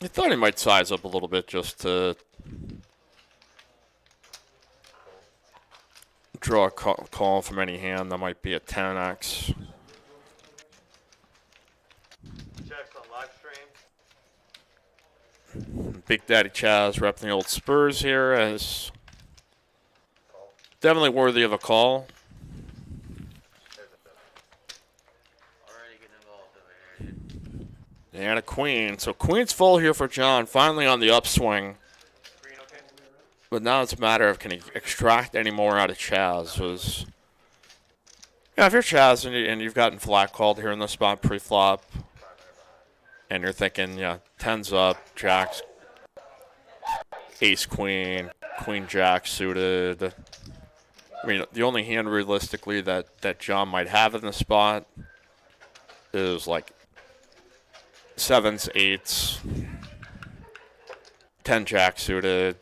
I thought he might size up a little bit just to draw a call from any hand. That might be a 10x. Checks on live stream. Big Daddy Chaz repping the old Spurs here as definitely worthy of a call. Already getting involved over here. And a queen. So queen's full here for John. Finally on the upswing. Green okay? But now it's a matter of can he extract any more out of Chaz. Yeah, if you're Chaz and you've gotten flat called here in the spot pre-flop, and you're thinking, yeah, 10's up, Jack's, ace, queen, queen, jack suited. I mean, the only hand realistically that John might have in the spot is like 7s, 8s, 10 jack suited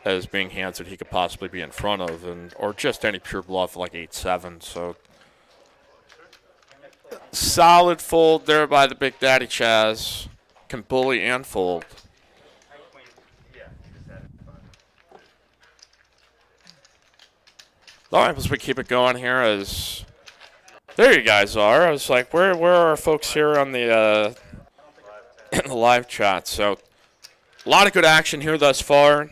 as being hands that he could possibly be in front of, or just any pure bluff like 8-7. So solid fold there by the Big Daddy Chaz. Can bully and fold. All right, as we keep it going here, as there you guys are. I was like, where are our folks here on the in the live chat? So a lot of good action here thus far.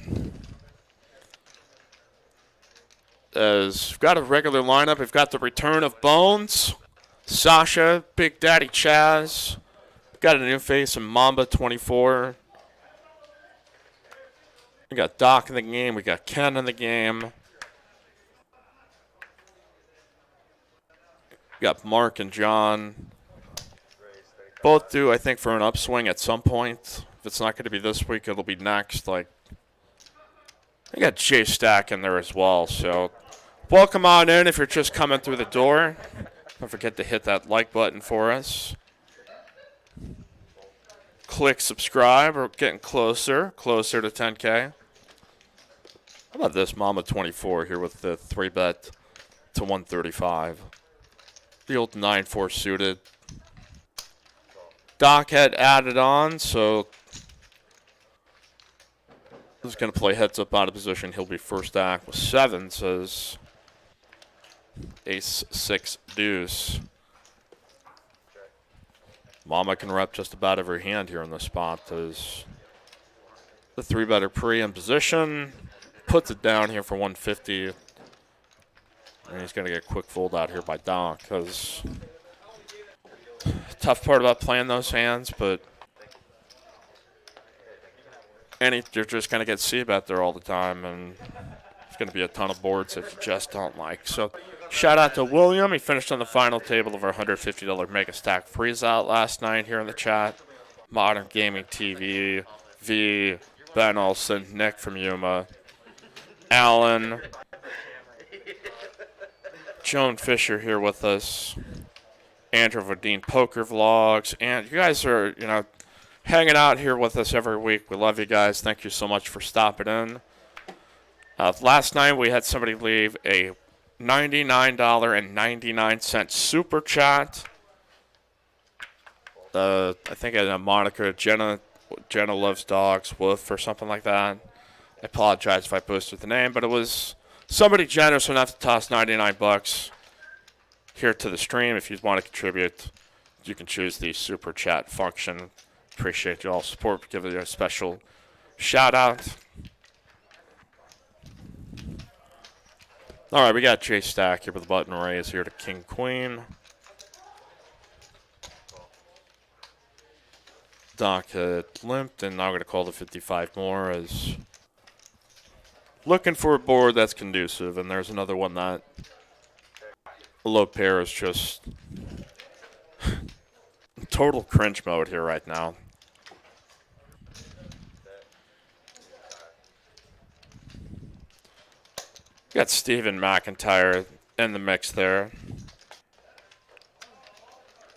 As we've got a regular lineup, we've got the return of Bones, Sasha, Big Daddy Chaz. Got a new face in Mamba 24. We got Doc in the game. We got Ken in the game. We got Mark and John. Both due, I think, for an upswing at some point. If it's not going to be this week, it'll be next. Like, we got Jay Stack in there as well. So, welcome on in if you're just coming through the door. Don't forget to hit that like button for us. Click subscribe. We're getting closer to 10K. How about this Mama 24 here with the 3-bet to 135. The old 9-4 suited. Doc had added on, so he's going to play heads up out of position. He'll be first act with 7, says ace, 6, deuce. Mama can rep just about every hand here in the spot. As the 3-better pre in position, puts it down here for 150. And he's going to get a quick fold out here by Doc, because tough part about playing those hands, but you're just going to get C-bet there all the time, and it's going to be a ton of boards that you just don't like. So shout out to William. He finished on the final table of our $150 Mega Stack freeze out last night here in the chat. Modern Gaming TV, V, Ben Olson, Nick from Yuma, Alan, Joan Fisher here with us, Andrew Vadine Poker Vlogs, and you guys are, hanging out here with us every week. We love you guys. Thank you so much for stopping in. Last night we had somebody leave a $99.99 super chat. I think it had a moniker, Jenna Loves Dogs, Wolf, or something like that. I apologize if I posted the name, but it was somebody generous enough to toss $99 here to the stream. If you want to contribute, you can choose the super chat function. Appreciate you all support. Give you a special shout out. All right, we got Jay Stack here with the button raise here to King Queen. Doc had limped, and now I'm going to call the 55 more as looking for a board that's conducive, and there's another one that a low pair is just total cringe mode here right now. Got Steven McIntyre in the mix there.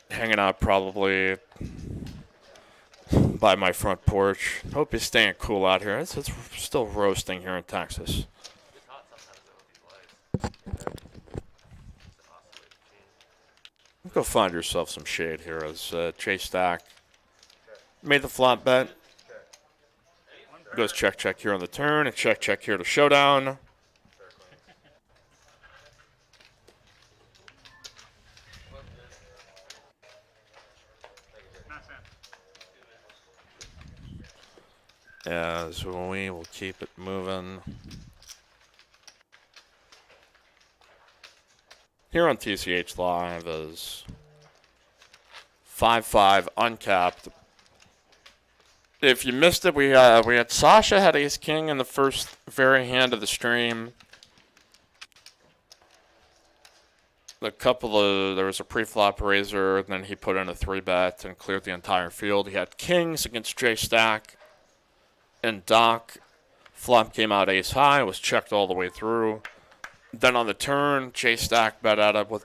Hanging out probably by my front porch. Hope he's staying cool out here. It's still roasting here in Texas. Go find yourself some shade here as Jay Stack Made the flop bet. Goes check, check here on the turn, and check, check here to showdown. As we will keep it moving. Here on TCH Live is 5-5 uncapped. If you missed it, we had Sasha had ace king in the first very hand of the stream. There was a pre-flop raiser, and then he put in a 3-bet and cleared the entire field. He had kings against J Stack and Doc. Flop came out ace high, was checked all the way through. Then on the turn, J Stack bet out up with,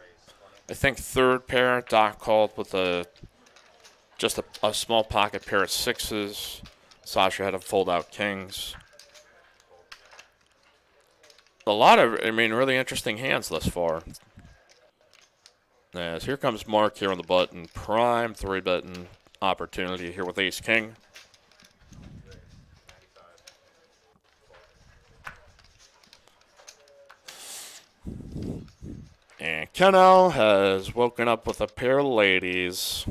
I think, third pair. Doc called with just a small pocket pair of sixes. Sasha had to fold out kings. A lot of, really interesting hands thus far. As here comes Mark here on the button. Prime 3-betting opportunity here with ace king. And Keno has woken up with a pair of ladies.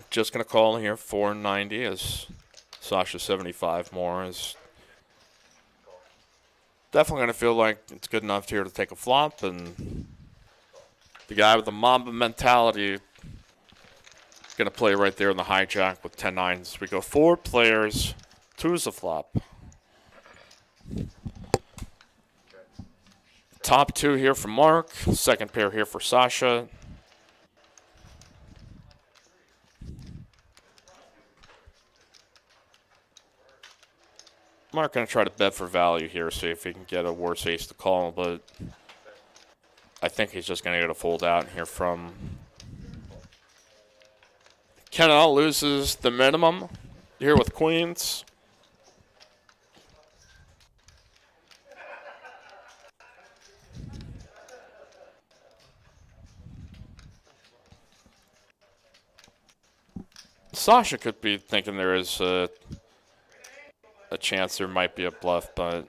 Just going to call here 490 as Sasha 75 more. Is definitely going to feel like it's good enough here to take a flop. And the guy with the Mamba mentality is going to play right there in the hijack with 10-9s. We go 4 players, 2's the flop. Top 2 here for Mark. Second pair here for Sasha. Mark going to try to bet for value here, see if he can get a worse ace to call, but I think he's just going to get a fold out here from Keno. Loses the minimum here with queens. Sasha could be thinking there is a chance there might be a bluff, but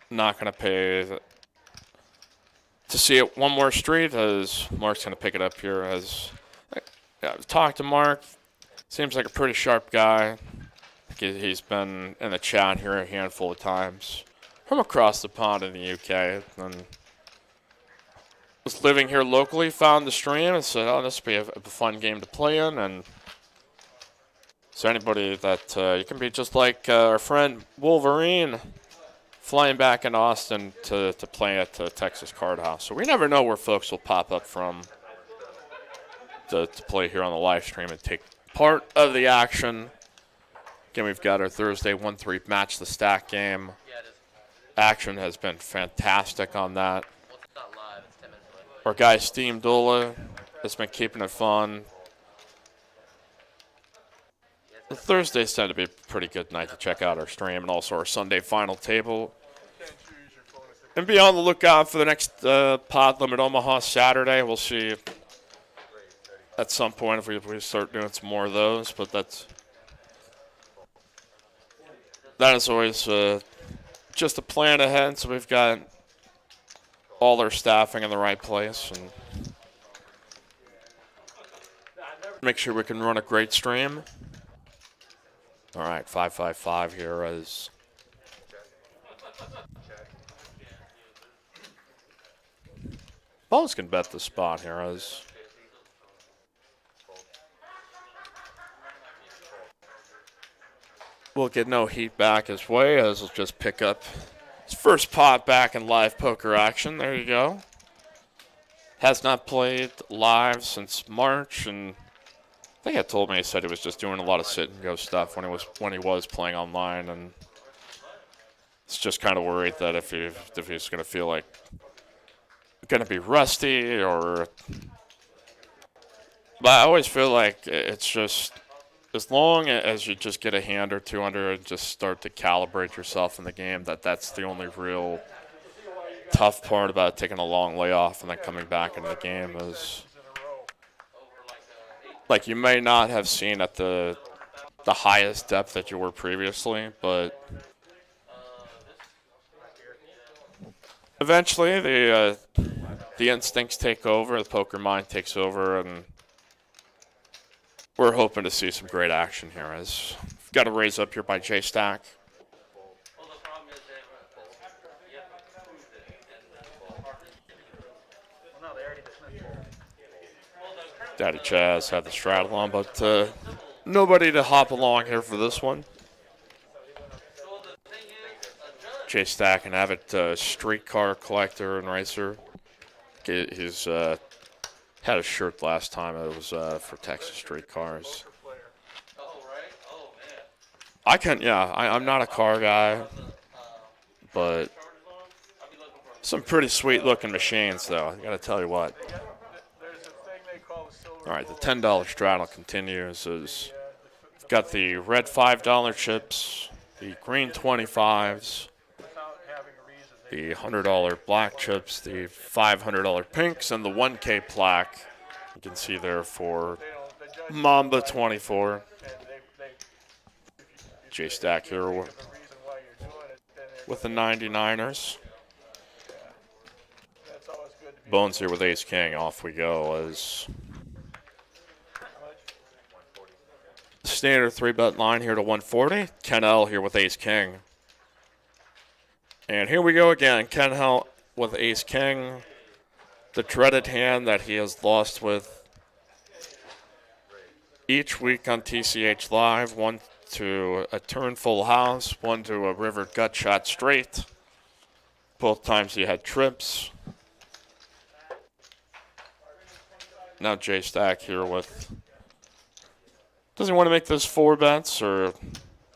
not going to pay to see it one more street, as Mark's going to pick it up here. As I've talked to Mark, seems like a pretty sharp guy. He's been in the chat here a handful of times from across the pond in the UK, and was living here locally, found the stream, and said, oh, this would be a fun game to play in. And so anybody that you can be just like our friend Wolverine, flying back in Austin to play at Texas Card House. So we never know where folks will pop up from to play here on the live stream and take part of the action. Again, we've got our Thursday 1-3 match the stack game. Action has been fantastic on that. Our guy Steam Dola has been keeping it fun. The Thursdays tend to be a pretty good night to check out our stream, and also our Sunday final table. And be on the lookout for the next Pod Limit Omaha Saturday. We'll see at some point if we start doing some more of those, but that is always just a plan ahead, so we've got all our staffing in the right place and make sure we can run a great stream. All right, 5-5-5 here as Balls can bet the spot here as we'll get no heat back his way, as he'll just pick up his first pot back in live poker action. There you go. Has not played live since March, and I think he told me, he said he was just doing a lot of sit and go stuff when he was playing online, and it's just kind of worried that if he's going to feel like going to be rusty or. But I always feel like it's just, as long as you just get a hand or two under and just start to calibrate yourself in the game, that's the only real tough part about taking a long layoff and then coming back into the game is, like, you may not have seen at the highest depth that you were previously, but eventually the instincts take over, the poker mind takes over, and we're hoping to see some great action here. As we've got a raise up here by J Stack. Well, the problem is you have to prove it, well, no, they already dismissed it. Daddy Chaz had the straddle on, but nobody to hop along here for this one. J Stack, an avid streetcar collector and racer. He's had a shirt last time. It was for Texas streetcars. I'm not a car guy, but some pretty sweet looking machines, though. I gotta tell you what. All right, the $10 straddle continues. We've got the red $5 chips, the green 25s, the $100 black chips, the $500 pinks, and the 1K plaque. You can see there for Mamba 24. J Stack here with the 99ers. Bones here with Ace King. Off we go as standard 3-bet line here to 140. Ken L here with Ace King. And here we go again. Ken L with Ace King. The dreaded hand that he has lost with each week on TCH Live. One to a turn full house, one to a river gut shot straight. Both times he had trips. Now J Stack here with, does he want to make this 4 bets, or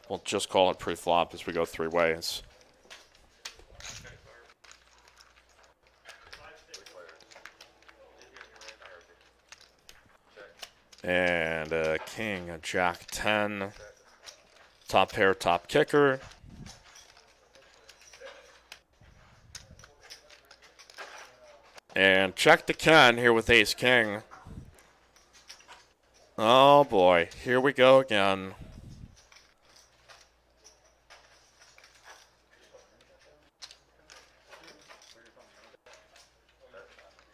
we'll just call it pre-flop as we go 3 ways? And a king, a jack 10, top pair, top kicker. And check to Ken here with Ace King. Oh boy, here we go again.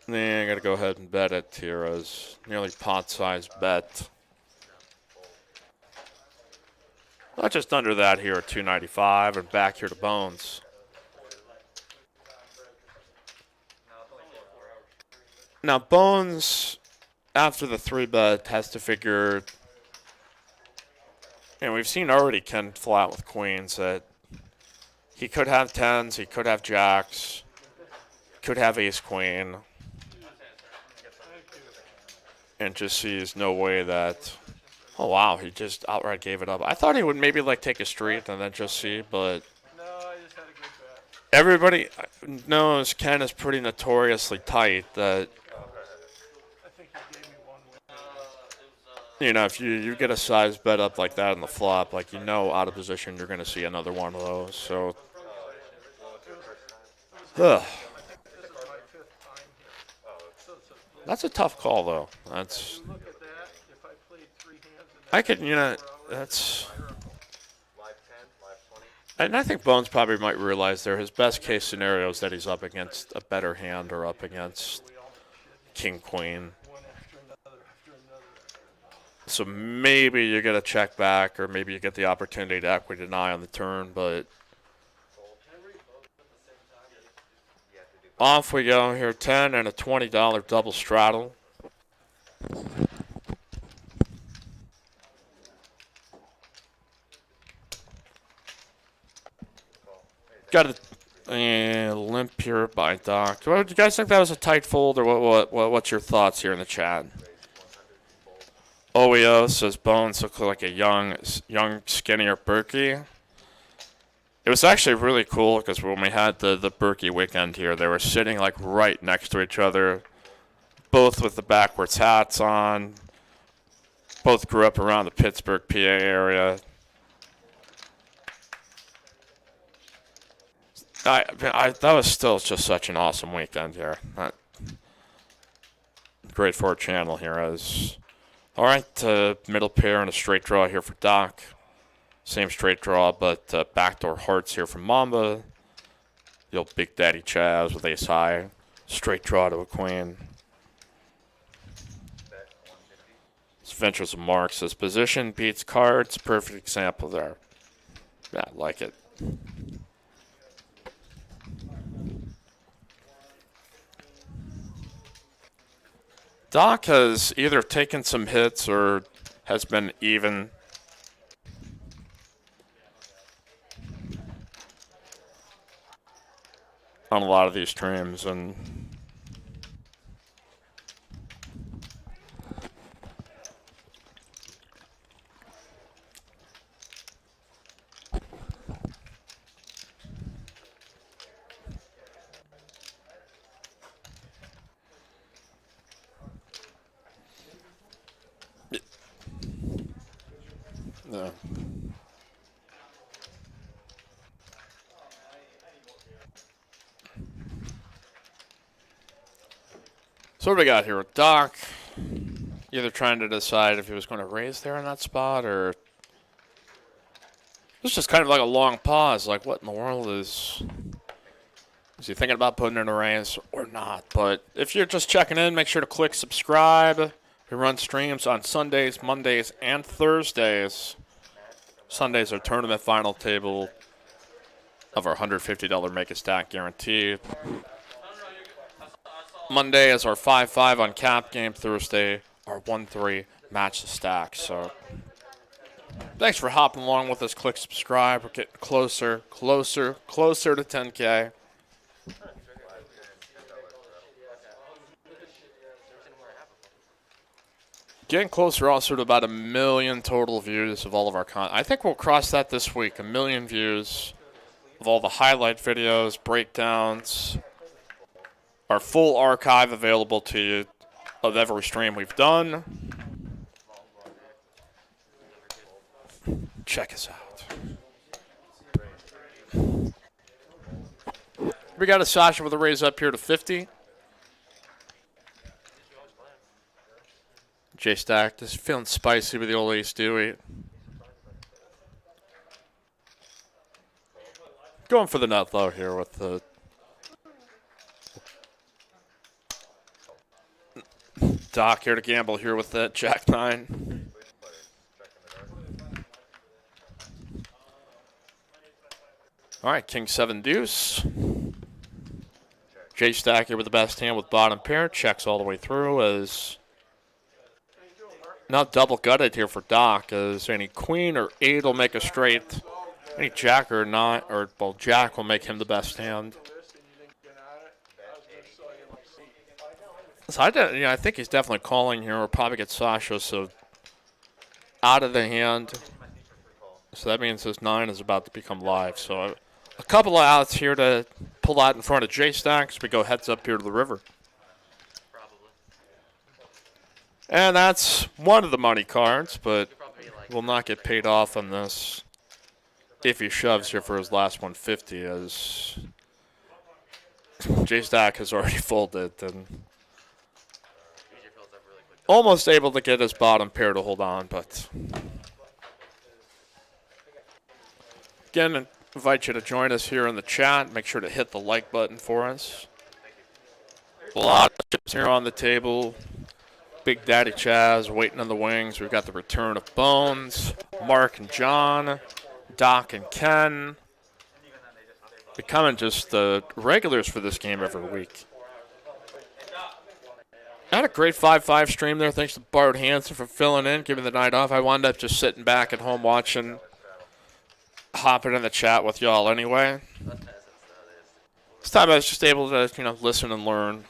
Yeah, I gotta go ahead and bet it here as nearly pot-sized bet. Not just under that here at 295 and back here to Bones. Now Bones, after the 3-bet, has to figure, and we've seen already Ken flat with queens, that he could have 10s, he could have jacks, could have ace queen, and just sees no way that, oh wow, he just outright gave it up. I thought he would maybe like take a street and then just see, but No, I just had a good bet. everybody knows Ken is pretty notoriously tight. That, I think he gave me one win. you know, if you get a size bet up like that in the flop, like, you know, out of position, you're going to see another one of those. So, ugh. This is my 5th time here. That's a tough call, though. That's, Look at that. If I played 3 hands in I could, you know, that's, and I think Bones probably might realize there his best case scenario is that he's up against a better hand or up against king queen. one after another after another. So maybe you get a check back, or maybe you get the opportunity to equity deny on the turn, but off we go here. 10 and a $20 double straddle. Got a limp here by Doc. Do you guys think that was a tight fold, or what's your thoughts here in the chat? OEO says Bones look like a young, skinnier Berkey. It was actually really cool because when we had the Berkey weekend here, they were sitting like right next to each other, both with the backwards hats on. Both grew up around the Pittsburgh, PA area. That was still just such an awesome weekend here. Great for our channel here. All right, middle pair and a straight draw here for Doc. Same straight draw, but backdoor hearts here from Mamba. The old Big Daddy Chaz with ace high. Straight draw to a queen. This Ventures of Marks. This position beats cards. Perfect example there. Yeah, I like it. Doc has either taken some hits or has been even. On a lot of these streams, and yeah. So what do we got here with Doc? Either trying to decide if he was going to raise there in that spot, or it's just kind of like a long pause. Like, what in the world is he thinking about putting in a raise or not? But if you're just checking in, make sure to click subscribe. We run streams on Sundays, Mondays, and Thursdays. Sundays are tournament final table of our $150 Make a Stack guarantee. Monday is our 5-5 on cap game. Thursday, our 1-3 match the stack. So thanks for hopping along with us. Click subscribe. We're getting closer to 10K. Getting closer also to about 1 million total views of all of our content. I think we'll cross that this week. 1 million views of all the highlight videos, breakdowns, our full archive available to you of every stream we've done. Check us out. We got a Sasha with a raise up here to 50. J-Stack just feeling spicy with the old Ace Dewey. Going for the nut low here with the Doc here to gamble here with that Jack 9. All right, King 7 deuce. J-Stack here with the best hand with bottom pair. Checks all the way through as not double gutted here for Doc, as any queen or 8 will make a straight. Any jack or not, or well, jack will make him the best hand. So I think he's definitely calling here. We'll probably get Sasha so out of the hand. So that means this 9 is about to become live. So a couple of outs here to pull out in front of J-Stack as we go heads up here to the river. And that's one of the money cards, but will not get paid off on this if he shoves here for his last 150, as J-Stack has already folded and almost able to get his bottom pair to hold on, but again, invite you to join us here in the chat. Make sure to hit the like button for us. A lot of chips here on the table. Big Daddy Chaz waiting on the wings. We've got the return of Bones, Mark and John, Doc and Ken. Becoming just the regulars for this game every week. I had a great 5-5 stream there. Thanks to Bart Hansen for filling in, giving the night off. I wound up just sitting back at home watching, hopping in the chat with y'all anyway. This time I was just able to, listen and learn.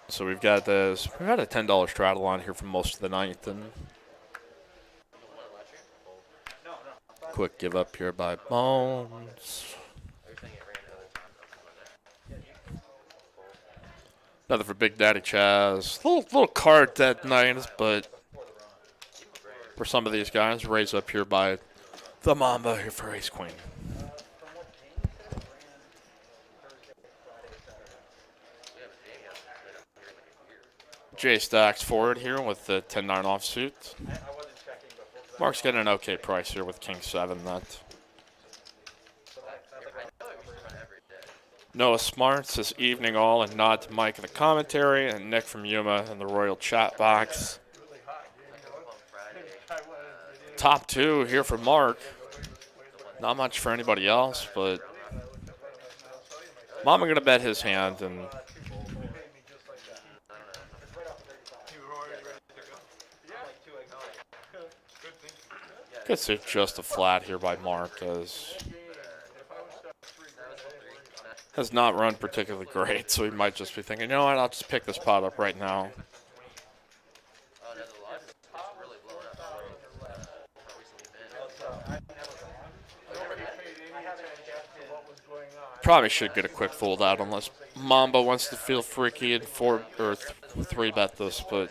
So we've got a $10 straddle on here for most of the night, and quick give up here by Bones. Another for Big Daddy Chaz. Little card that night, but for some of these guys, raise up here by The Mamba here for Ace Queen. J Stacks forward here with the 10-9 offsuit. Mark's getting an okay price here with King 7. That Noah Smart says evening all and nod to Mike in the commentary and Nick from Yuma in the Royal chat box. Top 2 here for Mark. Not much for anybody else, but I'm going to bet his hand and guess it's just a flat here by Mark, as has not run particularly great, so he might just be thinking, you know what, I'll just pick this pot up right now. Probably should get a quick fold out unless Mamba wants to feel freaky and 3 bet this, but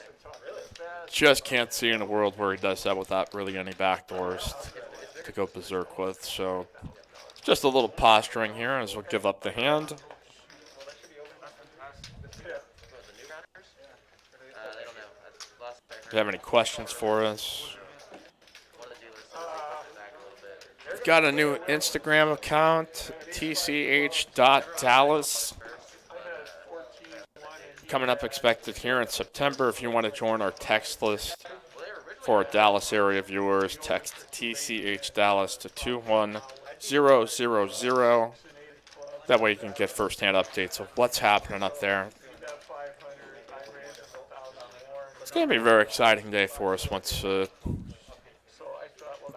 just can't see in a world where he does that without really any backdoors to go berserk with. So just a little posturing here as we'll give up the hand. Do you have any questions for us? We've got a new Instagram account, TCH.Dallas. Coming up expected here in September. If you want to join our text list for our Dallas area viewers, text TCH Dallas to 21000. That way you can get first-hand updates of what's happening up there. It's going to be a very exciting day for us once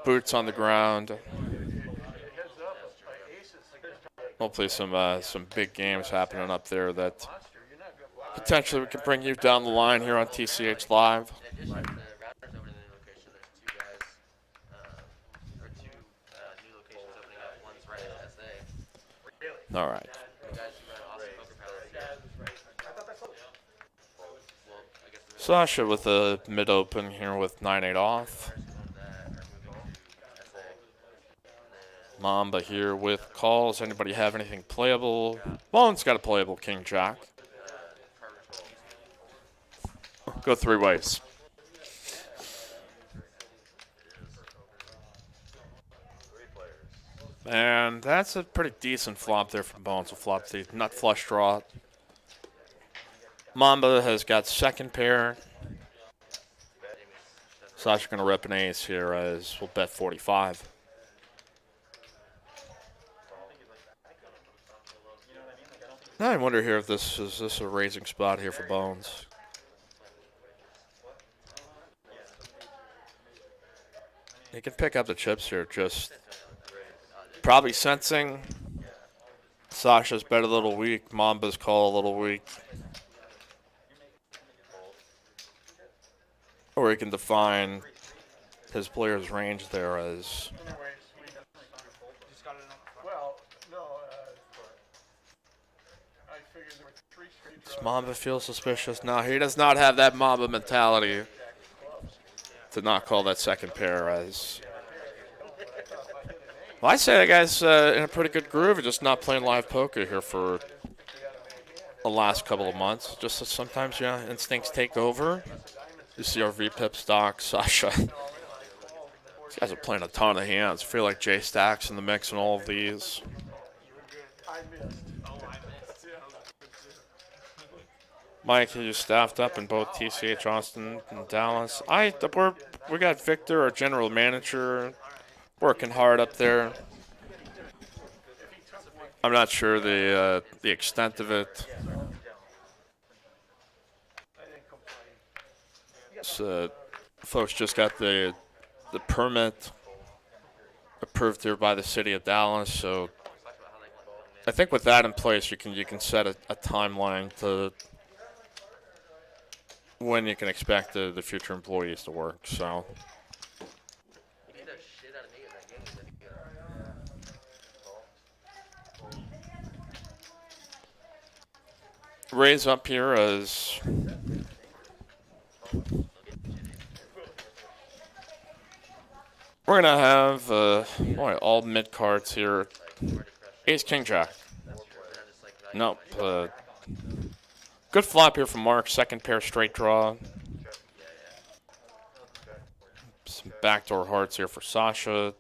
boots on the ground. Hopefully some big games happening up there that potentially we can bring you down the line here on TCH Live. All right. Sasha with a mid-open here with 9-8 off. Mamba here with calls. Anybody have anything playable? Bone's got a playable King Jack. Go 3 ways. And that's a pretty decent flop there from Bones. A flop the nut flush draw. Mamba has got second pair. Sasha going to rip an ace here as we'll bet 45. Now I wonder here if this is a raising spot here for Bones. He can pick up the chips here, just probably sensing Sasha's bet a little weak, Mamba's call a little weak. Or he can define his player's range there as does Mamba feel suspicious? No, he does not have that Mamba mentality to not call that second pair as. Well, I say that guy's in a pretty good groove, just not playing live poker here for the last couple of months. Just that sometimes, yeah, instincts take over. You see our VPIP stock, Sasha. These guys are playing a ton of hands. I feel like J Stacks in the mix in all of these. Mike, you staffed up in both TCH Austin and Dallas. We got Victor, our general manager, working hard up there. I'm not sure the extent of it. So, folks just got the permit approved here by the city of Dallas. So, I think with that in place, you can set a timeline to when you can expect the future employees to work. So. Raise up here as We're gonna have boy, all mid cards here. Ace King Jack. Nope. Good flop here from Mark. Second pair straight draw. Some backdoor hearts here for Sasha.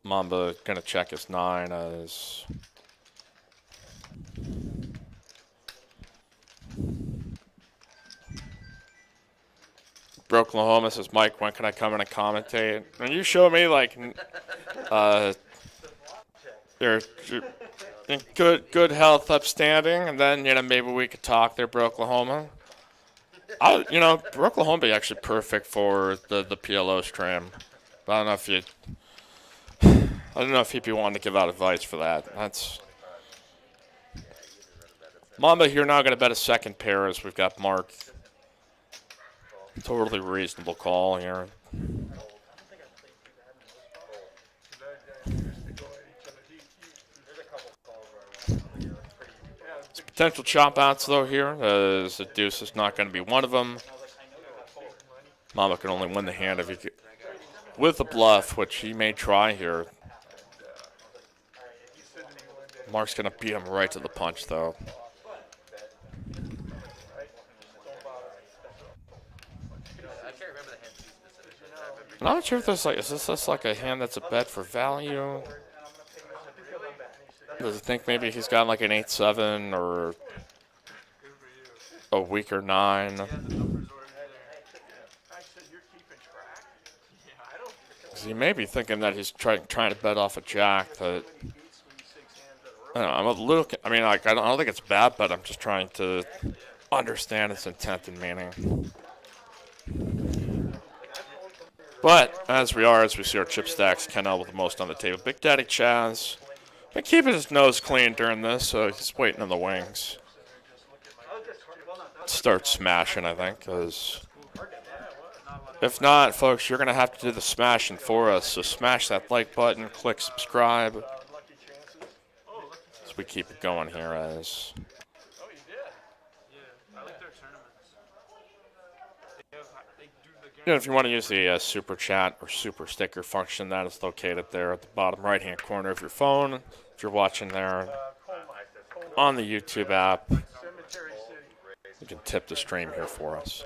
Mamba gonna check his 9 as Oklahoma says, Mike, when can I come in and commentate? And you show me like you're in good health, upstanding, and then maybe we could talk there, Oklahoma. Oklahoma be actually perfect for the PLO stream. But I don't know if he'd be wanting to give out advice for that. That's Mamba here now going to bet a second pair as we've got Mark. Totally reasonable call here. Some potential chop outs though here, as the deuce is not going to be one of them. Mamba can only win the hand if he could, with a bluff, which he may try here. Mark's going to beat him right to the punch though. I'm not sure if this is this like a hand that's a bet for value? Does he think maybe he's got like an 8-7 or a weaker 9? He may be thinking that he's trying to bet off a jack. That I don't know, I'm a little. I mean, like I don't think it's bad, but I'm just trying to understand its intent and meaning. But as we see our chip stacks, Kennel with the most on the table. Big Daddy Chaz been keeping his nose clean during this, so he's waiting in the wings. Start smashing, I think, because if not, folks, you're going to have to do the smashing for us. So smash that like button, click subscribe. As we keep it going here as... if you want to use the super chat or super sticker function, that is located there at the bottom right-hand corner of your phone. If you're watching there on the YouTube app, you can tip the stream here for us.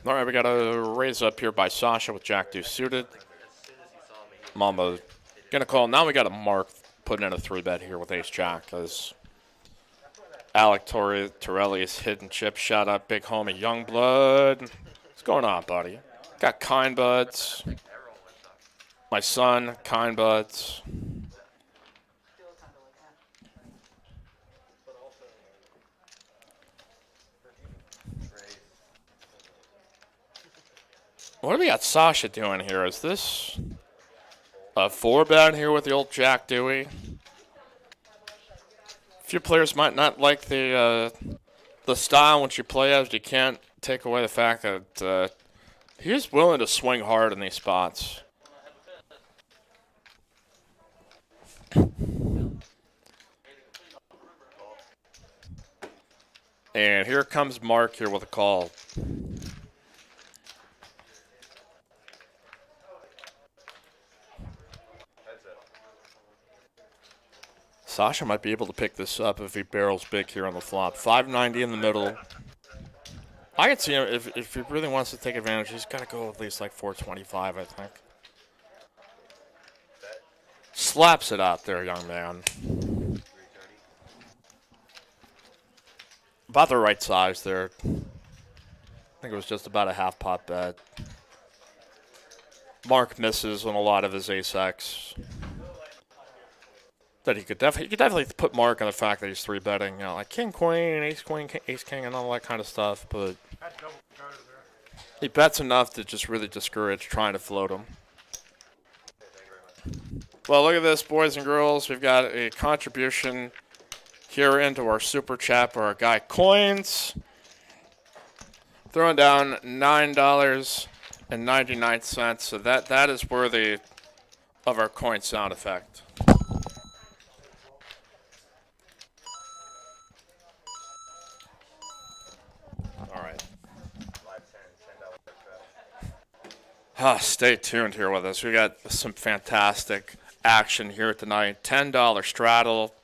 All right, we got a raise up here by Sasha with Jack Deuce suited. Mamba gonna call. Now we got a Mark putting in a 3-bet here with Ace Jack because Alec Torelli's hidden chip shot up. Big homie Youngblood. What's going on, buddy? Got Kind Buds. My son, Kind Buds. What do we got Sasha doing here? Is this a 4-bet here with the old Jack Dewey? A few players might not like the style which you play as. You can't take away the fact that he's willing to swing hard in these spots. And here comes Mark here with a call. Sasha might be able to pick this up if he barrels big here on the flop. 590 in the middle. I could see him, if he really wants to take advantage, he's got to go at least like 425, I think. Slaps it out there, young man. About the right size there. I think it was just about a half-pot bet. Mark misses on a lot of his ace-X. That he could definitely put Mark on the fact that he's 3-betting, like King Queen, Ace Queen, Ace King, and all that kind of stuff. But he bets enough to just really discourage trying to float him. Well, look at this, boys and girls. We've got a contribution here into our super chat for our guy Coins, throwing down $9.99. So that is where the of our coin sound effect. All right. Stay tuned here with us. We got some fantastic action here tonight. $10 straddle.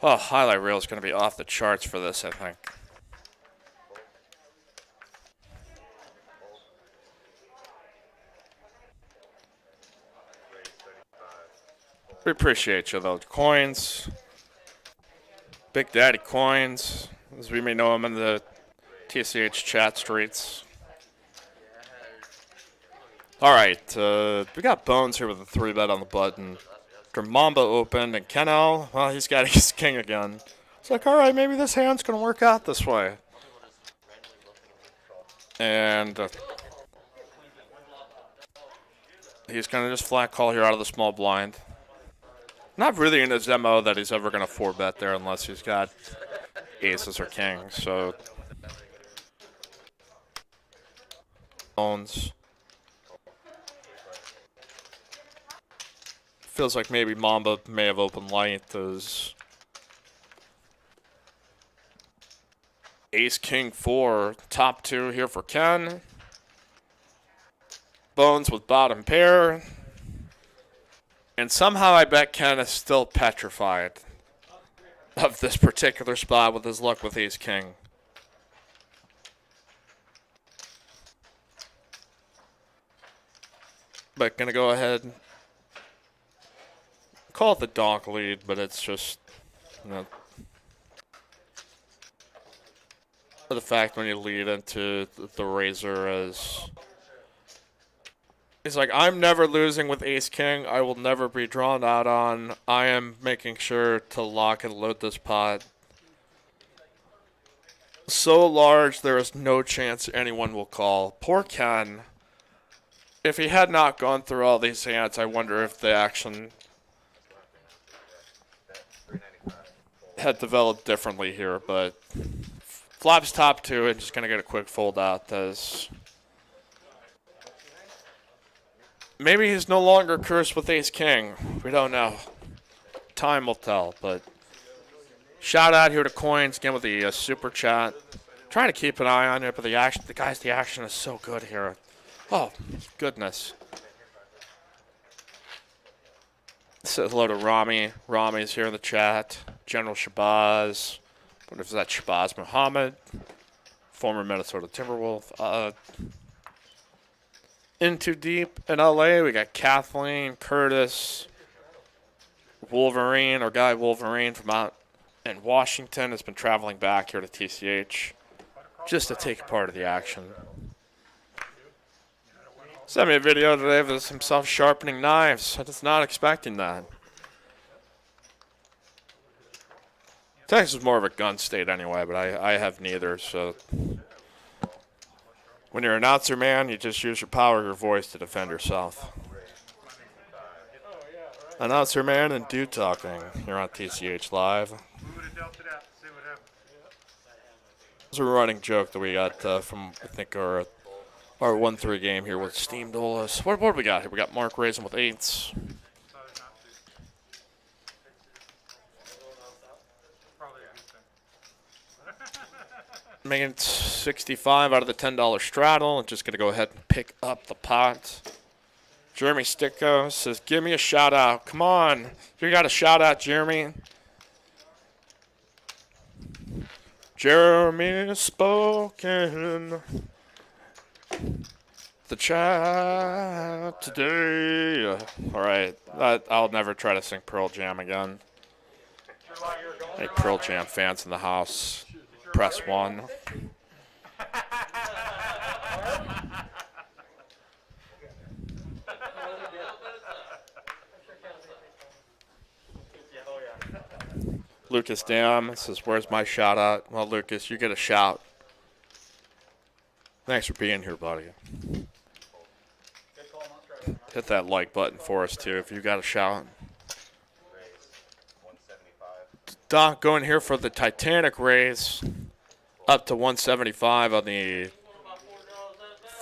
Oh, highlight reel is going to be off the charts for this, I think. We appreciate you, though. Coins. Big Daddy Coins, as we may know him in the TCH chat streets. All right, we got Bones here with a 3-bet on the button. Mamba opened, and Keno, well, he's got his king again. It's like, all right, maybe this hand's going to work out this way. And he's going to just flat call here out of the small blind. Not really in his MO that he's ever going to 4-bet there unless he's got aces or kings. So Bones. Feels like maybe Mamba may have opened light as Ace King 4, top 2 here for Ken. Bones with bottom pair. And somehow I bet Ken is still petrified of this particular spot with his luck with Ace King. But gonna go ahead, call it the donk lead, but it's just, you know, the fact when you lead into the razor as he's like, I'm never losing with Ace King. I will never be drawn out on. I am making sure to lock and load this pot so large there is no chance anyone will call. Poor Ken. If he had not gone through all these hands, I wonder if the action had developed differently here. But flops top 2 and just going to get a quick fold out as maybe he's no longer cursed with Ace King. We don't know. Time will tell. But shout out here to Coins again with the super chat. Trying to keep an eye on it, but the action is so good here. Oh, goodness. Says hello to Rami. Rami's here in the chat. General Shabazz. What is that? Shabazz Muhammad. Former Minnesota Timberwolf. In Too Deep in LA, we got Kathleen, Curtis, Wolverine, or Guy Wolverine from out in Washington has been traveling back here to TCH just to take part of the action. Sent me a video today of himself sharpening knives. I was not expecting that. Texas is more of a gun state anyway, but I have neither, so when you're an announcer, man, you just use your power of your voice to defend yourself. Announcer, man, and do talking. You're on TCH Live. It's a running joke that we got from, I think, our 1-3 game here with Steam Dolas. What do we got here? We got Mark raising with 8s. Making 65 out of the $10 straddle. And just going to go ahead and pick up the pot. Jeremy Sticko says, give me a shout out. Come on. You got a shout out, Jeremy. Jeremy has spoken. The chat today. All right. I'll never try to sing Pearl Jam again. Any Pearl Jam fans in the house, press 1. Lucas Dam says, where's my shout out? Well, Lucas, you get a shout. Thanks for being here, buddy. Hit that like button for us, too, if you got a shout. Doc going here for the Titanic raise. Up to 175 on the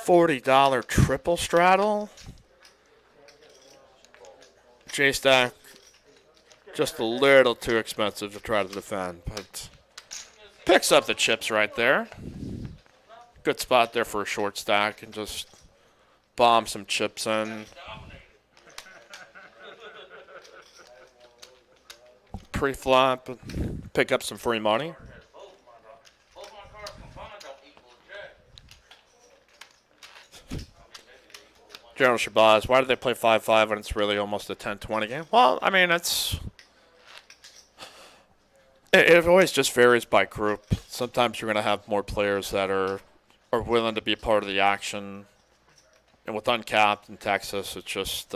$40 triple straddle. J-Stack, just a little too expensive to try to defend, but picks up the chips right there. Good spot there for a short stack and just bomb some chips in. Pre-flop, pick up some free money. Both my cards combined don't equal a jack. General Shabazz, why do they play 5-5 when it's really almost a 10-20 game? Well, I mean, it always just varies by group. Sometimes you're going to have more players that are willing to be part of the action. And with uncapped in Texas, it's just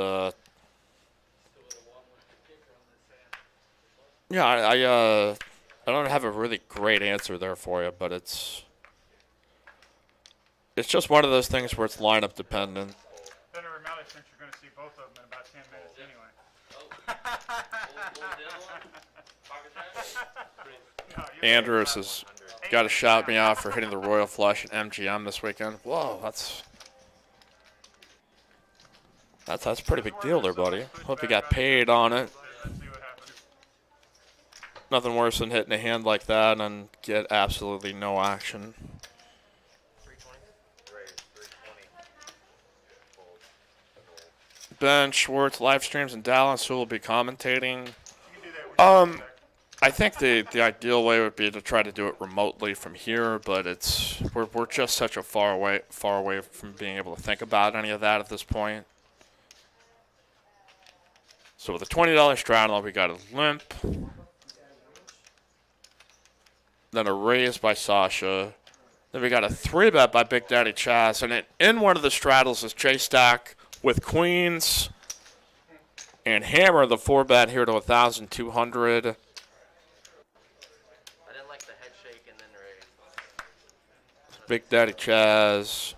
yeah, I don't have a really great answer there for you, but it's just one of those things where it's lineup dependent. Better remember since you're going to see both of them in about 10 minutes anyway. Andrews has got to shout me out for hitting the Royal Flush at MGM this weekend. Whoa, that's a pretty big deal there, buddy. Hope you got paid on it. Nothing worse than hitting a hand like that and get absolutely no action. Ben Schwartz live streams in Dallas, who will be commentating. I think the ideal way would be to try to do it remotely from here, but we're just such a far away from being able to think about any of that at this point. So with a $20 straddle, we got a limp, then a raise by Sasha, then we got a 3-bet by Big Daddy Chaz, and in one of the straddles is J-Stack with queens and hammer the 4-bet here to 1,200. I didn't like the head shake and then raise. Big Daddy Chaz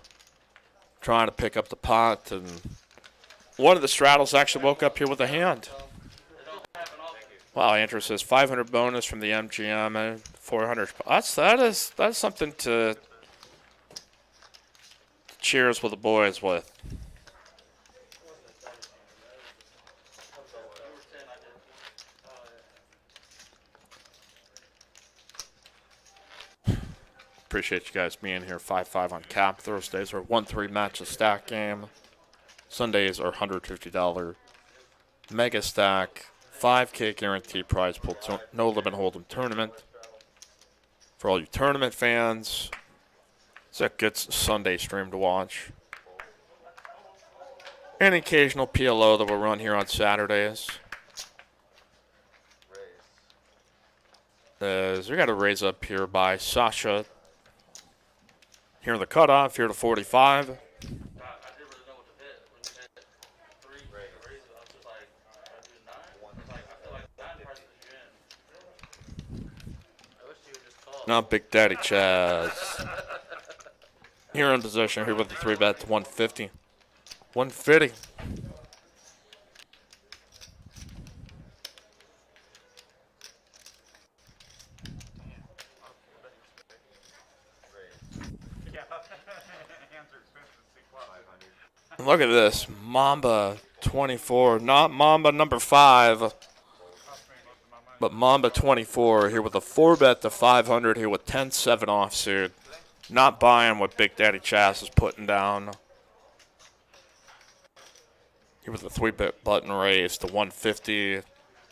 trying to pick up the pot, and one of the straddles actually woke up here with a hand. Wow, Andrew says 500 bonus from the MGM and 400. That is something to cheers with the boys with. Appreciate you guys being here. 5-5 on cap. Thursdays are 1-3 match a stack game. Sundays are $150 mega stack. 5K guarantee prize pool. No limit hold'em tournament. For all you tournament fans, it's a good Sunday stream to watch. An occasional PLO that we'll run here on Saturdays. We got a raise up here by Sasha. Here in the cutoff, here to 45. I didn't really know what to hit when you hit 3 raises. I was just like, I do 9. I feel like 9 prices you in. I wish you would just call. Now Big Daddy Chaz. Here in position, here with the 3-bet to 150. 150. Look at this. Mamba 24. Not Mamba number 5. But Mamba 24 here with a 4-bet to 500 here with 10-7 offsuit. Not buying what Big Daddy Chaz is putting down. Here with a 3-bet button raise to 150.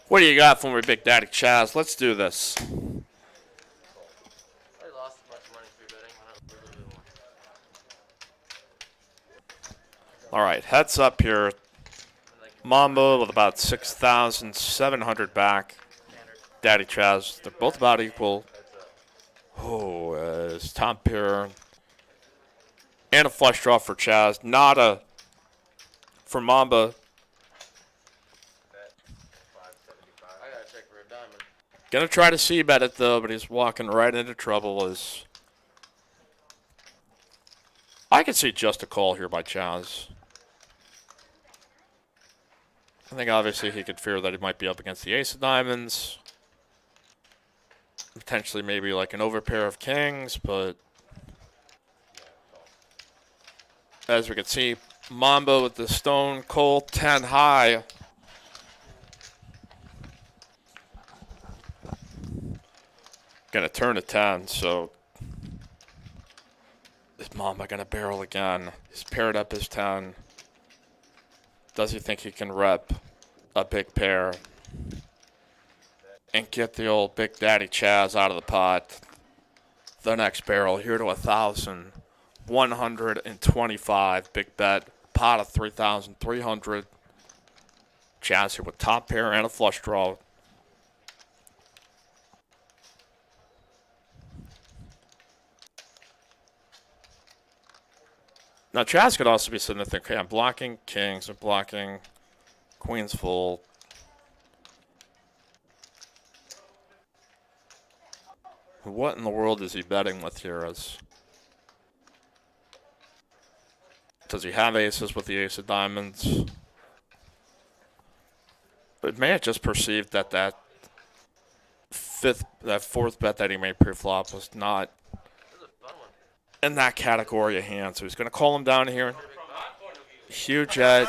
What do you got for me, Big Daddy Chaz? Let's do this. I lost as much money 3-betting. I don't really want. All right, heads up here. Mamba with about 6,700 back. Daddy Chaz, they're both about equal. Oh, it's top pair. And a flush draw for Chaz. Nada for Mamba. I gotta check for a diamond. Gonna try to c-bet it though, but he's walking right into trouble. I could see just a call here by Chaz. I think obviously he could fear that he might be up against the ace of diamonds. Potentially maybe like an overpair of kings, but as we can see, Mamba with the stone cold 10 high. Gonna turn to 10, so is Mamba gonna barrel again? He's paired up his 10. Does he think he can rep a big pair and get the old Big Daddy Chaz out of the pot? The next barrel here to 1,125. Big bet. Pot of 3,300. Chaz here with top pair and a flush draw. Now, Chaz could also be sitting there thinking, okay, I'm blocking kings, I'm blocking queens full. What in the world is he betting with here? Does he have aces with the ace of diamonds? But may have just perceived that that fourth bet that he made pre-flop was not in that category of hand. So he's going to call him down here. Huge edge.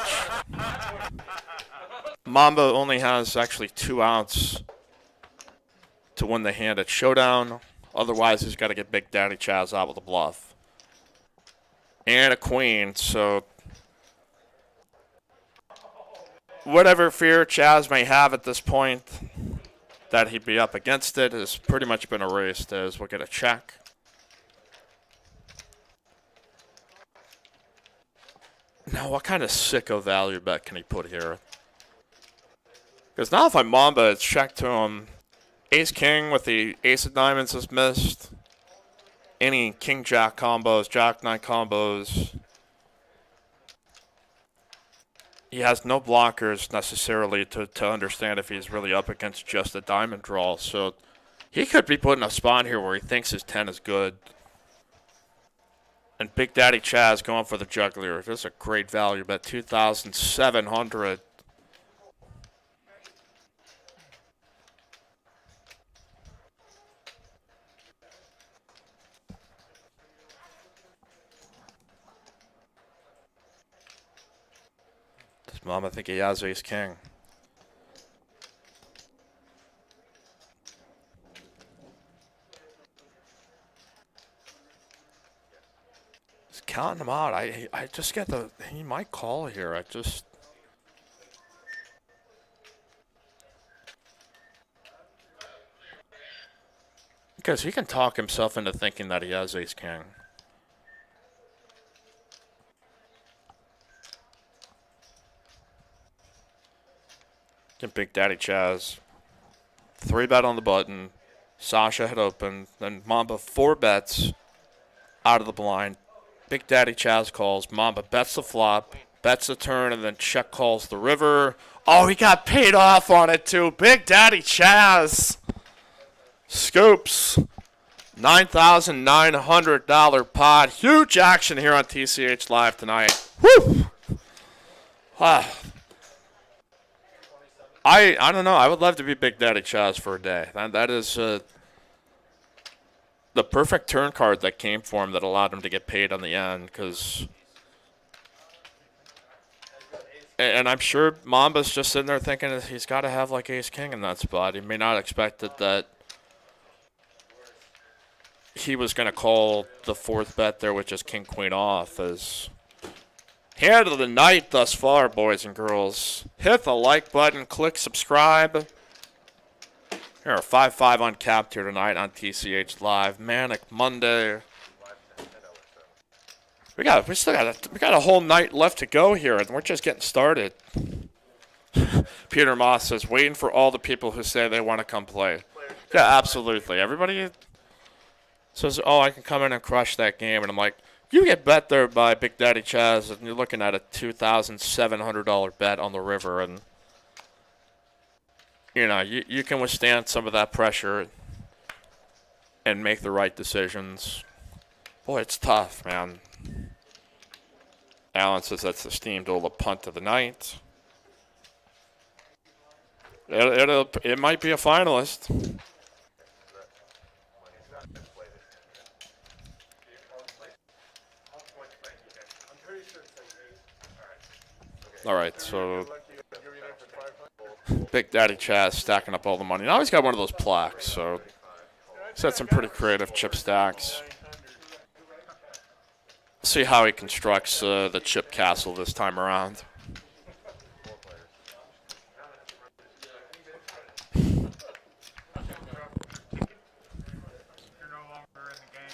Mamba only has actually 2 outs to win the hand at showdown. Otherwise, he's got to get Big Daddy Chaz out with a bluff. And a queen, so whatever fear Chaz may have at this point that he'd be up against it has pretty much been erased, as we'll get a check. Now, what kind of sicko value bet can he put here? Because now if I'm Mamba, it's check to him. Ace-King with the ace of diamonds is missed. Any king-jack combos, jack-nine combos. He has no blockers necessarily to understand if he's really up against just a diamond draw. So he could be put in a spot here where he thinks his 10 is good. And Big Daddy Chaz going for the juggler. This is a great value bet, 2,700. Does Mama think he has ace king? Counting him out. I just get he might call here. Because he can talk himself into thinking that he has ace king. Get Big Daddy Chaz. 3 bet on the button. Sasha had opened. Then Mamba 4 bets out of the blind. Big Daddy Chaz calls. Mamba bets the flop, bets the turn, and then check calls the river. Oh, he got paid off on it, too. Big Daddy Chaz. Scoops. $9,900 pot. Huge action here on TCH Live tonight. Woo! I don't know. I would love to be Big Daddy Chaz for a day. That is the perfect turn card that came for him that allowed him to get paid on the end. Because, and I'm sure Mamba's just sitting there thinking that he's got to have like ace king in that spot. He may not expect that he was going to call the 4th bet there with just king queen off. As hand of the night thus far, boys and girls. Hit the like button, click subscribe. Here are 5-5 uncapped here tonight on TCH Live. Manic Monday. We got a whole night left to go here, and we're just getting started. Peter Moss says, waiting for all the people who say they want to come play. Yeah, absolutely. Everybody says, oh, I can come in and crush that game, and I'm like, you get bet there by Big Daddy Chaz, and you're looking at a $2,700 bet on the river, and you know, you can withstand some of that pressure and make the right decisions. Boy, it's tough, man. Alan says that's the steam duel, the punt of the night. It might be a finalist. All right, so Big Daddy Chaz stacking up all the money. Now he's got one of those plaques, so Set some pretty creative chip stacks. See how he constructs the chip castle this time around.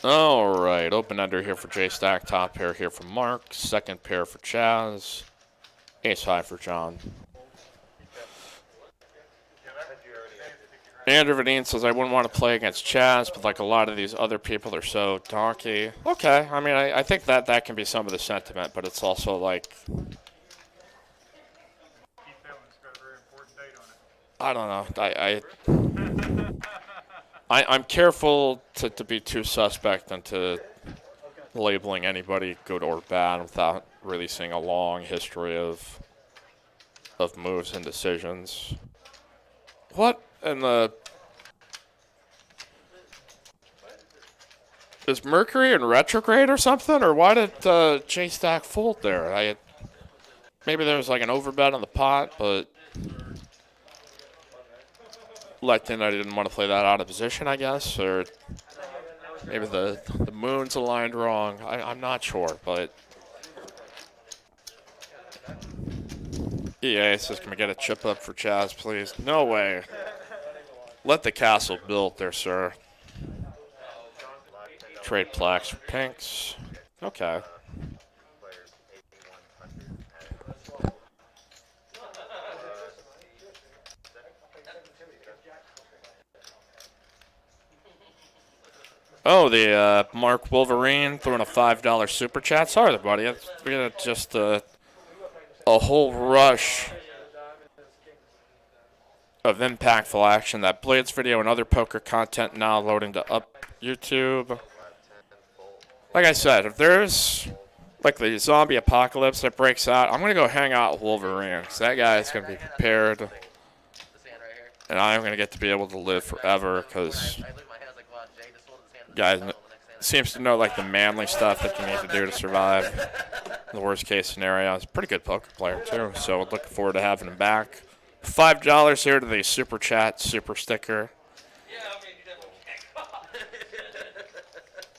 All right, open ender here for J Stack, top pair here for Mark, second pair for Chaz, ace high for John. Andrew Vadine says, I wouldn't want to play against Chaz, but like a lot of these other people are so donkey. Okay, I mean, I think that can be some of the sentiment, but it's also like, I don't know. I'm careful to be too suspect into labeling anybody good or bad without really seeing a long history of moves and decisions. What in the... Is Mercury in retrograde or something? Or why did J-Stack fold there? Maybe there was like an overbet on the pot, but... Let in I didn't want to play that out of position, I guess, or maybe the moon's aligned wrong. I'm not sure, but EA says, can we get a chip up for Chaz, please? No way. Let the castle build there, sir. Trade plaques for pinks. Okay. Oh, the Mark Wolverine throwing a $5 super chat. Sorry, there, buddy. We got just a whole rush of impactful action. That Blades video and other poker content now loading to up YouTube. Like I said, if there's like the zombie apocalypse that breaks out, I'm going to go hang out with Wolverine because that guy is going to be prepared. And I'm going to get to be able to live forever because... guy seems to know like the manly stuff that you need to do to survive. The worst case scenario. He's a pretty good poker player too, so looking forward to having him back. $5 here to the super chat, super sticker.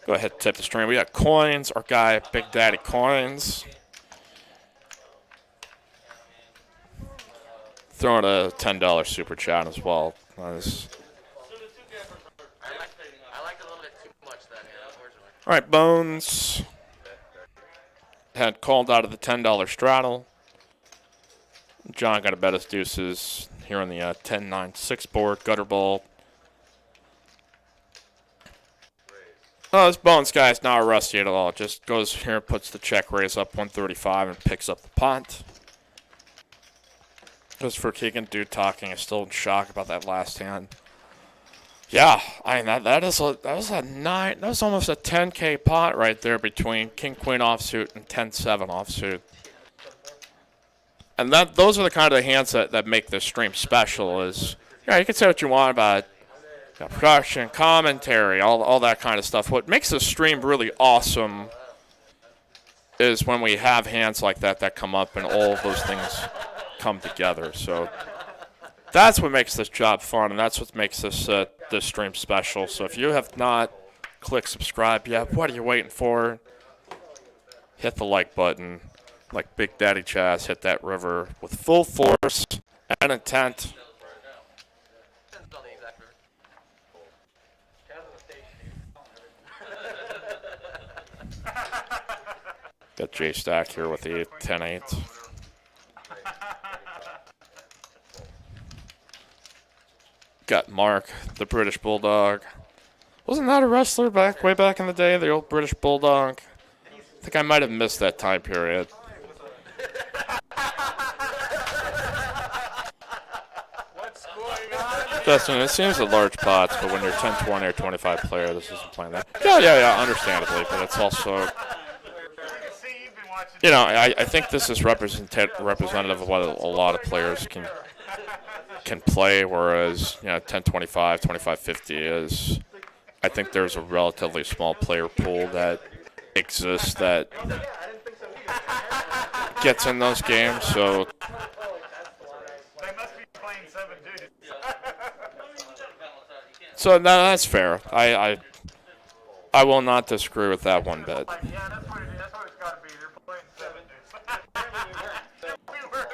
Go ahead, tip the stream. We got coins. Our guy, Big Daddy Coins, throwing a $10 super chat as well. Nice. All right, Bones had called out of the $10 straddle. John got to bet his deuces here on the 10-9-6 board, gutter ball. Oh, this Bones guy is not rusty at all. Just goes here, puts the check raise up 135 and picks up the pot. Goes for Keegan. Dude talking is still in shock about that last hand. Yeah, I mean that was almost a 10K pot right there between King Queen offsuit and 10-7 offsuit. And those are the kind of hands that make this stream special. Is you can say what you want about production, commentary, all that kind of stuff. What makes the stream really awesome is when we have hands like that come up and all of those things come together. So that's what makes this job fun, and that's what makes this stream special. So if you have not clicked subscribe yet, what are you waiting for? Hit the like button. Like Big Daddy Chaz hit that river with full force and intent. Got J Stack here with the 10-8. Got Mark, the British Bulldog. Wasn't that a wrestler way back in the day, the old British Bulldog? I think I might have missed that time period. What's going on? Justin, it seems a large pots, but when you're 10, 20, or 25 player, this isn't playing that. Yeah, understandably, but it's also... You know, I think this is representative of what a lot of players can play, whereas, 10-25, 25-50 is... I think there's a relatively small player pool that exists that gets in those games, so... They must be playing 7 dudes. So that's fair. I will not disagree with that one bit. Like, yeah, that's what it's got to be. They're playing 70s. We were.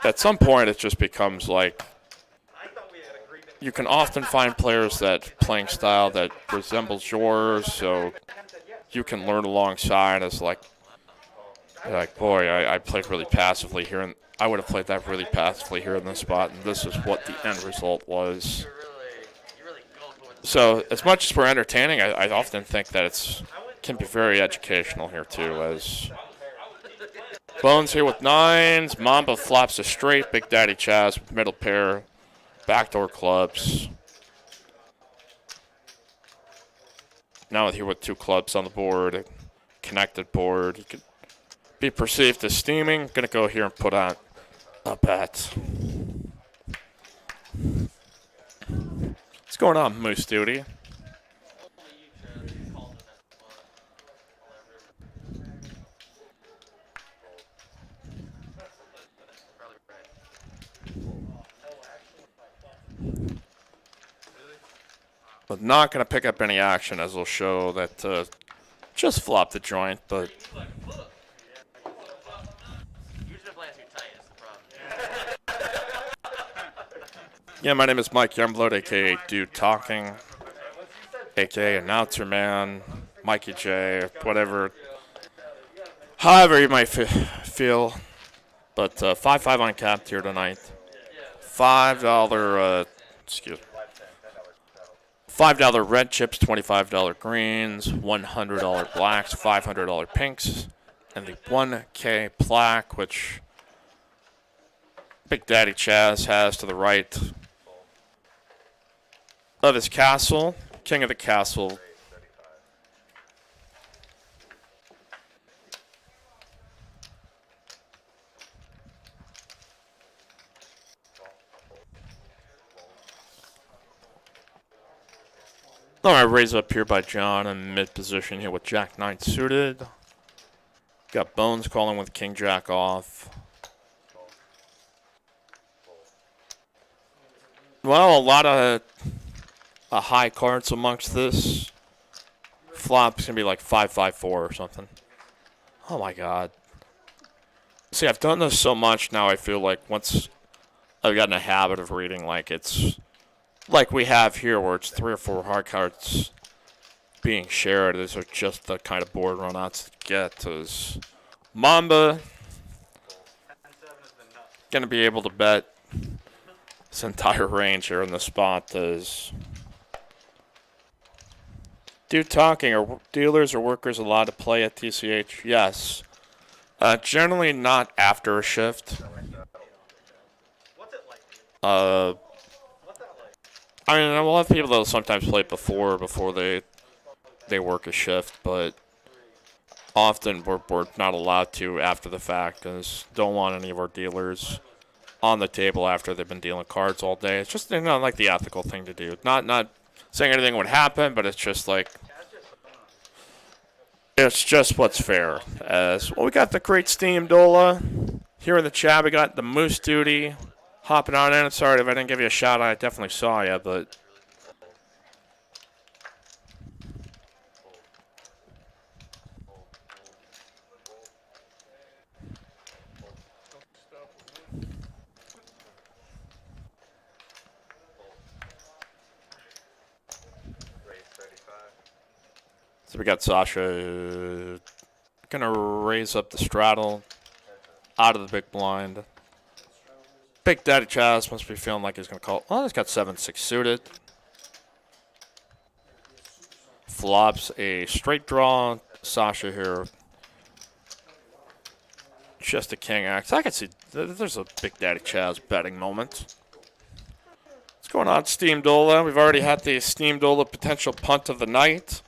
At some point, it just becomes like you can often find players that playing style that resembles yours, so you can learn alongside as like boy, I played really passively here, and I would have played that really passively here in this spot, and this is what the end result was. So as much as we're entertaining, I often think that it's can be very educational here too. As Bones here with nines, Mamba flops a straight, Big Daddy Chaz with middle pair, backdoor clubs. Now here with 2 clubs on the board, connected board. He could be perceived as steaming. Gonna go here and put out a bet. What's going on, Moose Duty? But not going to pick up any action, as will show that just flopped the joint. But yeah, my name is Mike Youngblood, aka Dude Talking, aka Announcer Man, Mikey J, whatever, however you might feel. But 5-5 uncapped here tonight. $5, excuse me. $5 red chips, $25 greens, $100 blacks, $500 pinks, and the 1K plaque, which Big Daddy Chaz has to the right of his castle, king of the castle. All right, raise up here by John in mid position here with Jack 9 suited. Got Bones calling with King Jack off. Well, a lot of high cards amongst this. Flop's gonna be like 5-5-4 or something. Oh my god. See, I've done this so much now. I feel like once I've gotten a habit of reading, like it's like we have here, where it's 3 or 4 hard cards being shared. These are just the kind of board runouts to get. Is Mamba gonna be able to bet this entire range here in the spot? Is Dude Talking, are dealers or workers allowed to play at TCH? Yes. Generally not after a shift. I mean, we'll have people that'll sometimes play before they work a shift, but often we're not allowed to after the fact, because don't want any of our dealers on the table after they've been dealing cards all day. It's just not like the ethical thing to do. Not saying anything would happen, but it's just like it's just what's fair. As well, we got the great Steam Dola here in the chat. We got the Moose Duty hopping on in. Sorry if I didn't give you a shout. I definitely saw you, but so we got Sasha gonna raise up the straddle out of the big blind. Big Daddy Chaz must be feeling like he's gonna call. Oh, he's got 7-6 suited. Flops a straight draw. Sasha here. Just a king axe. I can see there's a Big Daddy Chaz betting moment. What's going on, Steam Dola? We've already had the Steam Dola potential punt of the night.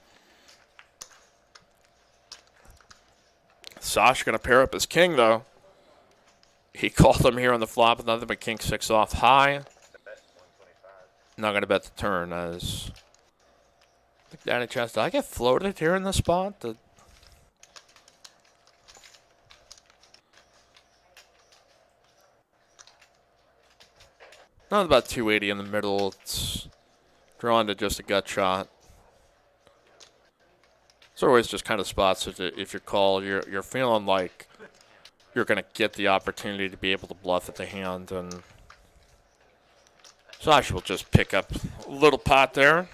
Sasha gonna pair up his king though. He called him here on the flop with nothing but king 6 off high. Not gonna bet the turn as Big Daddy Chaz. Did I get floated here in the spot? Not about 280 in the middle. It's drawn to just a gut shot. It's always just kind of spots that if you call, you're feeling like you're going to get the opportunity to be able to bluff at the hand, and Sashi will just pick up a little pot there.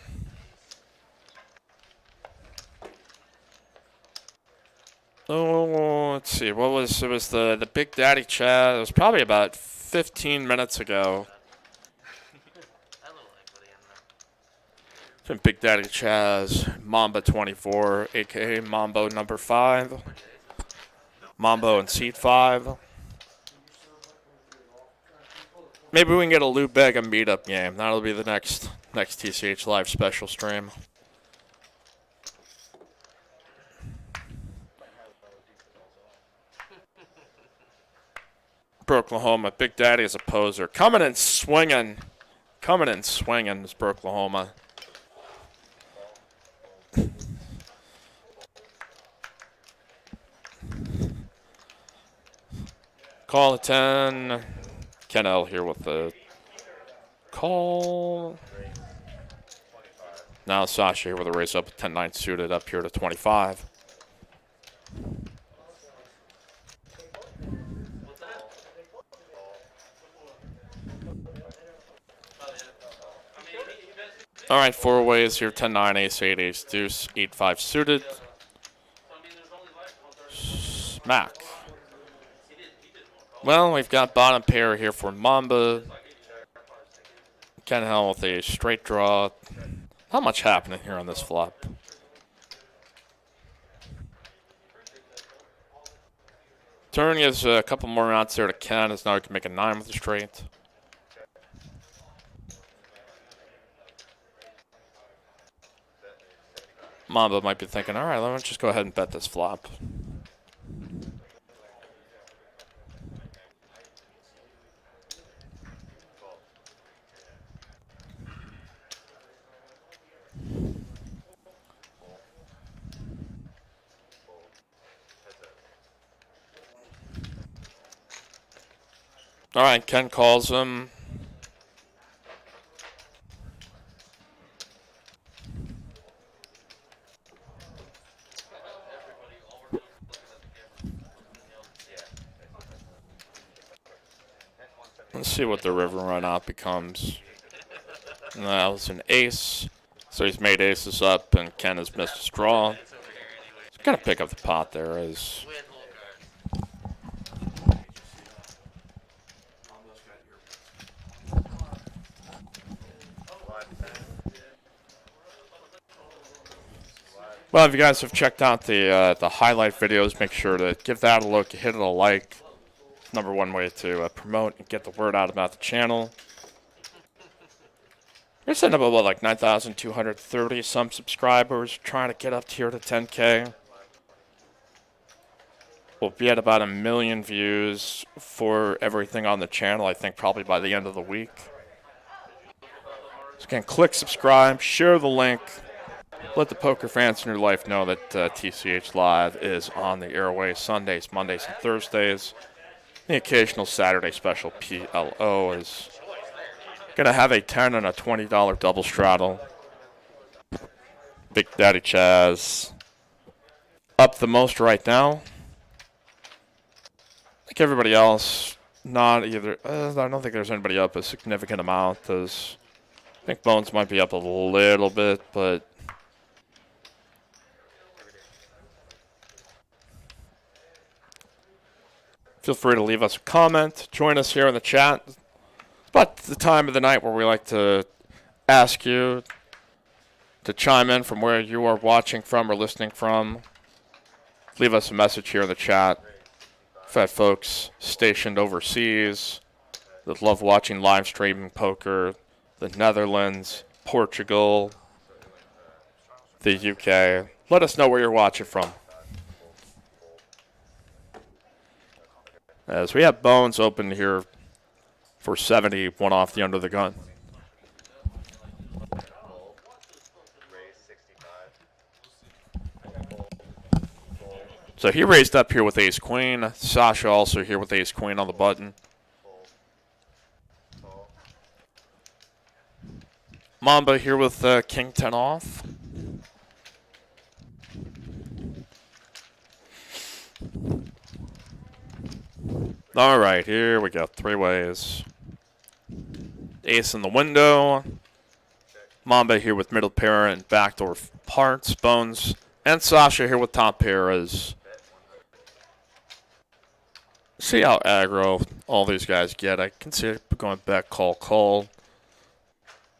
Oh, let's see. It was the Big Daddy chat. It was probably about 15 minutes ago. It's been Big Daddy Chaz, Mamba24, aka Mambo number 5. Mambo in seat 5. Maybe we can get a Lou Bega meetup game. That'll be the next TCH Live special stream. Brooklahoma, Big Daddy is a poser. Coming in swinging is Brooklahoma. Call at 10. Ken L here with the call. Now Sasha here with a raise up 10-9 suited up here to 25. All right, 4 ways here, 10-9, ace-8, ace-deuce, 8-5 suited. Smack. Well, we've got bottom pair here for Mamba. Ken Hell with a straight draw. Not much happening here on this flop. Turn gives a couple more rounds there to Ken, as now he can make a 9 with a straight. Mamba might be thinking, all right, let's just go ahead and bet this flop. All right, Ken calls him. Let's see what the river run out becomes. That was an ace. So he's made aces up, and Ken has missed his draw. He's got to pick up the pot there. As well, if you guys have checked out the highlight videos, make sure to give that a look, hit it a like. Number one way to promote and get the word out about the channel. We're sitting up about like 9,230 some subscribers, trying to get up here to 10K. We'll be at about 1 million views for everything on the channel, I think probably by the end of the week. So again, click subscribe, share the link. Let the poker fans in your life know that TCH Live is on the airways Sundays, Mondays, and Thursdays. The occasional Saturday special PLO is going to have a $10 and a $20 double straddle. Big Daddy Chaz up the most right now. Like everybody else, not either. I don't think there's anybody up a significant amount. I think Bones might be up a little bit, but feel free to leave us a comment. Join us here in the chat. It's about the time of the night where we like to ask you to chime in from where you are watching from or listening from. Leave us a message here in the chat. We've had folks stationed overseas that love watching live streaming poker. The Netherlands, Portugal, the UK. Let us know where you're watching from. As we have Bones open here for 70, one off the under the gun. So he raised up here with ace queen. Sasha also here with ace queen on the button. Mamba here with King 10 off. All right, here we go. 3 ways. Ace in the window. Mamba here with middle pair and backdoor parts, bones, and Sasha here with top pair as see how aggro all these guys get. I can see it going back call.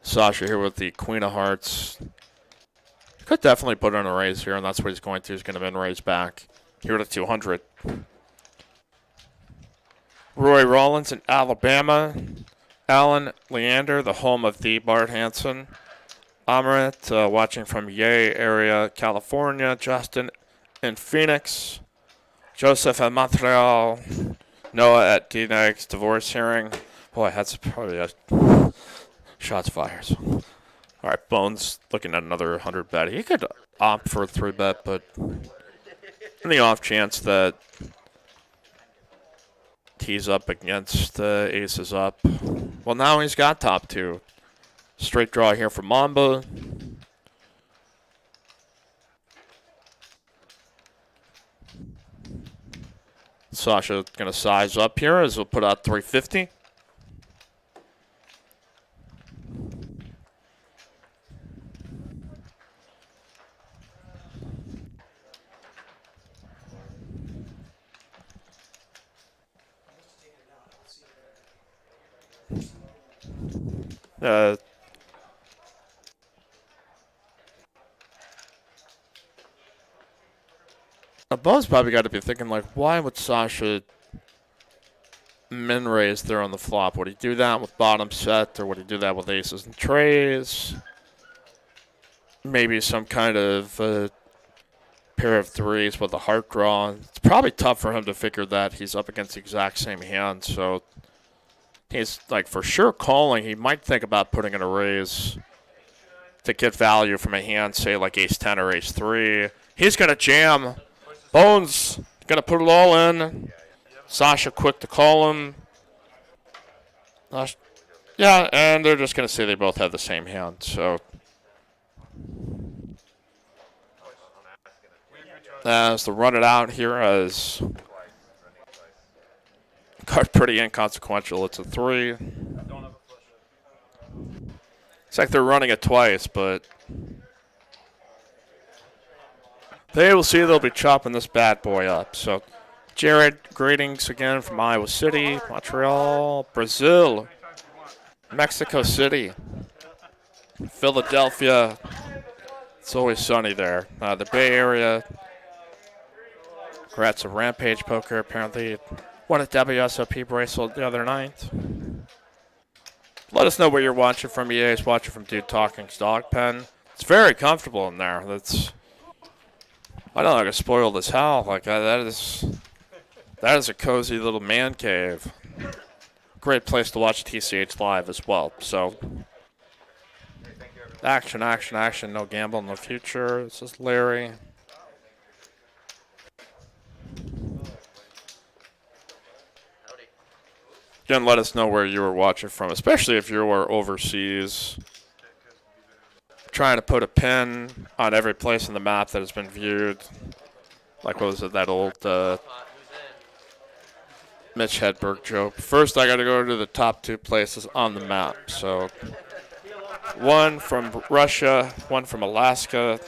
Sasha here with the queen of hearts. Could definitely put in a raise here, and that's what he's going to. He's going to min raise back here to 200. Roy Rollins in Alabama. Alan Leander, the home of the Bart Hansen. Amrit, watching from Yay area, California. Justin in Phoenix. Joseph at Montreal. Noah at D-Negs divorce hearing. Boy, that's probably a shots fired. All right, Bones looking at another 100 bet. He could opt for a 3-bet, but in the off chance that he's up against aces up. Well, now he's got top 2. Straight draw here for Mamba. Sasha going to size up here as he'll put out 350. Bo's probably got to be thinking, like, why would Sasha min raise there on the flop? Would he do that with bottom set, or would he do that with aces and trays? Maybe some kind of pair of 3s with a heart draw. It's probably tough for him to figure that he's up against the exact same hand, so he's, like, for sure calling. He might think about putting in a raise to get value from a hand, say, like ace-10 or ace-3. He's going to jam. Bones going to put it all in. Sasha quick to call him. Yeah, and they're just going to say they both have the same hand. So as to run it out here as card pretty inconsequential. It's a 3. It's like they're running it twice, but they will see they'll be chopping this bad boy up. So, Jared, greetings again from Iowa City, Montreal, Brazil, Mexico City, Philadelphia. It's always sunny there. The Bay Area. Congrats to Rampage Poker. Apparently won a WSOP bracelet the other night. Let us know where you're watching from. EA's watching from Dude Talking's Dog Pen. It's very comfortable in there. I don't like a spoiled as hell. Like that is a cozy little man cave. Great place to watch TCH live as well. So action, action, action. No gamble in the future. This is Larry. Again, let us know where you were watching from, especially if you were overseas. Trying to put a pin on every place on the map that has been viewed. Like, what was it, that old Mitch Hedberg joke? First, I got to go to the top 2 places on the map. So, one from Russia, one from Alaska.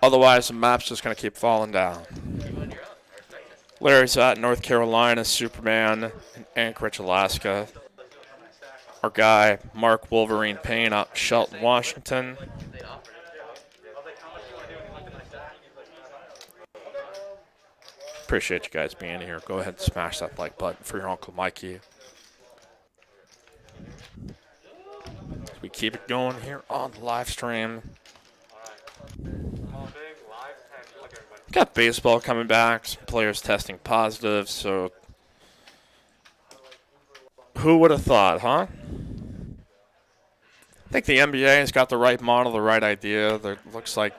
Otherwise, the map's just going to keep falling down. Larry's at North Carolina, Superman, in Anchorage, Alaska. Our guy, Mark Wolverine Payne, out in Shelton, Washington. Appreciate you guys being here. Go ahead and smash that like button for your Uncle Mikey. As we keep it going here on the live stream. Got baseball coming back, some players testing positive, so who would have thought, huh? I think the NBA has got the right model, the right idea. Looks like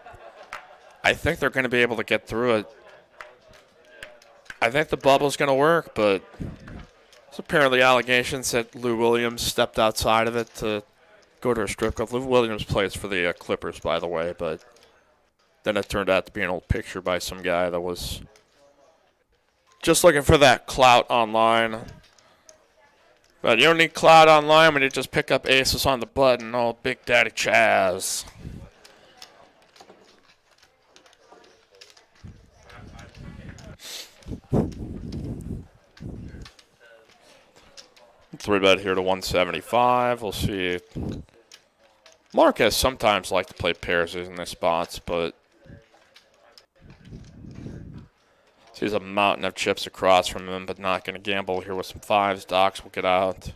I think they're going to be able to get through it. I think the bubble's going to work, but there's apparently allegations that Lou Williams stepped outside of it to go to a strip club. Lou Williams plays for the Clippers, by the way, but then it turned out to be an old picture by some guy that was just looking for that clout online. But you don't need clout online when you just pick up aces on the button. Oh, Big Daddy Chaz. Three bet here to 175. We'll see. Marquez sometimes like to play pairs in the spots, but sees a mountain of chips across from him, but not going to gamble here with some fives. Docs will get out.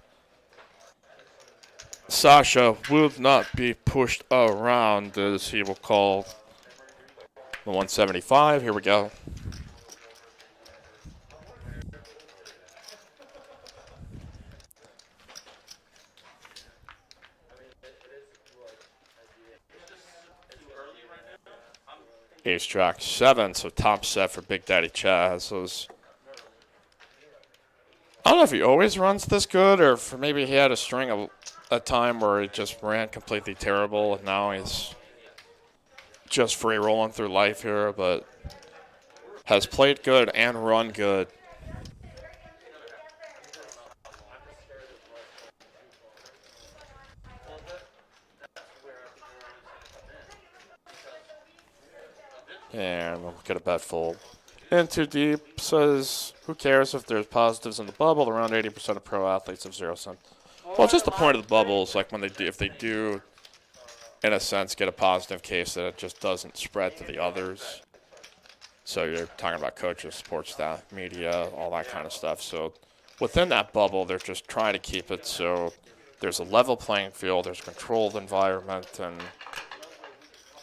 Sasha will not be pushed around as he will call the 175. Here we go. Ace Jack 7, so top set for Big Daddy Chaz. I don't know if he always runs this good, or if maybe he had a string of a time where he just ran completely terrible, and now he's just free rolling through life here, but has played good and run good. And we'll get a bet full. In too deep says, who cares if there's positives in the bubble? Around 80% of pro athletes have 0 cents. Well, just the point of the bubble is like when they do, if they do, in a sense, get a positive case, that it just doesn't spread to the others. So you're talking about coaches, sports staff, media, all that kind of stuff. So within that bubble, they're just trying to keep it so there's a level playing field, there's a controlled environment, and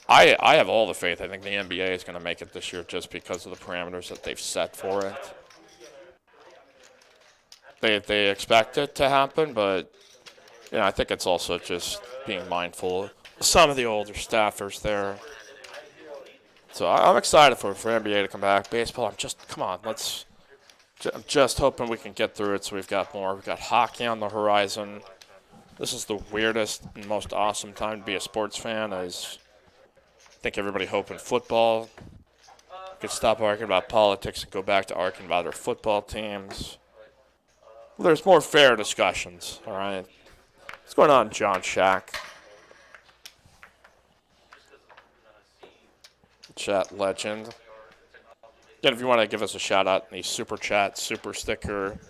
I have all the faith. I think the NBA is going to make it this year just because of the parameters that they've set for it. They expect it to happen, but I think it's also just being mindful of some of the older staffers there. So I'm excited for NBA to come back. Baseball, I'm just hoping we can get through it so we've got more. We've got hockey on the horizon. This is the weirdest and most awesome time to be a sports fan. I think everybody hoping football could stop arguing about politics and go back to arguing about their football teams. Well, there's more fair discussions, all right? What's going on, John Shack? Chat legend. Again, if you want to give us a shout out in the super chat, super sticker.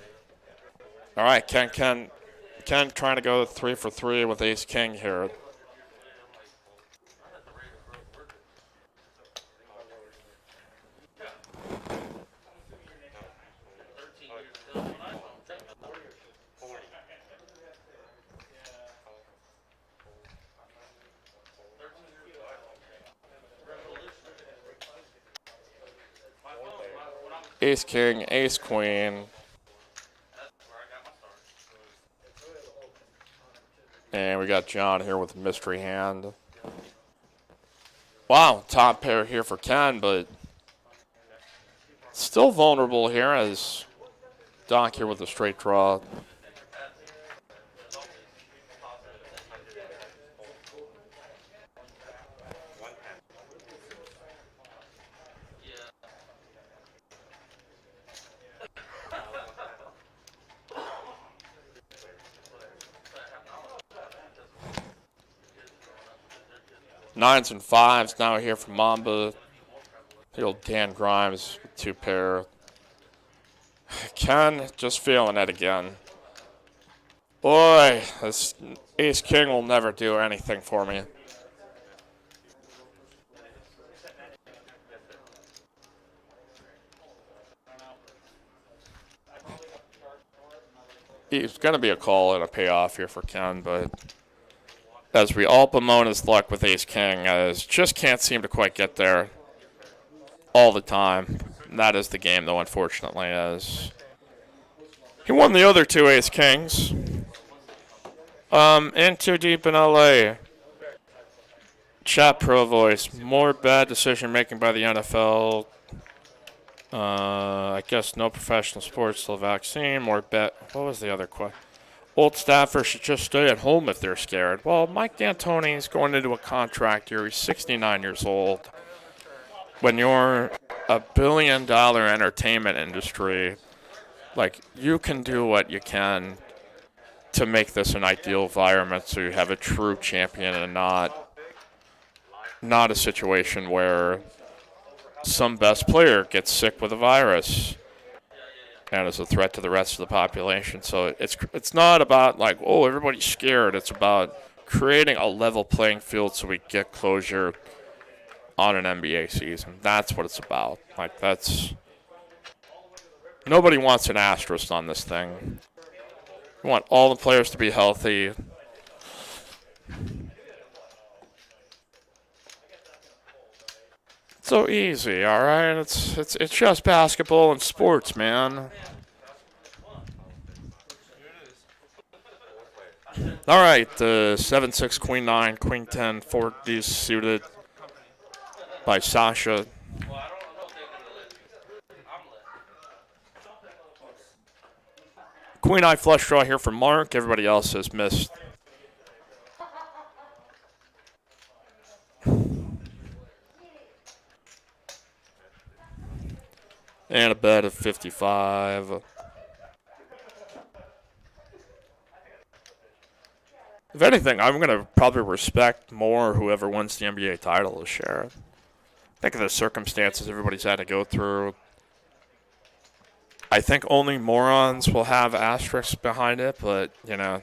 All right, Ken trying to go 3 for 3 with Ace King here. Ace King, Ace Queen. And we got John here with mystery hand. Wow, top pair here for Ken, but still vulnerable here as Doc here with a straight draw. Nines and fives now here for Mamba. The old Dan Grimes with 2 pair. Ken just feeling it again. Boy, this Ace King will never do anything for me. It's going to be a call and a payoff here for Ken, but as we all bemoan his luck with Ace King, just can't seem to quite get there all the time. And that is the game, though, unfortunately, as he won the other 2 Ace Kings. In too deep in LA. Chat Pro Voice. More bad decision making by the NFL. I guess no professional sports till vaccine. More bet. What was the other question? old staffers should just stay at home if they're scared. Well, Mike D'Antoni's going into a contract year. He's 69 years old. When you're a billion-dollar entertainment industry, like, you can do what you can to make this an ideal environment so you have a true champion and not a situation where some best player gets sick with a virus and is a threat to the rest of the population. So it's not about like, oh, everybody's scared. It's about creating a level playing field so we get closure on an NBA season. That's what it's about. Like, nobody wants an asterisk on this thing. We want all the players to be healthy. So easy, all right? It's just basketball and sports, man. All right, 7-6, Queen 9, Queen 10, 4 D's suited by Sasha. Well, I don't know if they're gonna let me. I'm letting. Queen eye flush draw here for Mark. Everybody else has missed. And a bet of 55. If anything, I'm going to probably respect more whoever wins the NBA title this year. Think of the circumstances everybody's had to go through. I think only morons will have asterisks behind it, but, you know.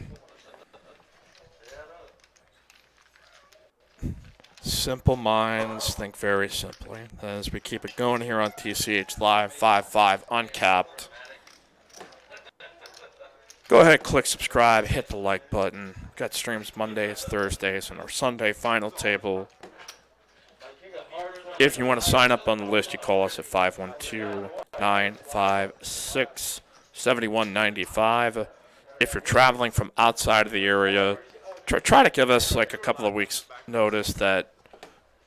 Simple minds think very simply. As we keep it going here on TCH Live, 5-5, uncapped. Go ahead, click subscribe, hit the like button. Got streams Mondays, Thursdays, and our Sunday final table. If you want to sign up on the list, you call us at 512-956-7195. If you're traveling from outside of the area, try to give us like a couple of weeks notice that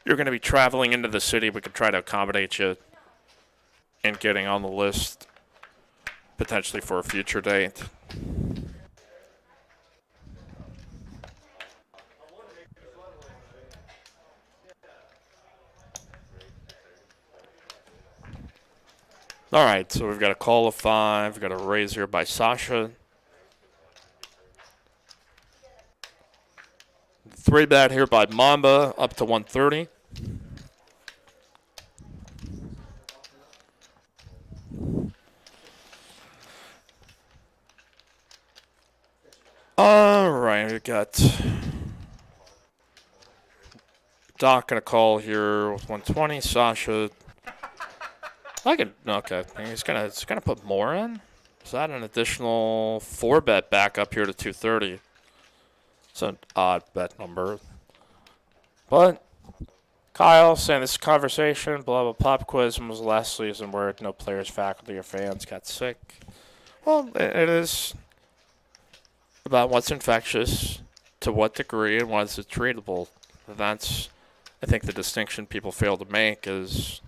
you're going to be traveling into the city. We could try to accommodate you in getting on the list, potentially for a future date. All right, so we've got a call of 5. We've got a raise here by Sasha. 3 bet here by Mamba, up to 130. All right, we got Doc gonna call here with 120. Sasha, okay. He's gonna put more in. Is that an additional 4 bet back up here to 230? It's an odd bet number. But Kyle saying this conversation, blah, blah, pop quiz was last season where no players, faculty, or fans got sick. Well, it is about what's infectious, to what degree, and what is it treatable. That's, I think, the distinction people fail to make is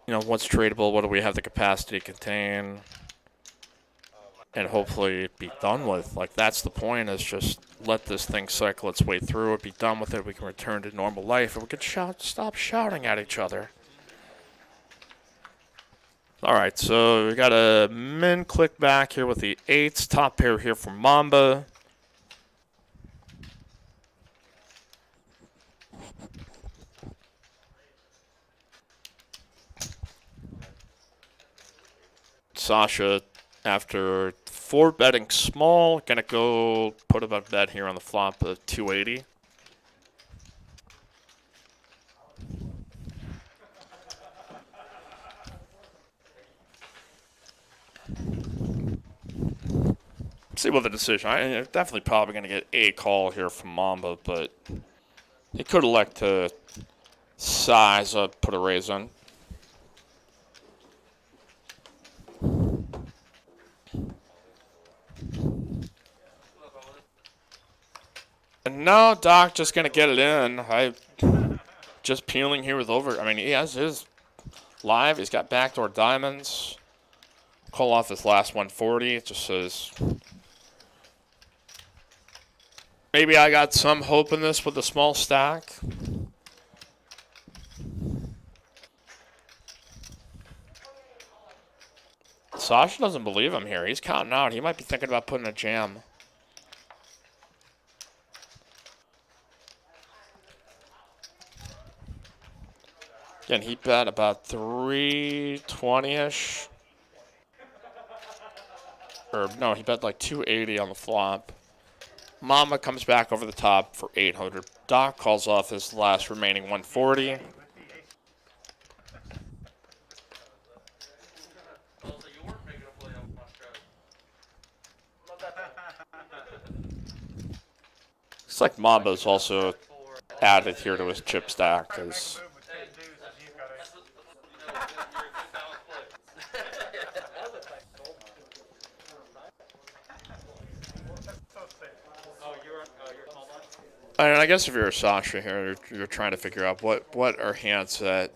what's treatable, what do we have the capacity to contain, and hopefully be done with. Like, that's the point, is just let this thing cycle its way through it, be done with it, we can return to normal life, and we can stop shouting at each other. All right, so we got a min click back here with the 8s, top pair here for Mamba. Sasha, after 4 betting small, gonna go put a bet here on the flop of 280. See what the decision. I'm definitely probably gonna get a call here from Mamba, but he could elect to size up, put a raise on. And now Doc just going to get it in. Just peeling here with over. I mean, he has his live. He's got backdoor diamonds. call off his last 140. It just says maybe I got some hope in this with a small stack. Sasha doesn't believe him here. He's counting out. He might be thinking about putting a jam. Again, he bet about 320-ish. Or no, he bet like 280 on the flop. Mama comes back over the top for 800. Doc calls off his last remaining 140. Oh, so you weren't making a play on my stroke. Looks like Mambo's also added here to his chip stack. Cause Move with 10 deuces, you've got That's a the, you're a good balance play. so safe. Oh, you're small blind? and I guess if you're a Sasha here, you're trying to figure out what are hands that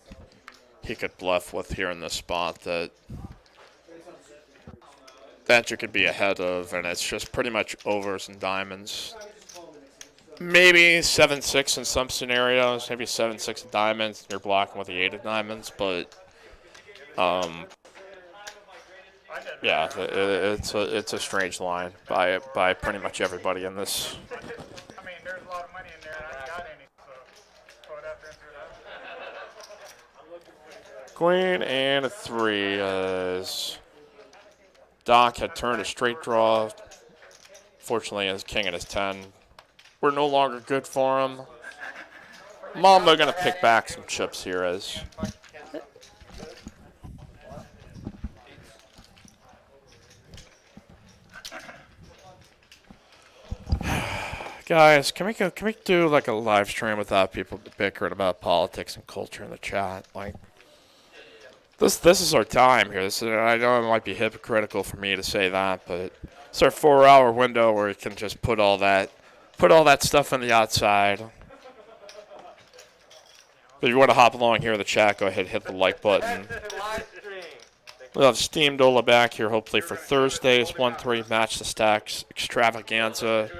he could bluff with here in this spot that you could be ahead of, and it's just pretty much overs and diamonds. Maybe 7-6 in some scenarios, maybe 7-6 of diamonds, and you're blocking with the 8 of diamonds, but yeah, it's a strange line by pretty much everybody in this. I mean, there's a lot of money in there, and I ain't got any, so throw it out there and throw it out. Queen and a 3 as Doc had turned a straight draw. Fortunately, his king and his 10 were no longer good for him. Mamba gonna pick back some chips here as guys, can we do like a live stream without people bickering about politics and culture in the chat? Like this is our time here. I know it might be hypocritical for me to say that, but it's our 4-hour window where we can just put all that stuff on the outside. If you want to hop along here in the chat, go ahead and hit the like button. We'll have Steam Dola back here hopefully for Thursday's 1-3 Match the Stacks extravaganza.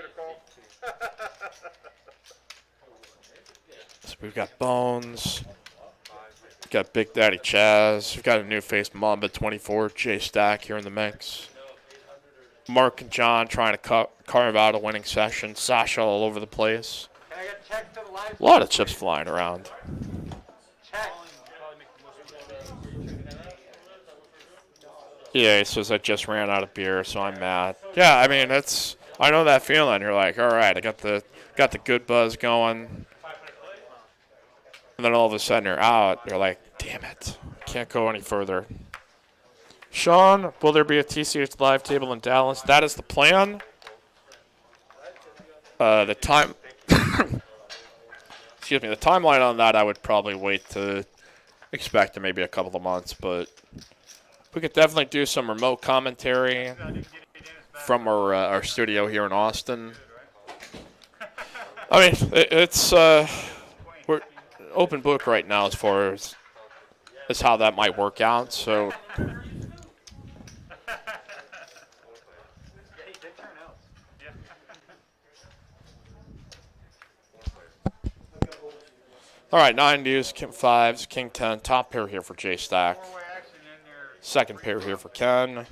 So we've got Bones. We've got Big Daddy Chaz. We've got a new face, Mamba 24, J Stack here in the mix. Mark and John trying to carve out a winning session. Sasha all over the place. A lot of chips flying around. Yeah, he says I just ran out of beer, so I'm mad. Yeah, I mean I know that feeling. You're like, all right, I got the good buzz going, and then all of a sudden you're out. You're like, damn it, can't go any further. Sean, will there be a TCH live table in Dallas? That is the plan. The time, excuse me, the timeline on that I would probably wait to expect in maybe a couple of months, but we could definitely do some remote commentary from our studio here in Austin. I mean, it's we're open book right now as far as how that might work out. So. All right, 9 deuce, king 5s, king 10, top pair here for J Stack. Second pair here for Ken.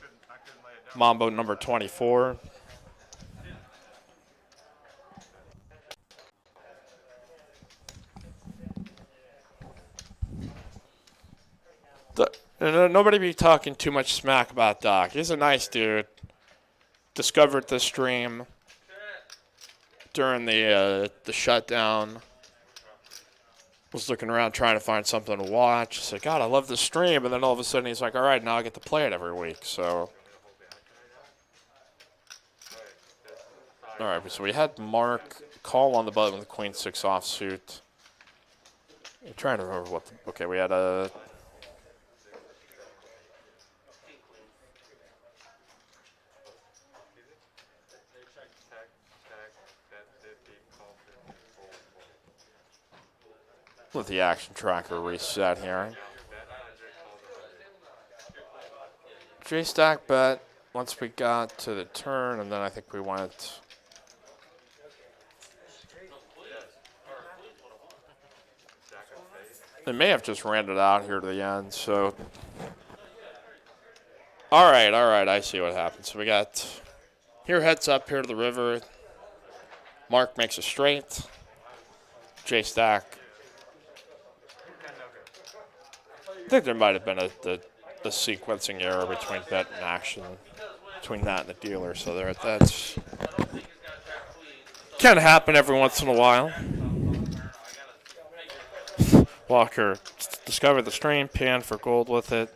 Mambo number 24. Nobody be talking too much smack about Doc. He's a nice dude. Discovered this stream during the shutdown. Was looking around trying to find something to watch. Said, God, I love this stream. And then all of a sudden he's like, all right, now I get to play it every week. So, all right, so we had Mark call on the button with the Queen 6 offsuit. I'm trying to remember what. Okay, we had a. Let the action tracker reset here. J-Stack bet once we got to the turn, and then I think we went. They may have just ran it out here to the end, so. All right, I see what happened. So we got here heads up here to the river. Mark makes a straight. J-Stack. I think there might have been the sequencing error between bet and action, between that and the dealer. So that's can happen every once in a while. Walker discovered the stream, panned for gold with it.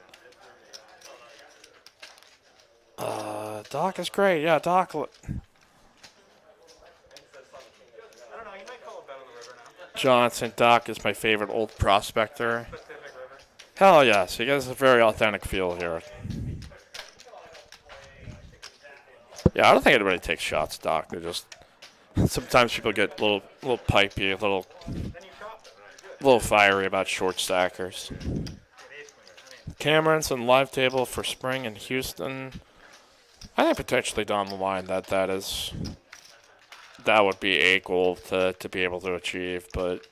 Doc is great. Yeah, Doc. Johnson, Doc is my favorite old prospector. Hell yes, he gets a very authentic feel here. Yeah, I don't think anybody takes shots, Doc. They just sometimes people get a little pipey, a little fiery about short stackers. Cameron's and live table for spring in Houston. I think potentially down the line that would be a goal to be able to achieve, but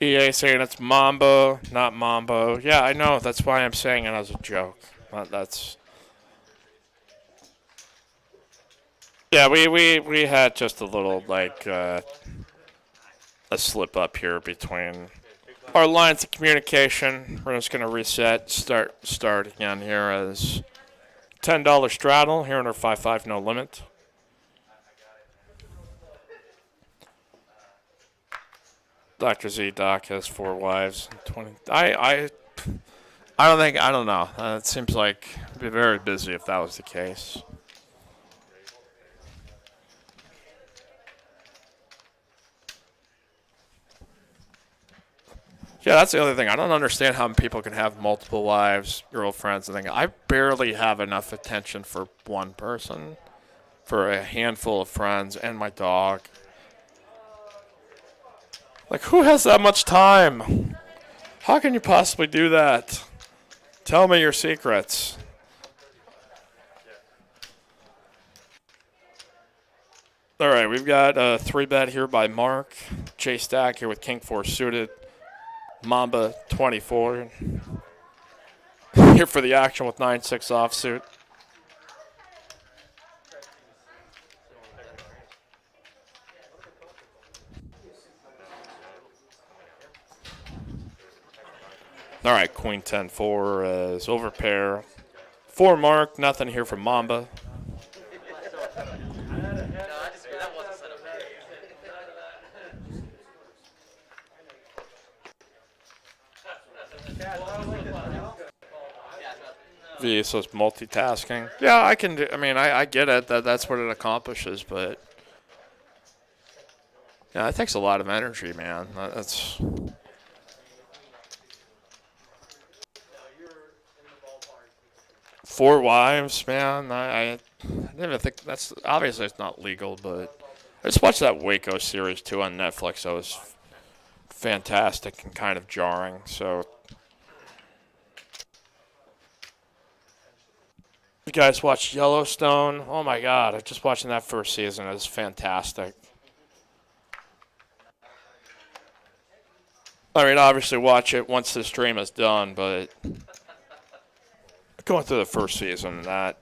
EA saying it's Mambo, not Mambo. Yeah, I know. That's why I'm saying it as a joke. That's yeah. We had just a little a slip up here between our lines of communication. We're just gonna reset, start again here as $10 straddle here in our 5-5 no limit. Dr. Z Doc has 4 wives. 20. I don't know. It seems like it'd be very busy if that was the case. Yeah, that's the other thing. I don't understand how people can have multiple wives, girlfriends, and things. I barely have enough attention for one person, for a handful of friends, and my dog. Like, who has that much time? How can you possibly do that? Tell me your secrets. All right, we've got a 3-bet here by Mark. J-Stack here with King 4 suited. Mamba 24. Here for the action with 9-6 offsuit. All right, Queen 10-4 is over pair. 4 Mark, nothing here from Mamba. V, so it's multitasking. Yeah, I can do. I mean, I get it. That's what it accomplishes, but yeah, it takes a lot of energy, man. That's. Four wives, man. I didn't even think that's obviously it's not legal, but I just watched that Waco series too on Netflix. That was fantastic and kind of jarring. So, you guys watched Yellowstone? Oh my God! I just watching that first season. It was fantastic. I mean, obviously watch it once the stream is done, but going through the first season, that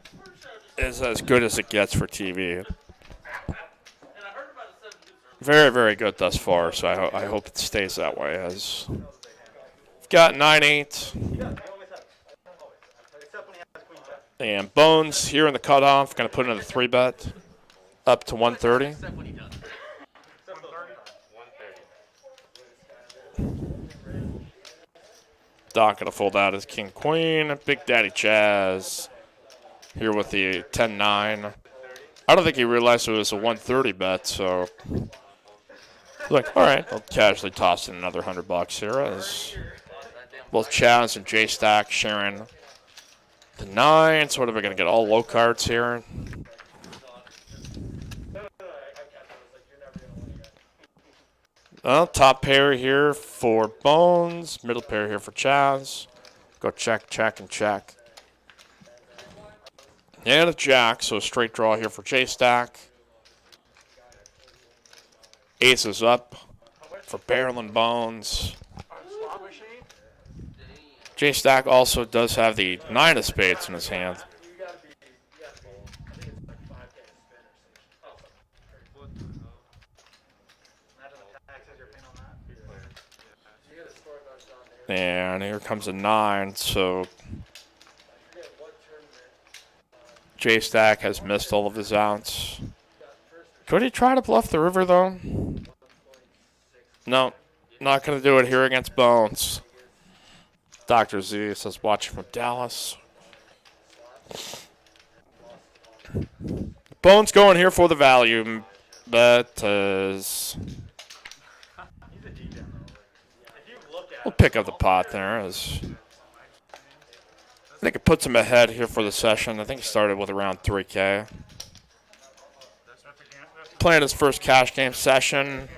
is as good as it gets for TV. Very, very good thus far, so I hope it stays that way. As we've got 9-8. And Bones here in the cutoff, going to put in a 3-bet up to 130. Doc going to fold out his King Queen. Big Daddy Chaz here with the 10-9. I don't think he realized it was a 130 bet, so look, all right, I'll casually toss in another $100 here as both Chaz and J-Stack sharing the 9. So what are we going to get? All low cards here. Well, top pair here for Bones. Middle pair here for Chaz. Go check, check, and check. And a jack, so a straight draw here for J-Stack. Aces up for Barrel and Bones. Slot machine? J-Stack also does have the 9 of spades in his hand. Imagine the taxes you're paying on that. And here comes a 9, so J-Stack has missed all of his outs. Could he try to bluff the river, though? No, not going to do it here against Bones. Dr. Z says watching from Dallas. Bones going here for the value. Bet is... We'll pick up the pot there. As I think it puts him ahead here for the session. I think he started with around 3K. Playing his first cash game session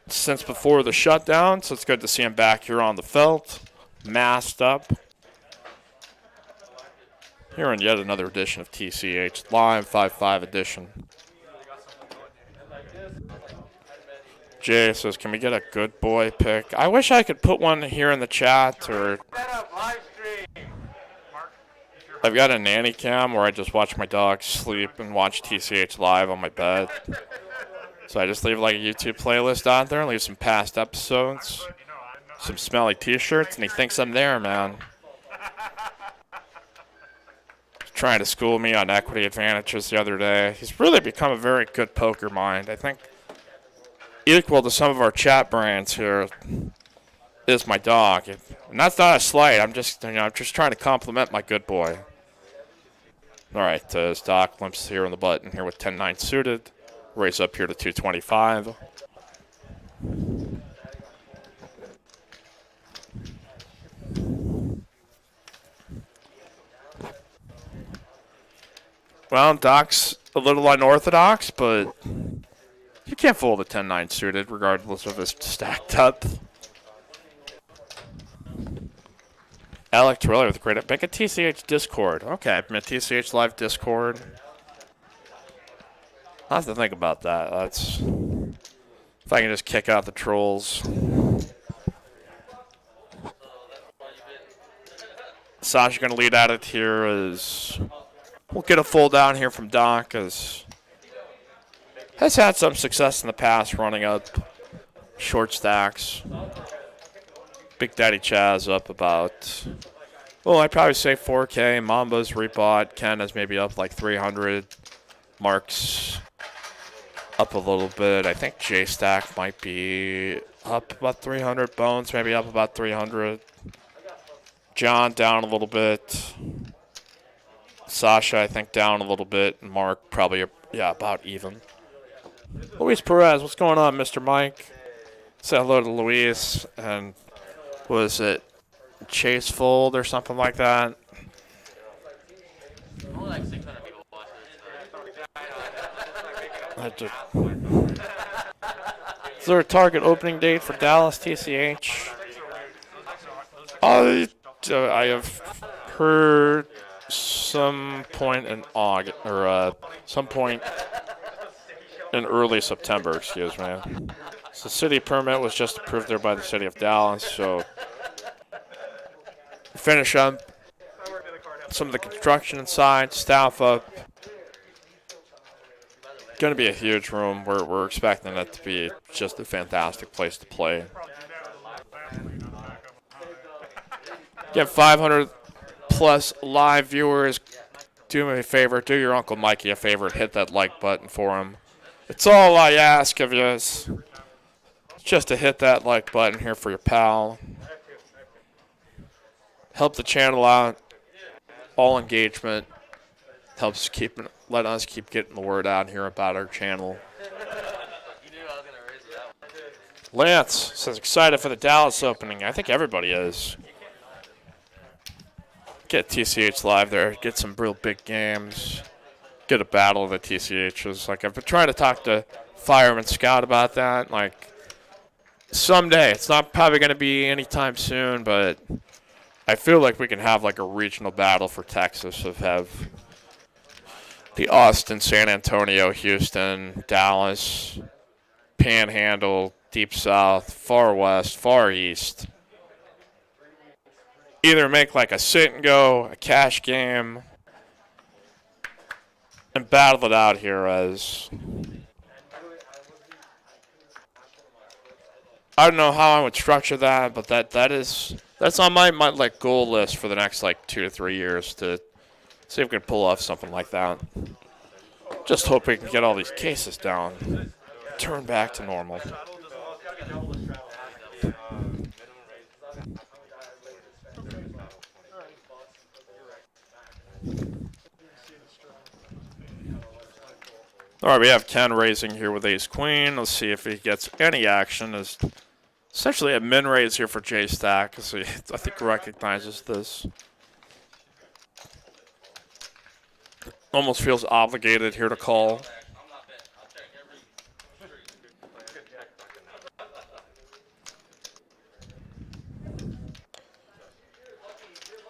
since before the shutdown, so it's good to see him back here on the felt, masked up. Here in yet another edition of TCH, live 5-5 edition. Jay says, can we get a good boy pick? I wish I could put one here in the chat, or I've got a nanny cam where I just watch my dog sleep and watch TCH live on my bed. So I just leave like a YouTube playlist out there and leave some past episodes, some smelly t-shirts, and he thinks I'm there, man. He's trying to school me on equity advantages the other day. He's really become a very good poker mind. I think equal to some of our chat brands here is my dog. And that's not a slight. I'm just trying to compliment my good boy. All right, Stock limps here on the button here with 10-9 suited. Raise up here to 225. Well, Doc's a little unorthodox, but you can't fool the 10-9 suited regardless of his stack depth. Alec Torelli with a great... Make a TCH Discord. Okay, a TCH Live Discord. I'll have to think about that. That's... If I can just kick out the trolls. Sasha going to lead at it here as... We'll get a full down here from Doc as... Has had some success in the past running up short stacks. Big Daddy Chaz up about... Well, I'd probably say 4K. Mamba's rebought. Ken is maybe up like 300. Mark's up a little bit. I think J-Stack might be up about 300. Bones maybe up about 300. John down a little bit. Sasha, I think, down a little bit. And Mark probably, about even. Luis Perez, what's going on, Mr. Mike? Say hello to Luis. And was it Chase Fold or something like that? Only like 600 people watch this. Is there a target opening date for Dallas TCH? I have heard some point in August, or some point in early September, excuse me. So the city permit was just approved there by the city of Dallas, so finish up some of the construction inside, staff up. Going to be a huge room. We're expecting it to be just a fantastic place to play. Get 500 plus live viewers. Do me a favor. Do your Uncle Mikey a favor and hit that like button for him. It's all I ask of you. Is just to hit that like button here for your pal. Help the channel out. All engagement helps let us keep getting the word out here about our channel. Lance says excited for the Dallas opening. I think everybody is. Get TCH live there. Get some real big games. Get a battle of the TCHs. Like, I've been trying to talk to Fireman Scout about that. Like, Someday. It's not probably going to be anytime soon, but I feel like we can have like a regional battle for Texas of have the Austin, San Antonio, Houston, Dallas, Panhandle, Deep South, Far West, Far East. Either make like a sit and go, a cash game, and battle it out here as I don't know how I would structure that, but that's on my like goal list for the next like 2 to 3 years to see if we can pull off something like that. Just hope we can get all these cases down, turn back to normal. All right, we have Ken raising here with ace queen. Let's see if he gets any action. As essentially a min raise here for J Stack, because I think recognizes this. Almost feels obligated here to call. I'm not betting. I'll check every street.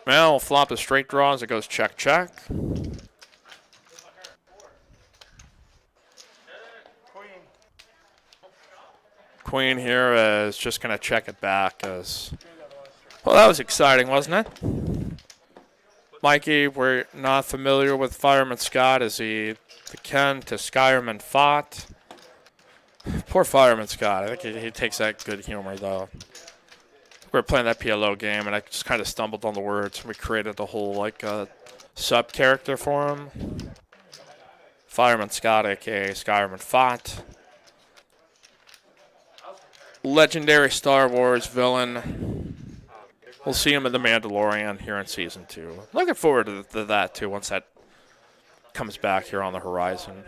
Well, we'll flop a straight draw as it goes check, check. Queen here is just going to check it back as... Well, that was exciting, wasn't it? Mikey, we're not familiar with Fireman Scott. Is he the Ken to Skyrim fought? Poor Fireman Scott. I think he takes that good humor, though. We were playing that PLO game, and I just kind of stumbled on the words, and we created the whole, like, sub-character for him. Fireman Scott, a.k.a. Skyrim fought. Legendary Star Wars villain. We'll see him in The Mandalorian here in Season 2. Looking forward to that, too, once that comes back here on the horizon.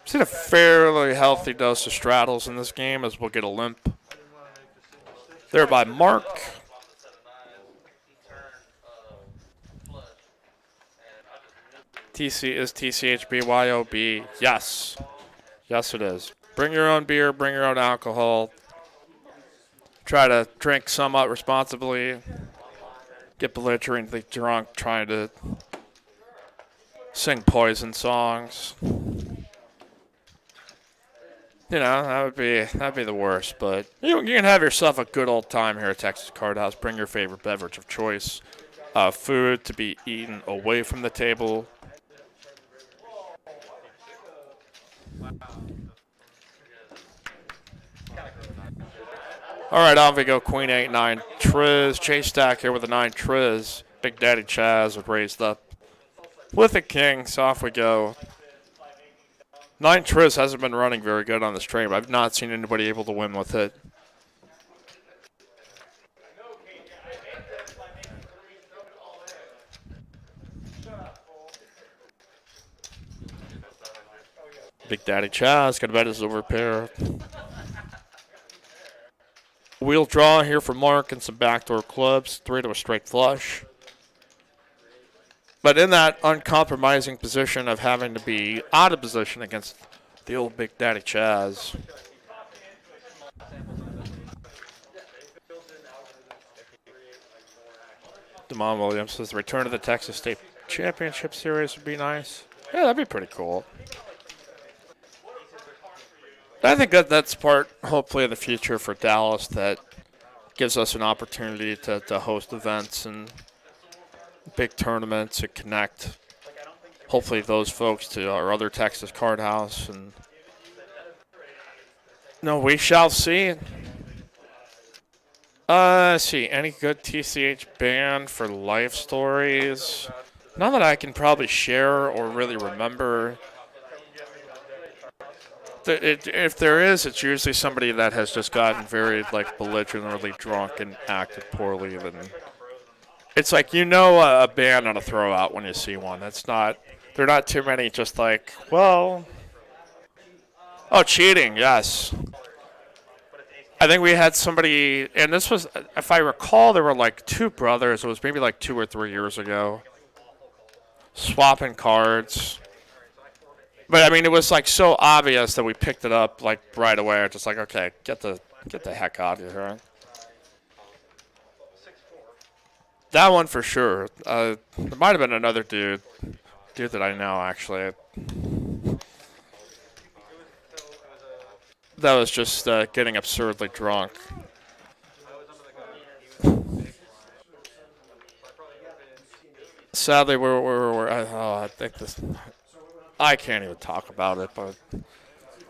Seen a fairly healthy dose of straddles in this game as we'll get a limp. There by Mark. TC is TCH BYOB. Yes. Yes, it is. Bring your own beer, bring your own alcohol. Try to drink somewhat responsibly. Get belligerently drunk trying to sing Poison songs. You know, that'd be the worst, but you can have yourself a good old time here at Texas Card House. Bring your favorite beverage of choice. Food to be eaten away from the table. All right, on we go. Queen 8-9 Triz. Chase Stack here with a 9 Triz. Big Daddy Chaz have raised up with a king, so off we go. 9 Triz hasn't been running very good on the stream. I've not seen anybody able to win with it. Big Daddy Chaz got to bet his over pair. Wheel draw here for Mark and some backdoor clubs. 3 to a straight flush. But in that uncompromising position of having to be out of position against the old Big Daddy Chaz. Damon Williams says the return to the Texas State Championship Series would be nice. Yeah, that'd be pretty cool. I think that's part, hopefully, of the future for Dallas that gives us an opportunity to host events and big tournaments and connect, hopefully, those folks to our other Texas Card House. And no, we shall see. Let's see, any good TCH band for life stories? None that I can probably share or really remember. If there is, it's usually somebody that has just gotten very like belligerently drunk and acted poorly. Then it's like a band on a throwout when you see one. There are not too many. Just like cheating, yes. I think we had somebody, and this was, if I recall, there were like two brothers. It was maybe like 2 or 3 years ago, swapping cards. But I mean, it was like so obvious that we picked it up like right away. Just like, okay, get the heck out of here. That one for sure. There might have been another dude that I know actually. That was just getting absurdly drunk. Sadly, I think this. I can't even talk about it, but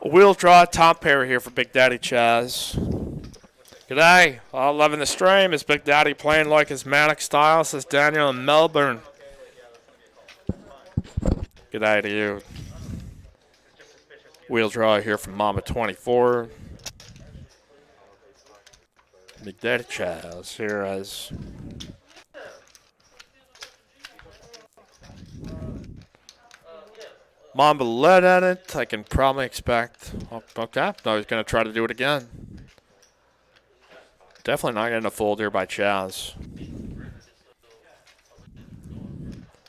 a wheel draw, top pair here for Big Daddy Chaz. G'day, all loving the stream. Is Big Daddy playing like his manic style? Says Daniel in Melbourne. G'day to you. Wheel draw here from Mama 24. Big Daddy Chaz here as Mamba led at it. I can probably expect. Okay, no, he's going to try to do it again. Definitely not getting a fold here by Chaz.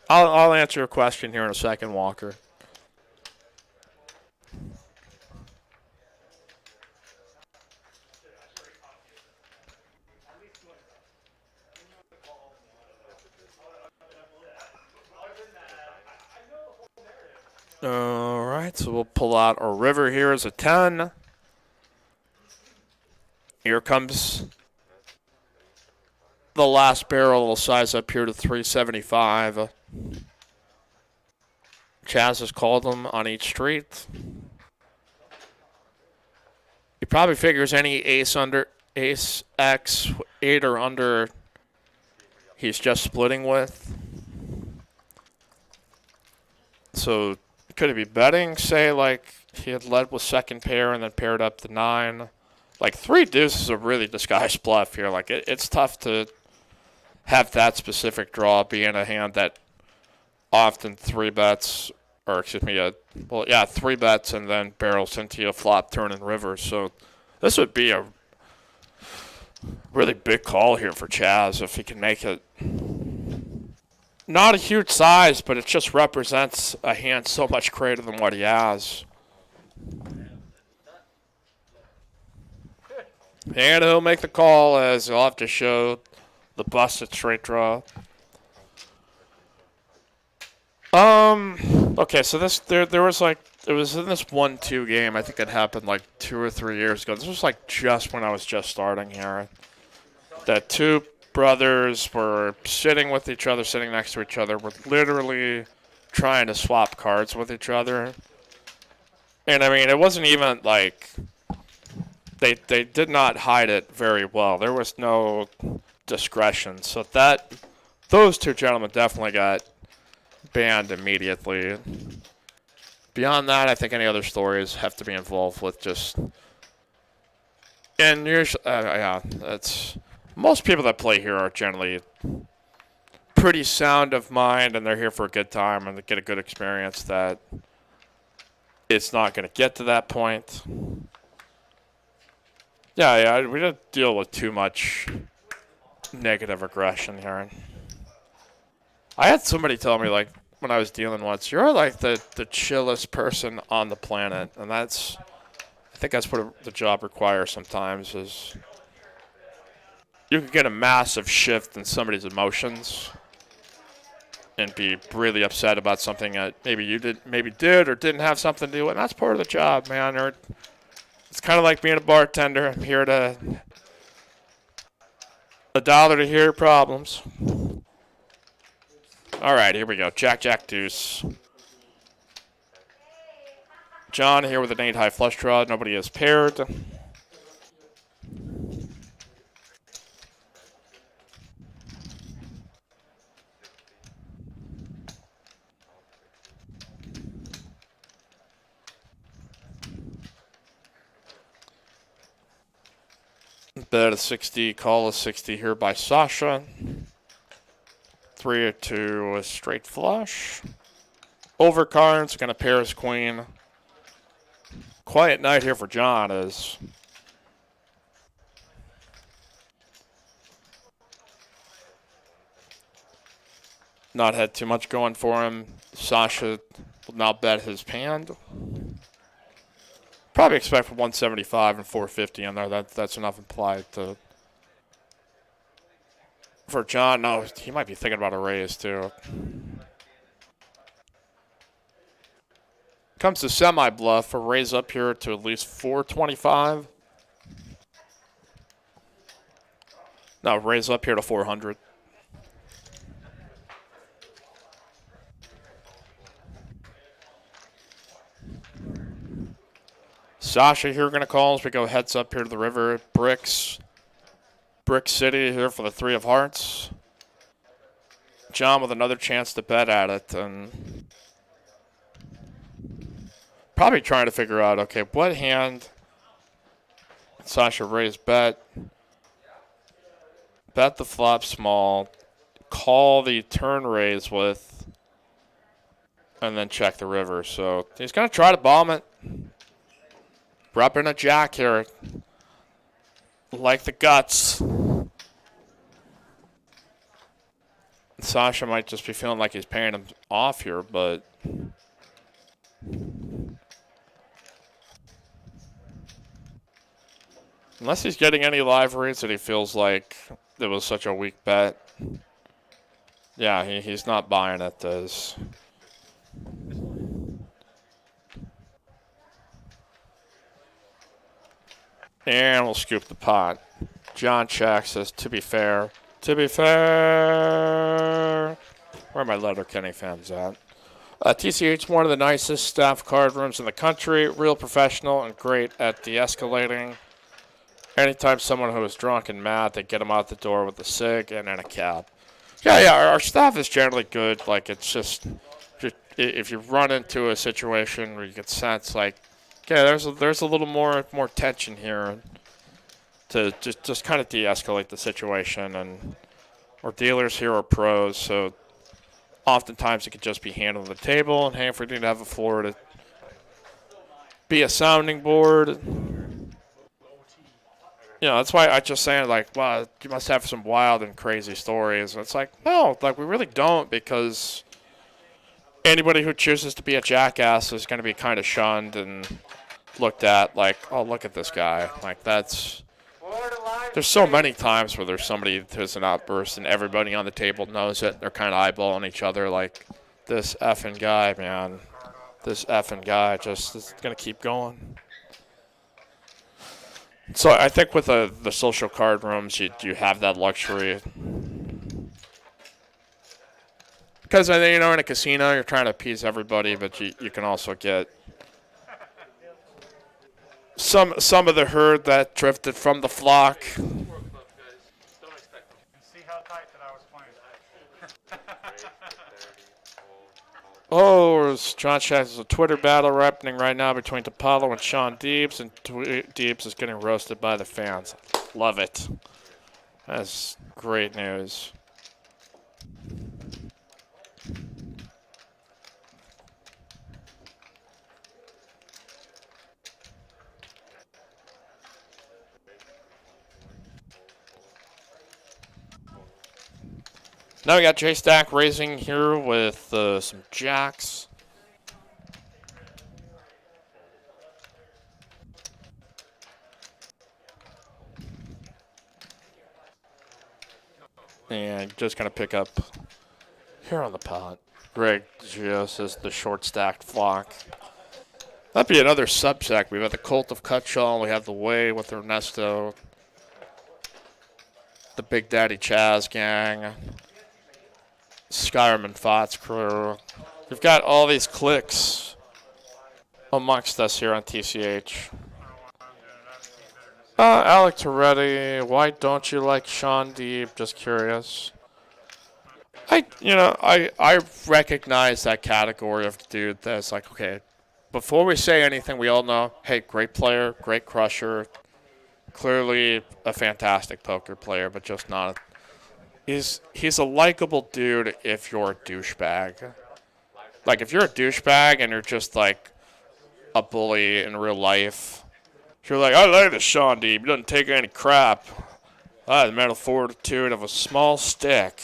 I'll answer your question here in a second, Walker. All right, so we'll pull out a river here as a 10. Here comes the last barrel. Will size up here to 375. Chaz has called them on each street. He probably figures any ace X, 8 or under, he's just splitting with. So could he be betting, say, like he had led with second pair and then paired up the 9? Like 3 deuce is a really disguised bluff here. Like it's tough to have that specific draw be in a hand that often 3 bets, or excuse me, 3 bets and then barrels into a flop, turn, and river. So this would be a really big call here for Chaz if he can make it. Not a huge size, but it just represents a hand so much greater than what he has. And he'll make the call as he'll have to show the busted straight draw. Okay, so there was like, it was in this 1-2 game. I think it happened like 2 or 3 years ago. This was like just when I was just starting here. That 2 brothers were sitting with each other, sitting next to each other, were literally trying to swap cards with each other. And I mean, it wasn't even like they did not hide it very well. There was no discretion. So those 2 gentlemen definitely got banned immediately. Beyond that, I think any other stories have to be involved with just. And usually, that's. Most people that play here are generally pretty sound of mind, and they're here for a good time and they get a good experience. That it's not going to get to that point. Yeah, we didn't deal with too much negative aggression here. I had somebody tell me, like, when I was dealing once, you're like the chillest person on the planet, and I think that's what the job requires sometimes is. You could get a massive shift in somebody's emotions and be really upset about something that maybe you did or didn't have something to do with. And that's part of the job, man. It's kind of like being a bartender. I'm here to $1 to hear your problems. All right, here we go. Jack, Jack, deuce. John here with an 8 high flush draw. Nobody is paired. Bet a 60, call a 60 here by Sasha. 3 or 2, a straight flush. Overcards, going to pair his queen. Quiet night here for John as not had too much going for him. Sasha will now bet his hand. Probably expect for 175 and 450 on there. That's enough implied to. For John, no, he might be thinking about a raise too. Comes to semi-bluff, a raise up here to at least 425. No, raise up here to 400. Sasha here going to call as we go heads up here to the river. Bricks. Brick City here for the 3 of hearts. John with another chance to bet at it. And probably trying to figure out, okay, what hand Sasha raise bet. Bet the flop small. Call the turn raise with. And then check the river. So he's going to try to bomb it. We're up in a jack here. Like the guts. Sasha might just be feeling like he's paying him off here, but unless he's getting any live reads that he feels like it was such a weak bet. Yeah, he's not buying it, Diz. And we'll scoop the pot. John Shack says, to be fair. To be fair. Where are my Letterkenny fans at? TCH, one of the nicest staff card rooms in the country. Real professional and great at de-escalating. Anytime someone who is drunk and mad, they get them out the door with a cig and then a cab. Yeah, our staff is generally good. Like, it's just if you run into a situation where you get sense, like, okay, there's a little more tension here to just kind of de-escalate the situation. And our dealers here are pros, so oftentimes it could just be handled at the table. And hey, if we need to have a floor to be a sounding board, that's why I just saying, like, wow, you must have some wild and crazy stories. And it's like, no, like, we really don't, because anybody who chooses to be a jackass is going to be kind of shunned and looked at like, oh, look at this guy. Like, there's so many times where there's somebody who's an outburst and everybody on the table knows it. They're kind of eyeballing each other like, this effing guy, man. This effing guy just is going to keep going. So I think with the social card rooms, you have that luxury. Because, in a casino, you're trying to appease everybody, but you can also get some of the herd that drifted from the flock. And see how tight that I was playing. Oh, John Shack, there's a Twitter battle happening right now between Apollo and Sean Deebs, and Deebs is getting roasted by the fans. Love it. That's great news. Now we got J-Stack raising here with some jacks. And just going to pick up here on the pot. Greg Gio says the short stacked flock. That'd be another subsect. We've got the Cult of Cutshall. We have the Way with Ernesto. The Big Daddy Chaz gang. Skyrim and Fots crew. We've got all these cliques amongst us here on TCH. Alec Toretti, why don't you like Sean Deeb? Just curious. I recognize that category of dude that's like, okay, before we say anything, we all know, hey, great player, great crusher, clearly a fantastic poker player, but just not. He's a likable dude if you're a douchebag. Like, if you're a douchebag and you're just, like, a bully in real life, you're like, I like this Sean Deeb. He doesn't take any crap. I have the mental fortitude of a small stick.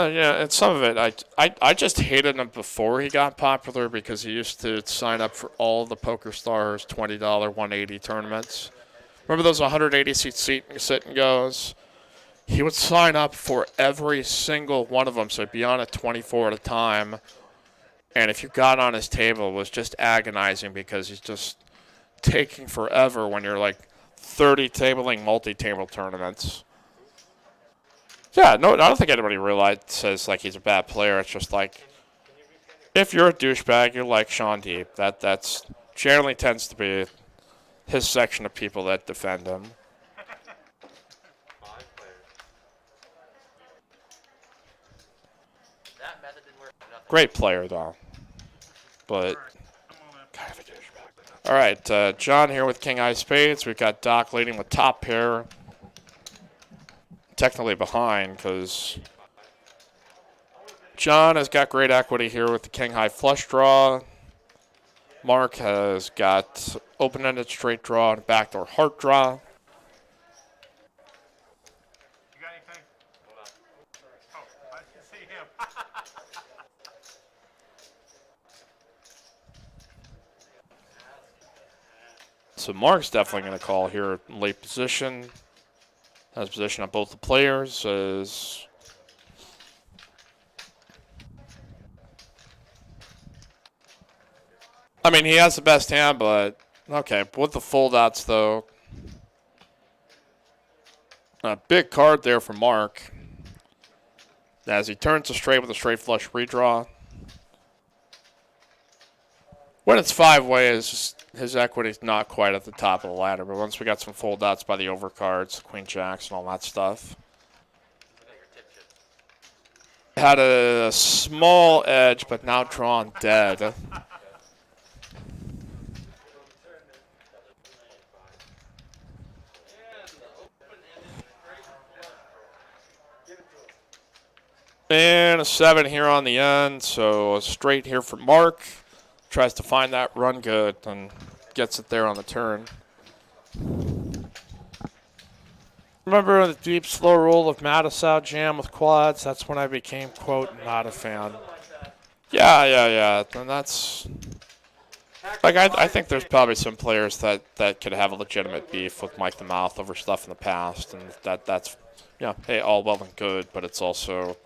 Yeah, and some of it, I just hated him before he got popular because he used to sign up for all the Poker Stars $20 180 tournaments. Remember those 180 seat sit and goes? He would sign up for every single one of them, so he'd be on at 24 at a time. And if you got on his table, it was just agonizing because he's just taking forever when you're like 30 tabling multi-table tournaments. Yeah, no, I don't think anybody says like he's a bad player. It's just like if you're a douchebag, you're like Sean Deep. That's generally tends to be his section of people that defend him. That method didn't work for nothing. Great player though, but I'm all in. kind of a douchebag. All right, John here with King High Spades. We've got Doc leading with top pair. Technically behind because John has got great equity here with the King High flush draw. Mark has got open-ended straight draw and backdoor heart draw. You got anything? Oh, I can see him. So Mark's definitely going to call here in late position. Has position on both the players. I mean, he has the best hand, but okay. With the fold outs, though, a big card there for Mark. As he turns to straight with a straight flush redraw. When it's five ways, his equity's not quite at the top of the ladder, but once we got some fold outs by the overcards, Queen Jacks, and all that stuff. Had a small edge, but now drawn dead. And a 7 here on the end, so a straight here for Mark. Tries to find that run good and gets it there on the turn. Remember the deep, slow roll of Mattisau jam with quads? That's when I became, quote, not a fan. Yeah. And that's... Like, I think there's probably some players that could have a legitimate beef with Mike the Mouth over stuff in the past. And that's, yeah, hey, all well and good, but it's also...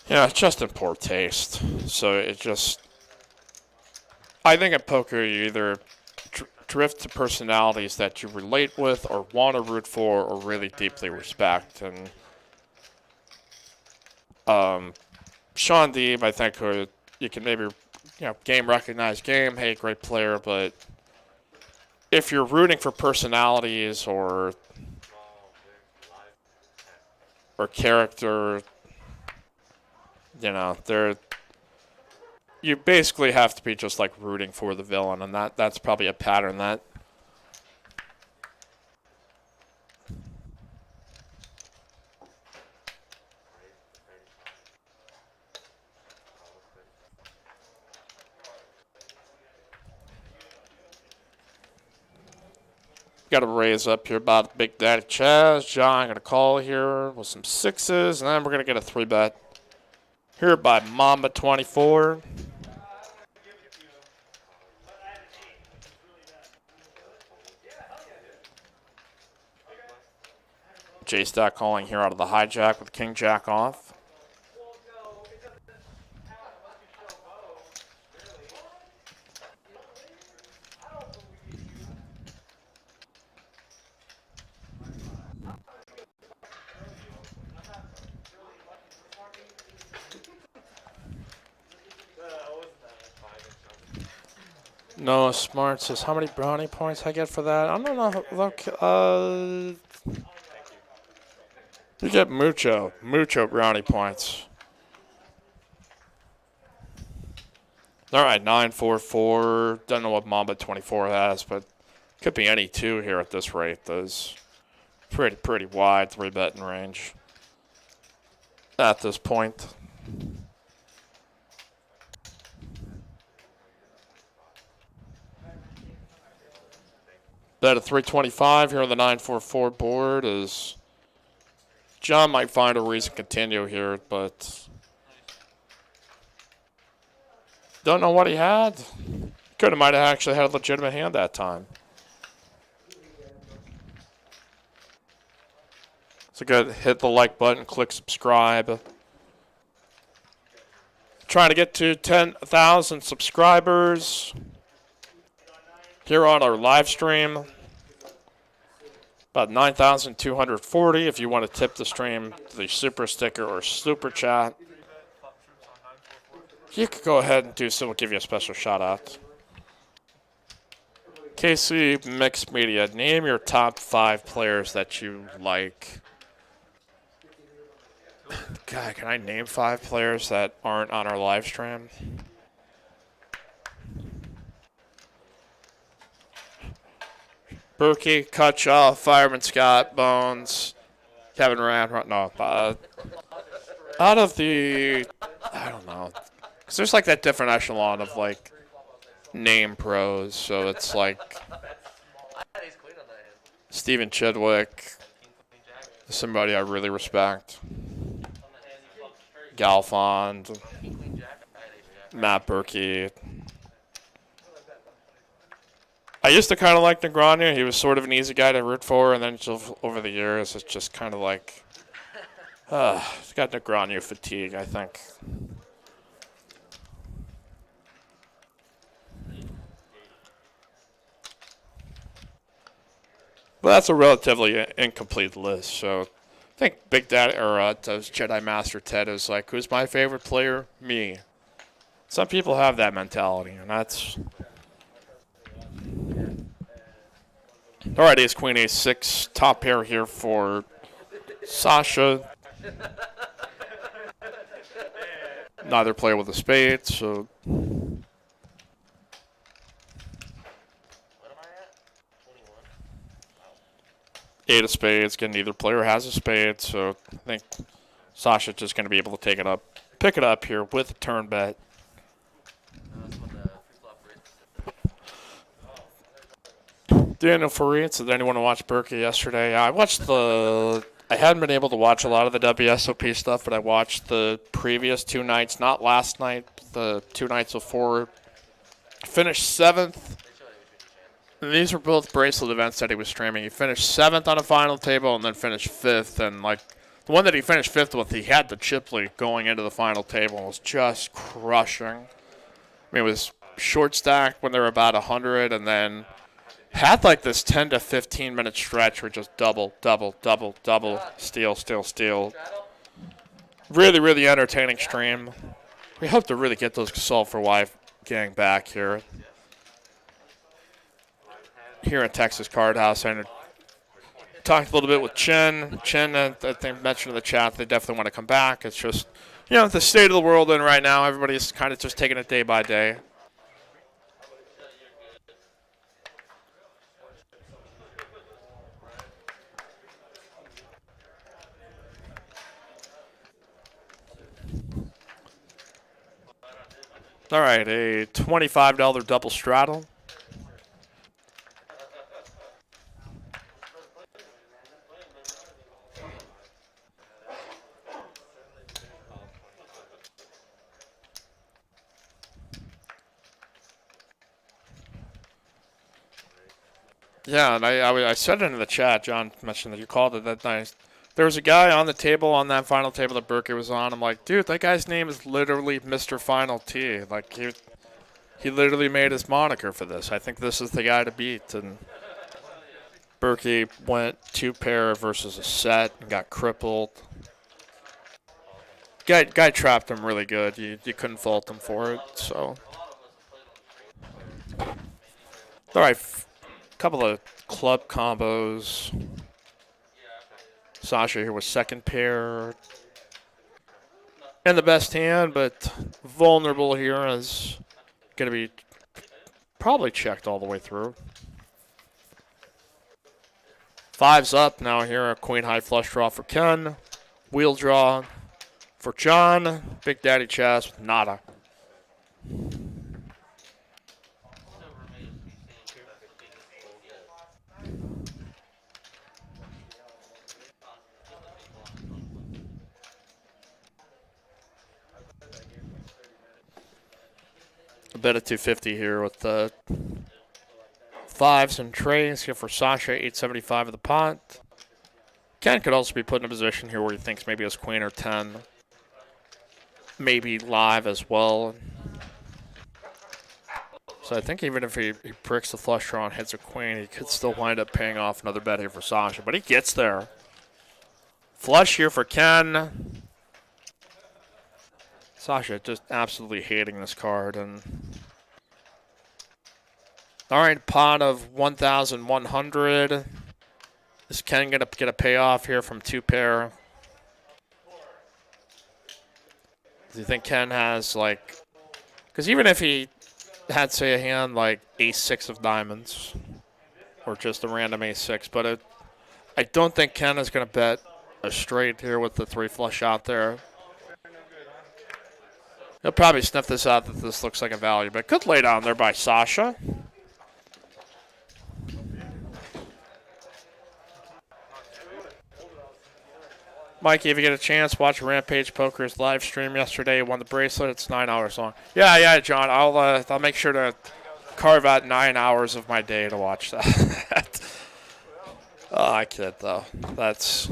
Yeah, it's just in poor taste. So it just... I think in poker you either drift to personalities that you relate with or want to root for or really deeply respect. And Sean Deeb, I think, you can maybe, game recognized game, hey, great player, but if you're rooting for personalities or character, you basically have to be just like rooting for the villain, and that's probably a pattern that got to raise up here by the Big Daddy Chaz. John going to call here with some sixes, and then we're going to get a 3-bet here by Mamba 24. J-Stack calling here out of the hijack with King Jack off. Noah Smart says, how many brownie points I get for that? I don't know. Look, you get mucho brownie points. All right, 944. Don't know what Mamba 24 has, but could be any two here at this rate. There's pretty wide 3-betting range at this point. Bet at 325 here on the 944 board is John might find a reason to continue here, but don't know what he had. Could have might have actually had a legitimate hand that time. So good. Hit the like button, click subscribe. Trying to get to 10,000 subscribers here on our live stream. About 9,240 if you want to tip the stream, the super sticker or super chat. You could go ahead and do so. We'll give you a special shout out. KC Mixed Media, name your top 5 players that you like. God, can I name 5 players that aren't on our live stream? Berkey, Kutchoff, Fireman Scott, Bones, Kevin Rand. No, out of the, I don't know. Because there's like that different echelon of like name pros. So it's like Steven Chidwick, somebody I really respect. Galfond, Matt Berkey. I used to kind of like Negreanu. He was sort of an easy guy to root for, and then just over the years, it's just kind of like, it's got Negreanu fatigue, I think. But that's a relatively incomplete list, so I think Big Daddy, or Jedi Master Ted is like, who's my favorite player? Me. Some people have that mentality, and that's... All right, ace, queen, ace, 6. Top pair here for Sasha. Neither player with a spade, so... Eight of spades. Again, neither player has a spade, so I think Sasha's just going to be able to pick it up here with a turn bet. Daniel Farid, so did anyone watch Berkey yesterday? I hadn't been able to watch a lot of the WSOP stuff, but I watched the previous 2 nights, not last night, the 2 nights before. Finished 7th. And these were both bracelet events that he was streaming. He finished 7th on a final table and then finished 5th. And like the one that he finished 5th with, he had the chip lead going into the final table and was just crushing. I mean, it was short stacked when they were about 100, and then had like this 10 to 15 minute stretch where just double, steal. Really, really entertaining stream. We hope to really get those Solve for Wife gang back here. Here at Texas Card House. I talked a little bit with Chen. Chen, I think, mentioned in the chat they definitely want to come back. It's just, the state of the world in right now. Everybody's kind of just taking it day by day. All right, a $25 double straddle. Yeah, and I said it in the chat. John mentioned that you called it that night. There was a guy on the table, on that final table that Berkey was on. I'm like, dude, that guy's name is literally Mr. Final T. Like, he literally made his moniker for this. I think this is the guy to beat. And Berkey went 2 pair versus a set and got crippled. Guy trapped him really good. You couldn't fault him for it. So, all right, couple of club combos. Sasha here with 2nd pair. And the best hand, but vulnerable here is going to be probably checked all the way through. 5's up now here. A queen high flush draw for Ken. Wheel draw for John. Big Daddy Chaz with nada. bit of 250 here with the fives and trays here for Sasha, 875 of the pot. Ken could also be put in a position here where he thinks maybe his queen or 10. Maybe live as well. So I think even if he pricks the flush draw and hits a queen, he could still wind up paying off another bet here for Sasha. But he gets there. Flush here for Ken. Sasha just absolutely hating this card. And all right, pot of 1,100. Is Ken going to get a payoff here from two pair? Do you think Ken has, like... Because even if he had, say, a hand like ace-6 of diamonds, or just a random ace-6, but I don't think Ken is going to bet a straight here with the 3 flush out there. He'll probably sniff this out that this looks like a value, but good lay down there by Sasha. Mikey, if you get a chance, watch Rampage Poker's live stream yesterday. He won the bracelet. It's 9 hours long. Yeah, John. I'll make sure to carve out 9 hours of my day to watch that. Oh, I kid though. That's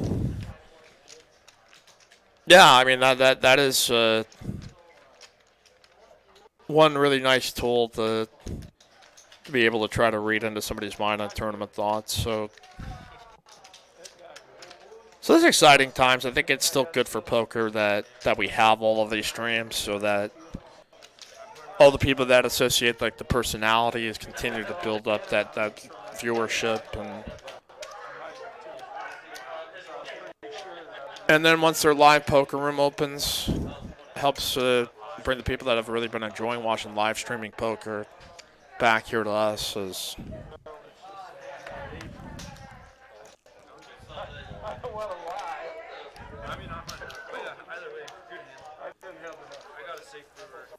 I mean that is one really nice tool to be able to try to read into somebody's mind on tournament thoughts. So there's exciting times. I think it's still good for poker that we have all of these streams so that all the people that associate like the personalities continue to build up that viewership and then once their live poker room opens, helps bring the people that have really been enjoying watching live streaming poker back here to us as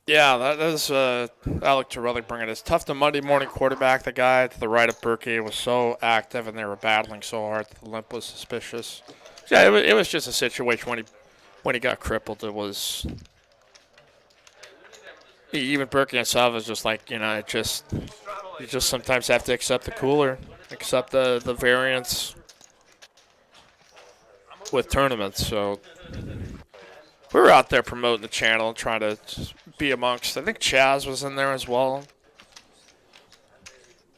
yeah, that is Alec Torelli bringing it. It's tough to Monday morning quarterback. The guy to the right of Berkey was so active, and they were battling so hard. The limp was suspicious. Yeah, it was just a situation when he got crippled. It was even Berkey himself was just like, you just sometimes have to accept the cooler, accept the variance with tournaments. So we were out there promoting the channel and trying to be amongst. I think Chaz was in there as well.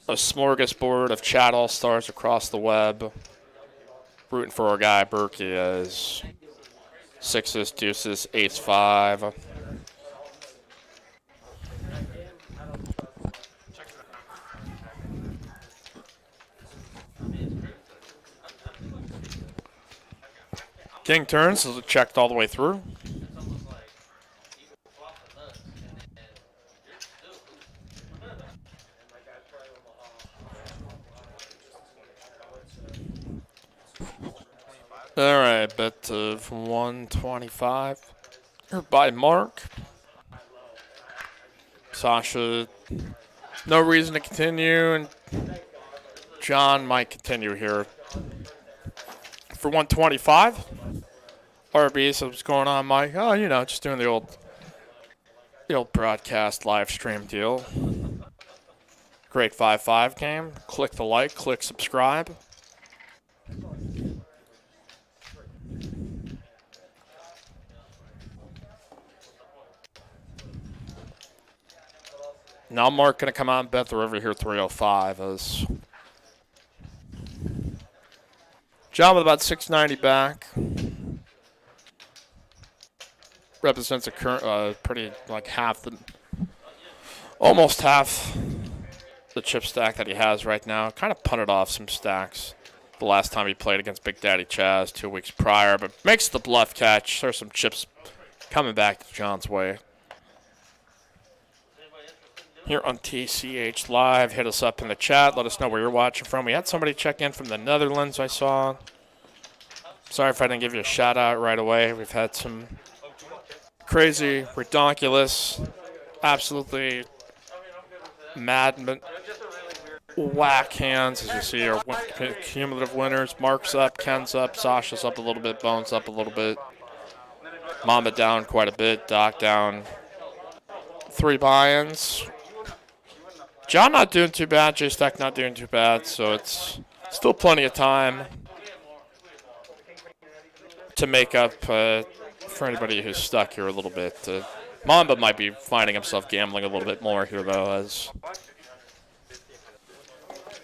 A smorgasbord of chat all-stars across the web. Rooting for our guy Berkey as sixes, deuces, ace, 5. King turns, so it's checked all the way through. All right, bet of 125 by Mark. Sasha, no reason to continue, and John might continue here for 125. RB, so what's going on, Mike? Oh, just doing the old broadcast live stream deal. Great 5-5 game. Click the like, click subscribe. Now Mark going to come out and bet the river here 305 as John with about 690 back. Represents a current, pretty like almost half the chip stack that he has right now. Kind of punted off some stacks the last time he played against Big Daddy Chaz 2 weeks prior, but makes the bluff catch. There's some chips coming back to John's way. Here on TCH Live, hit us up in the chat. Let us know where you're watching from. We had somebody check in from the Netherlands, I saw. Sorry if I didn't give you a shout out right away. We've had some crazy, ridiculous, absolutely mad, whack hands. As you see, our cumulative winners. Mark's up, Ken's up, Sasha's up a little bit, Bones up a little bit. Mama down quite a bit, Doc down 3 buy-ins. John not doing too bad. J-Stack not doing too bad. So it's still plenty of time to make up for anybody who's stuck here a little bit. Mamba might be finding himself gambling a little bit more here, though, as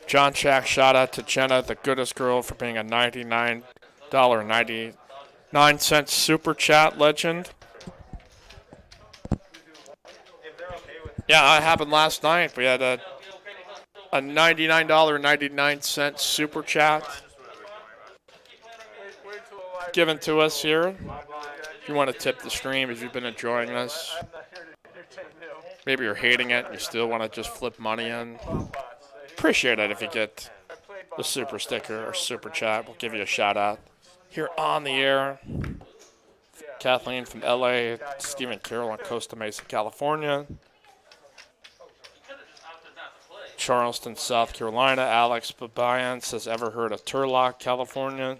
John Shack shout out to Jenna, the goodest girl, for being a $99.99 super chat legend. Yeah, that happened last night. We had a $99.99 super chat given to us here. If you want to tip the stream, if you've been enjoying this, maybe you're hating it, you still want to just flip money in. Appreciate it if you get the super sticker or super chat. We'll give you a shout out here on the air. Kathleen from LA, Stephen Carroll in Costa Mesa, California. Charleston, South Carolina. Alex Babayan says, ever heard of Turlock, California?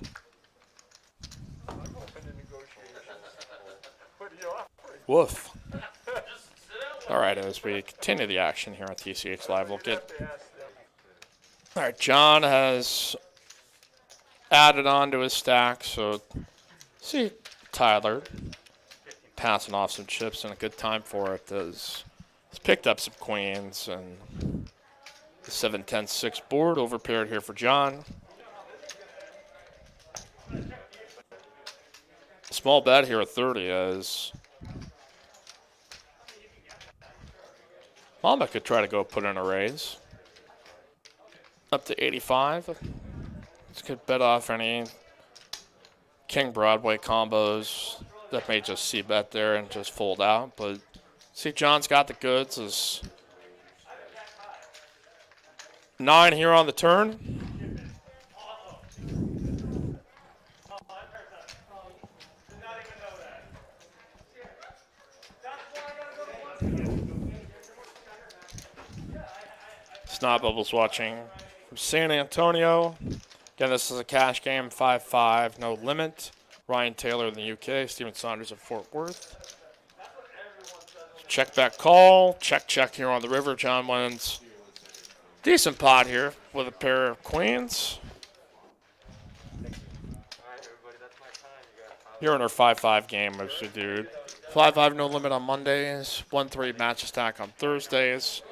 Woof. All right, as we continue the action here on TCH Live, we'll get... All right, John has added on to his stack, so see Tyler passing off some chips and a good time for it. He's picked up some queens and the 7-10-6 board overpaired here for John. Small bet here at 30 as Mamba could try to go put in a raise. Up to 85. This could bet off any King Broadway combos that may just see bet there and just fold out. But see, John's got the goods. Is 9 here on the turn. Snot Bubbles watching from San Antonio. Again, this is a cash game, 5-5, no limit. Ryan Taylor in the UK, Stephen Saunders of Fort Worth. Check back call, check here on the river. John wins. Decent pot here with a pair of queens. Here in our 5-5 game, which we do 5-5 no limit on Mondays, 1-3 match stack on Thursdays,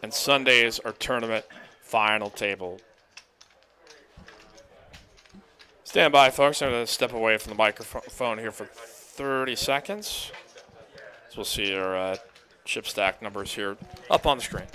and Sundays are tournament final table. Stand by, folks. I'm going to step away from the microphone here for 30 seconds. So we'll see our chip stack numbers here up on the screen.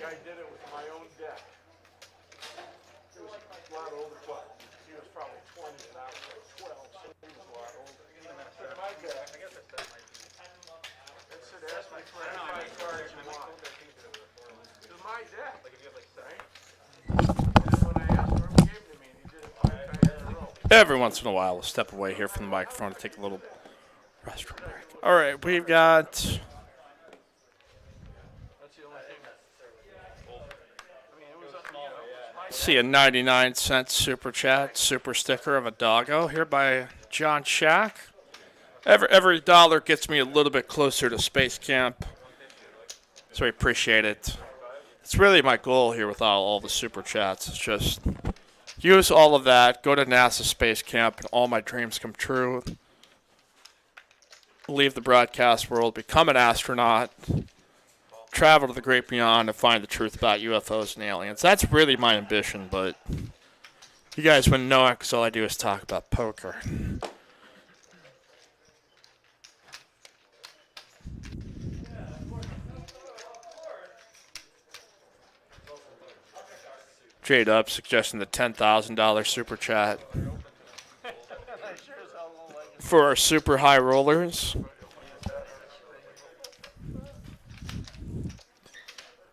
I did it with my own deck. He was a lot older, but he was probably 20 and I was like 12, so he was a lot older. Took my deck. I guess that might be. And said, ask me for any cards you want. To my deck. Like if you have like 7. And then when I asked for him, he gave it to me and he did it 5 times in a row. Every once in a while, we'll step away here from the microphone to take a little restroom break. All right, we've got... See a 99-cent super chat, super sticker of a doggo here by John Shack. Every dollar gets me a little bit closer to Space Camp, so I appreciate it. It's really my goal here with all the super chats. It's just use all of that, go to NASA Space Camp, and all my dreams come true. Leave the broadcast world, become an astronaut, travel to the great beyond to find the truth about UFOs and aliens. That's really my ambition, but you guys wouldn't know it because all I do is talk about poker. Jade Up suggesting the $10,000 super chat for our super high rollers.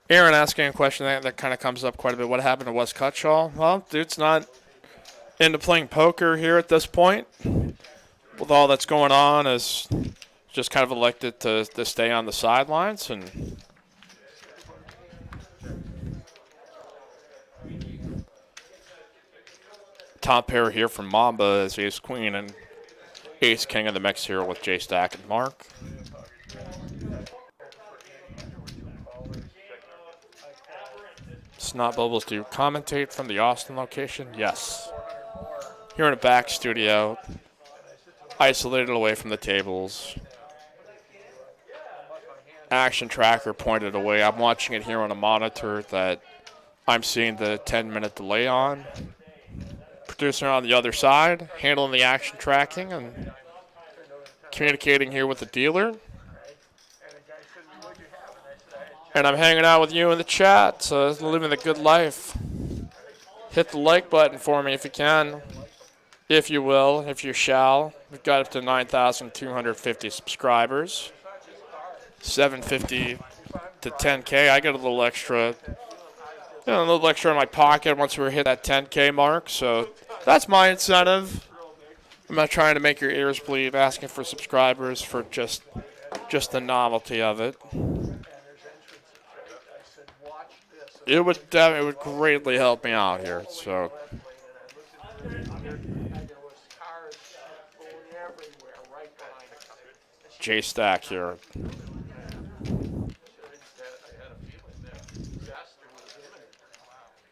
Aaron asking a question that kind of comes up quite a bit. What happened to Wes Cutshaw? Well, dude's not into playing poker here at this point. With all that's going on, is just kind of elected to stay on the sidelines. And top pair here from Mamba is Ace Queen and Ace King of the mix here with J Stack and Mark. Snot Bubbles, do you commentate from the Austin location? Yes. Here in a back studio, isolated away from the tables. Action tracker pointed away. I'm watching it here on a monitor that I'm seeing the 10-minute delay on. Producer on the other side, handling the action tracking and communicating here with the dealer. And I'm hanging out with you in the chat, so living the good life. Hit the like button for me if you can, if you will, if you shall. We've got up to 9,250 subscribers. 750 to 10K. I get a little extra, a little extra in my pocket once we hit that 10K mark. So that's my incentive. I'm not trying to make your ears bleed, asking for subscribers for just the novelty of it. It would greatly help me out here. So J Stack here.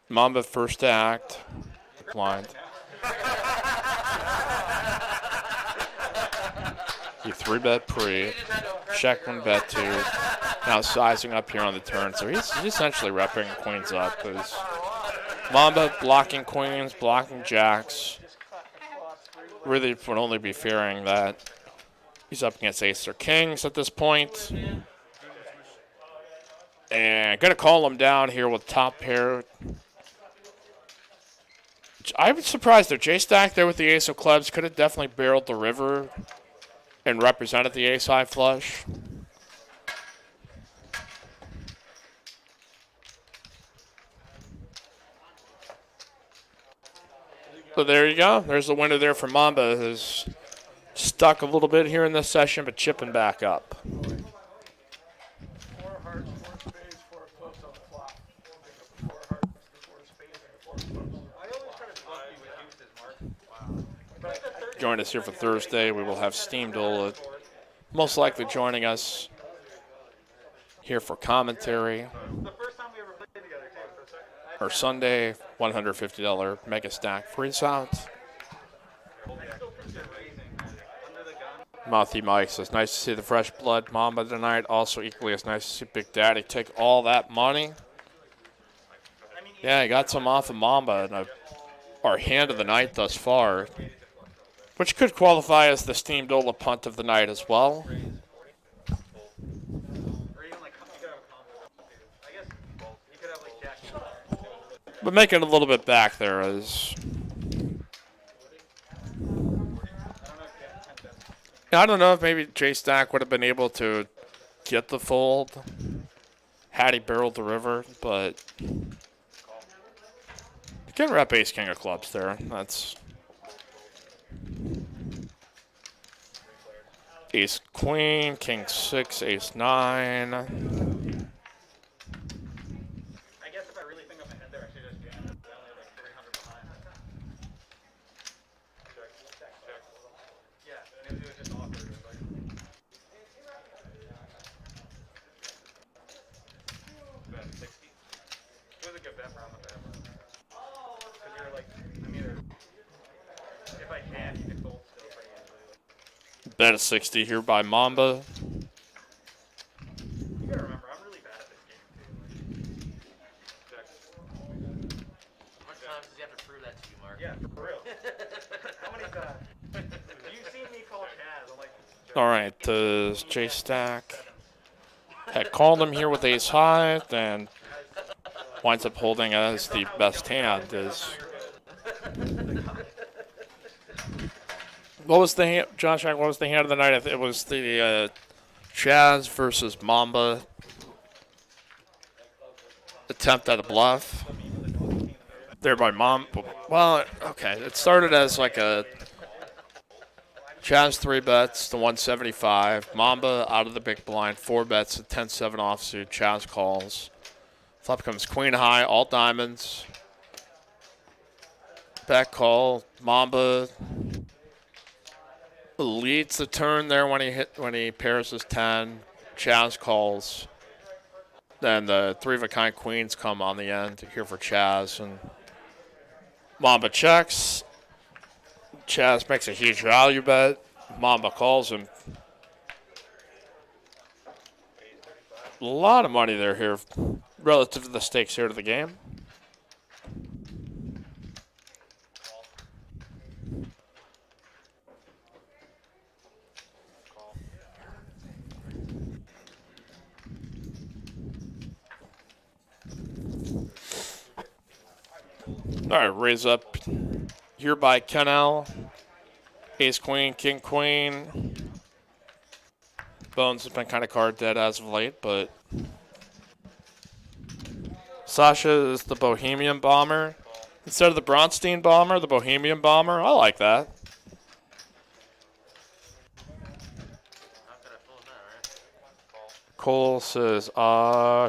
Mamba first to act. Blind. He 3-bet pre. Check 1-bet 2. Now sizing up here on the turn. So he's essentially repping queens up. As Mamba blocking queens, blocking jacks. Really would only be fearing that he's up against ace or kings at this point. And going to call him down here with top pair. I was surprised there. J-Stack there with the ace of clubs could have definitely barreled the river and represented the ace-high flush. So there you go. There's the winner there for Mamba, who's stuck a little bit here in this session, but chipping back up. Join us here for Thursday. We will have Steam Dola most likely joining us here for commentary. Or Sunday, $150 mega stack freeze out. Mouthy Mike says, nice to see the fresh blood Mamba tonight. Also equally as nice to see Big Daddy take all that money. Yeah, he got some off of Mamba in our hand of the night thus far, which could qualify as the Steam Dola punt of the night as well. But making a little bit back there is... I don't know if maybe J-Stack would have been able to get the fold had he barreled the river, but... You can rep ace king of clubs there. That's... Ace queen, king 6, ace 9. I guess if I really think of my head there, I should just jam it. I only have like 300 behind. Yeah, maybe it was just awkward. It was like... Bet 60. It was a good bet for how much I have. Because you're like, I'm either... If I can, you can fold still pretty easily. Bet of 60 here by Mamba. You gotta remember, I'm really bad at this game too. How much times does he have to prove that to you, Mark? Yeah, for real. How many times? You've seen me call Chaz. I'm like, All right, J-Stack had called him here with ace high, then winds up holding as the best hand is. What was the hand, John Shack? What was the hand of the night? It was the Chaz versus Mamba attempt at a bluff. There by Mom. Well, okay. It started as like a Chaz 3 bets to 175. Mamba out of the big blind. 4 bets to 10-7 offsuit. Chaz calls. Flop comes queen high, all diamonds. Back call. Mamba leads the turn there when he pairs his 10. Chaz calls. Then the 3 of a kind queens come on the end here for Chaz, and Mamba checks. Chaz makes a huge value bet. Mamba calls him. A lot of money there here relative to the stakes here to the game. All right, raise up here by Kennel. Ace Queen, King Queen. Bones has been kind of card dead as of late, but Sasha is the Bohemian Bomber. Instead of the Bronstein Bomber, the Bohemian Bomber. I like that. Cole says,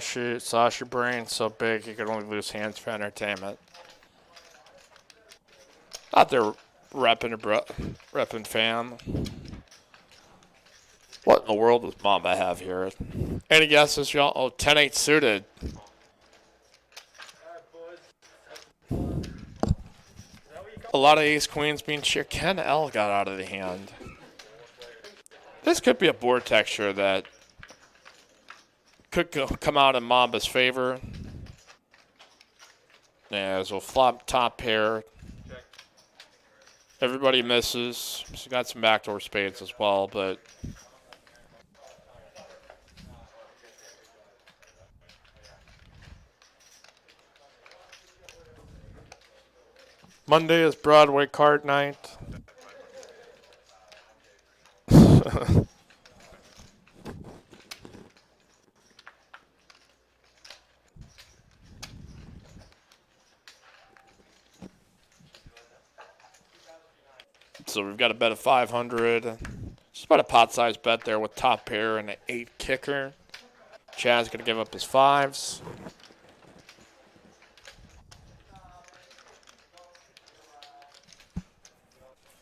shoot, Sasha brain's so big he could only lose hands for entertainment. Out there repping fam. What in the world does Mamba have here? Any guesses, y'all? Oh, 10-8 suited. A lot of ace queens being sheer. Ken L got out of the hand. This could be a board texture that could come out in Mamba's favor. Yeah, so flop top pair. Everybody misses. She's got some backdoor spades as well, but Monday is Broadway card night. So we've got a bet of 500. Just about a pot-sized bet there with top pair and an 8 kicker. Chad's going to give up his 5s.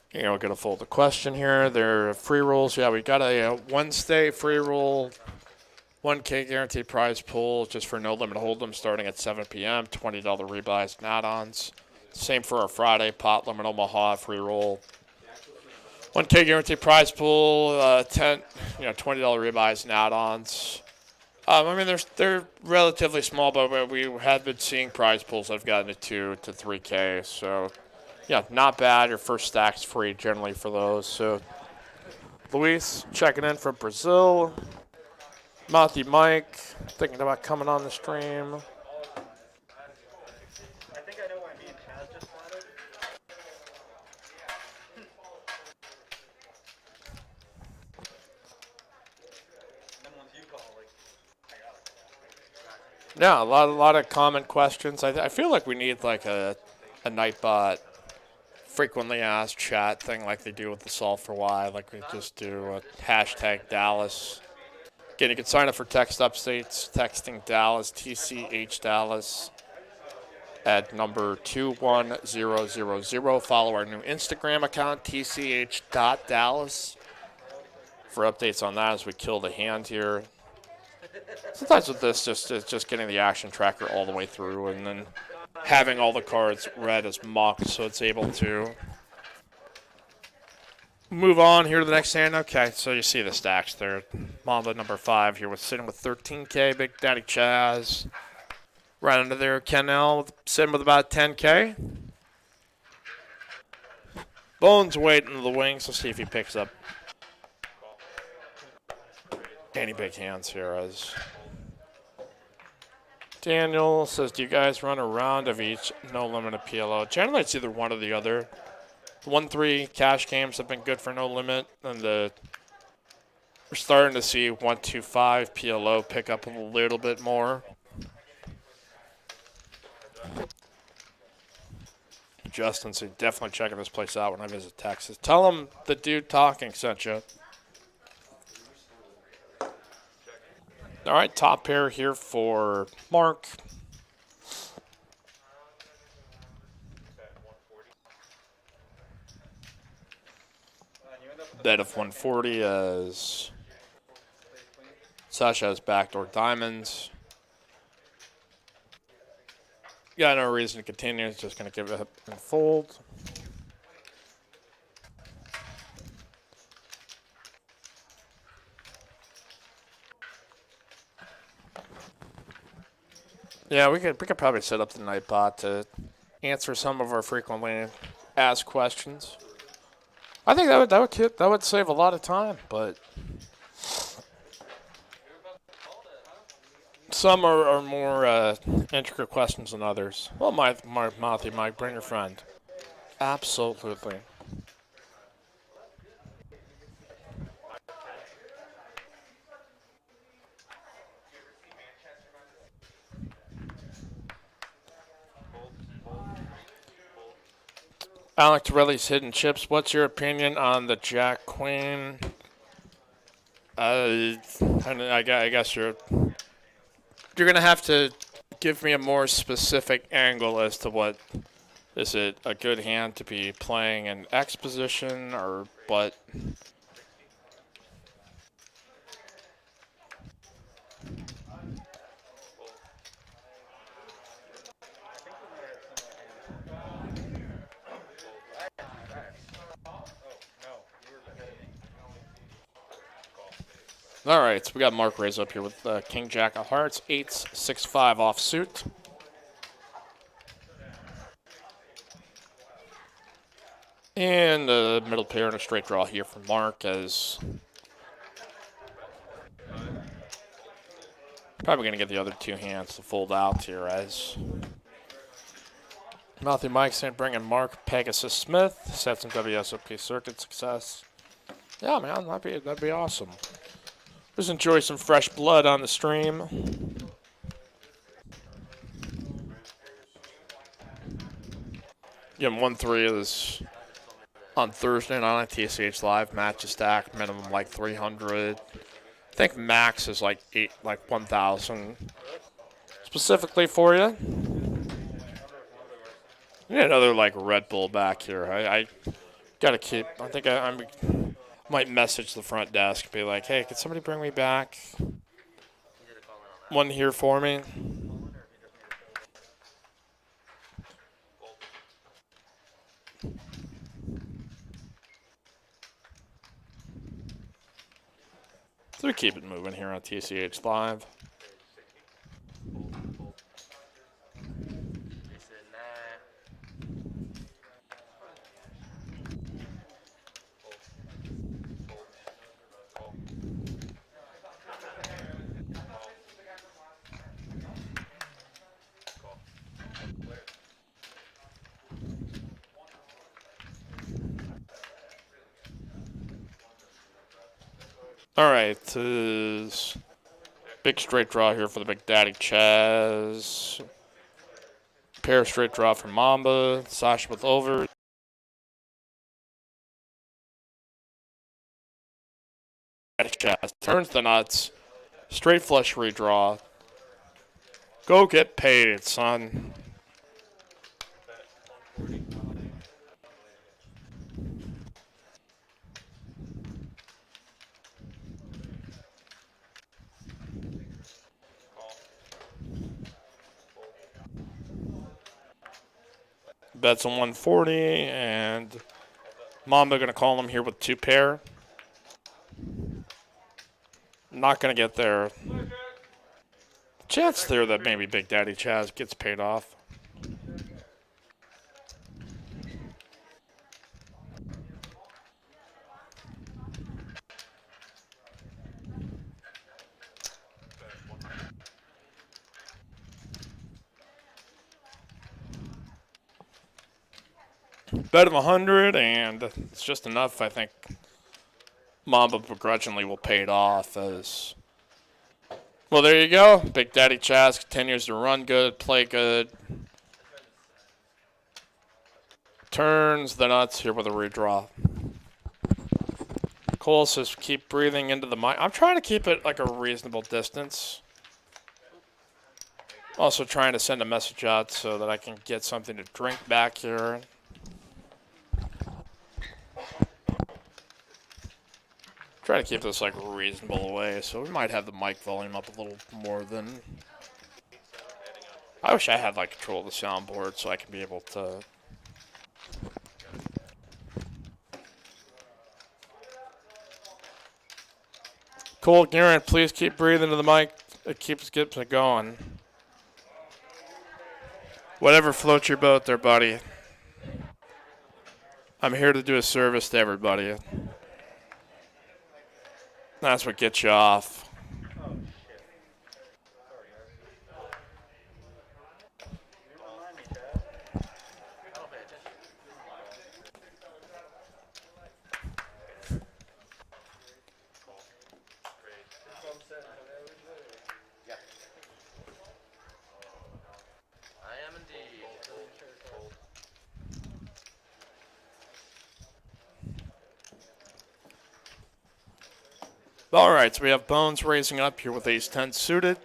Here, we're going to fold the question here. They're free rolls. Yeah, we got a Wednesday free roll, 1K guaranteed prize pool just for no limit hold'em starting at 7 p.m. $20 rebuys and add-ons. Same for our Friday pot limit Omaha free roll. 1K guaranteed prize pool, $20 rebuys and add-ons. I mean, they're relatively small, but we have been seeing prize pools that have gotten to 2 to 3K. So, yeah, not bad. Your first stack's free generally for those. So, Luis checking in from Brazil. Mouthy Mike thinking about coming on the stream. I think I know why me and Chaz just spotted. And then once you call, like, I got it. Yeah, a lot of common questions. I feel like we need like a Nightbot frequently asked chat thing like they do with the Solve for Why. Like we just do a hashtag Dallas. Again, you can sign up for text updates, texting Dallas, TCH Dallas at number 21000. Follow our new Instagram account, tch.dallas, for updates on that as we kill the hand here. Sometimes with this, it's just getting the action tracker all the way through and then having all the cards read as mocked so it's able to move on here to the next hand. Okay, so you see the stacks there. Mamba number 5 here was sitting with 13K. Big Daddy Chaz right under there. Ken L sitting with about 10K. Bones waiting in the wings. Let's see if he picks up any big hands here as Daniel says, do you guys run a round of each no limit of PLO? Generally, it's either one or the other. The 1-3 cash games have been good for no limit, and we're starting to see 1-2-5 PLO pick up a little bit more. Justin said, definitely checking this place out when I visit Texas. Tell him the dude talking sent you. All right, top pair here for Mark. Bet of 140 as Sasha has backdoor diamonds. Got no reason to continue. It's just going to give it and fold. Yeah, we could probably set up the Nightbot to answer some of our frequently asked questions. I think that would save a lot of time, but some are more intricate questions than others. Well, Matthew, Mike, bring your friend. Absolutely. Alex Torelli's hidden chips. What's your opinion on the Jack Queen? I guess you're gonna have to give me a more specific angle as to what is it a good hand to be playing in X position or what? All right, so we got Mark Rays up here with King Jack of Hearts, 8-6-5 offsuit. And the middle pair and a straight draw here for Mark as probably going to get the other two hands to fold out here as Matthew Mike saying bringing Mark Pegasus Smith, sets some WSOP circuit success. Yeah, man, that'd be awesome. Just enjoy some fresh blood on the stream. Yeah, 1-3 is on Thursday night on TCH Live. Match is stacked, minimum like 300. I think max is like 1,000. Specifically for you. Yeah, another like Red Bull back here. I gotta keep. I think I might message the front desk and be like, hey, can somebody bring me back one here for me? So we keep it moving here on TCH Live. All right, big straight draw here for the Big Daddy Chaz. Pair straight draw for Mamba. Sasha with over. Daddy Chaz turns the nuts. Straight flush redraw. Go get paid, son. Bets on 140, and Mamba going to call him here with two pair. Not going to get there. Chance there that maybe Big Daddy Chaz gets paid off. Bet of 100, and it's just enough. I think Mamba begrudgingly will pay it off as. Well, there you go. Big Daddy Chaz continues to run good, play good. Turns the nuts here with a redraw. Cole says keep breathing into the mic. I'm trying to keep it like a reasonable distance. Also trying to send a message out so that I can get something to drink back here. Try to keep this like reasonable away, so we might have the mic volume up a little more than. I wish I had like control of the soundboard so I can be able to. Cole Garrett, please keep breathing into the mic. It keeps it going. Whatever floats your boat there, buddy. I'm here to do a service to everybody. That's what gets you off. I am indeed. All right, so we have Bones raising up here with ace-10 suited.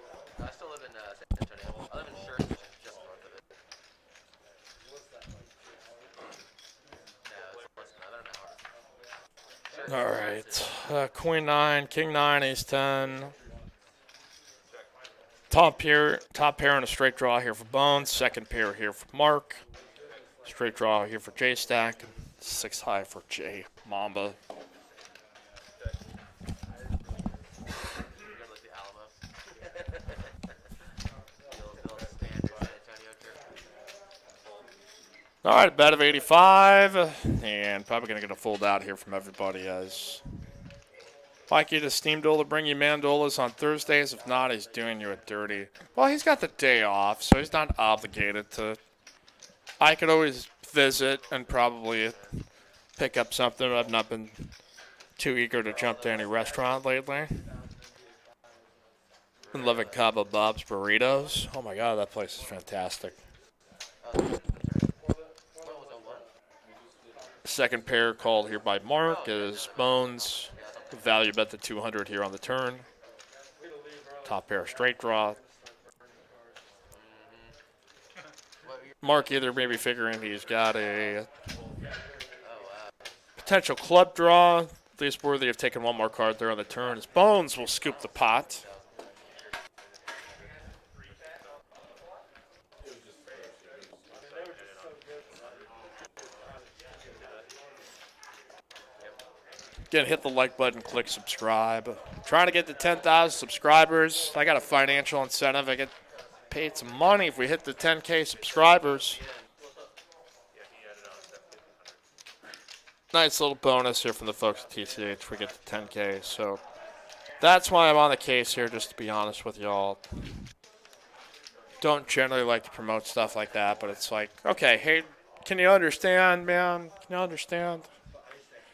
I still live in San Antonio. I live in Shirts, which is just north of it. No, it's less than about an hour. All right, Queen 9, King 9, ace-10. Top pair and a straight draw here for Bones. Second pair here for Mark. Straight draw here for J-Stack. 6 high for J Mamba. All right, bet of 85, and probably going to get a fold out here from everybody as Mikey does Steamdola bring you mandolas on Thursdays? If not, he's doing you a dirty. Well, he's got the day off, so he's not obligated to. I could always visit and probably pick up something. I've not been too eager to jump to any restaurant lately. Been loving Cabo Bob's Burritos. Oh my God, that place is fantastic. Second pair called here by Mark is Bones. Value bet the 200 here on the turn. Top pair straight draw. Mark either maybe figuring he's got a potential club draw, at least worthy of taking one more card there on the turn. As Bones will scoop the pot. Again, hit the like button, click subscribe. Trying to get to 10,000 subscribers. I got a financial incentive. I get paid some money if we hit the 10K subscribers. Nice little bonus here from the folks at TCH if we get to 10K. So that's why I'm on the case here, just to be honest with y'all. Don't generally like to promote stuff like that, but it's like, okay, hey, can you understand, man? Can you understand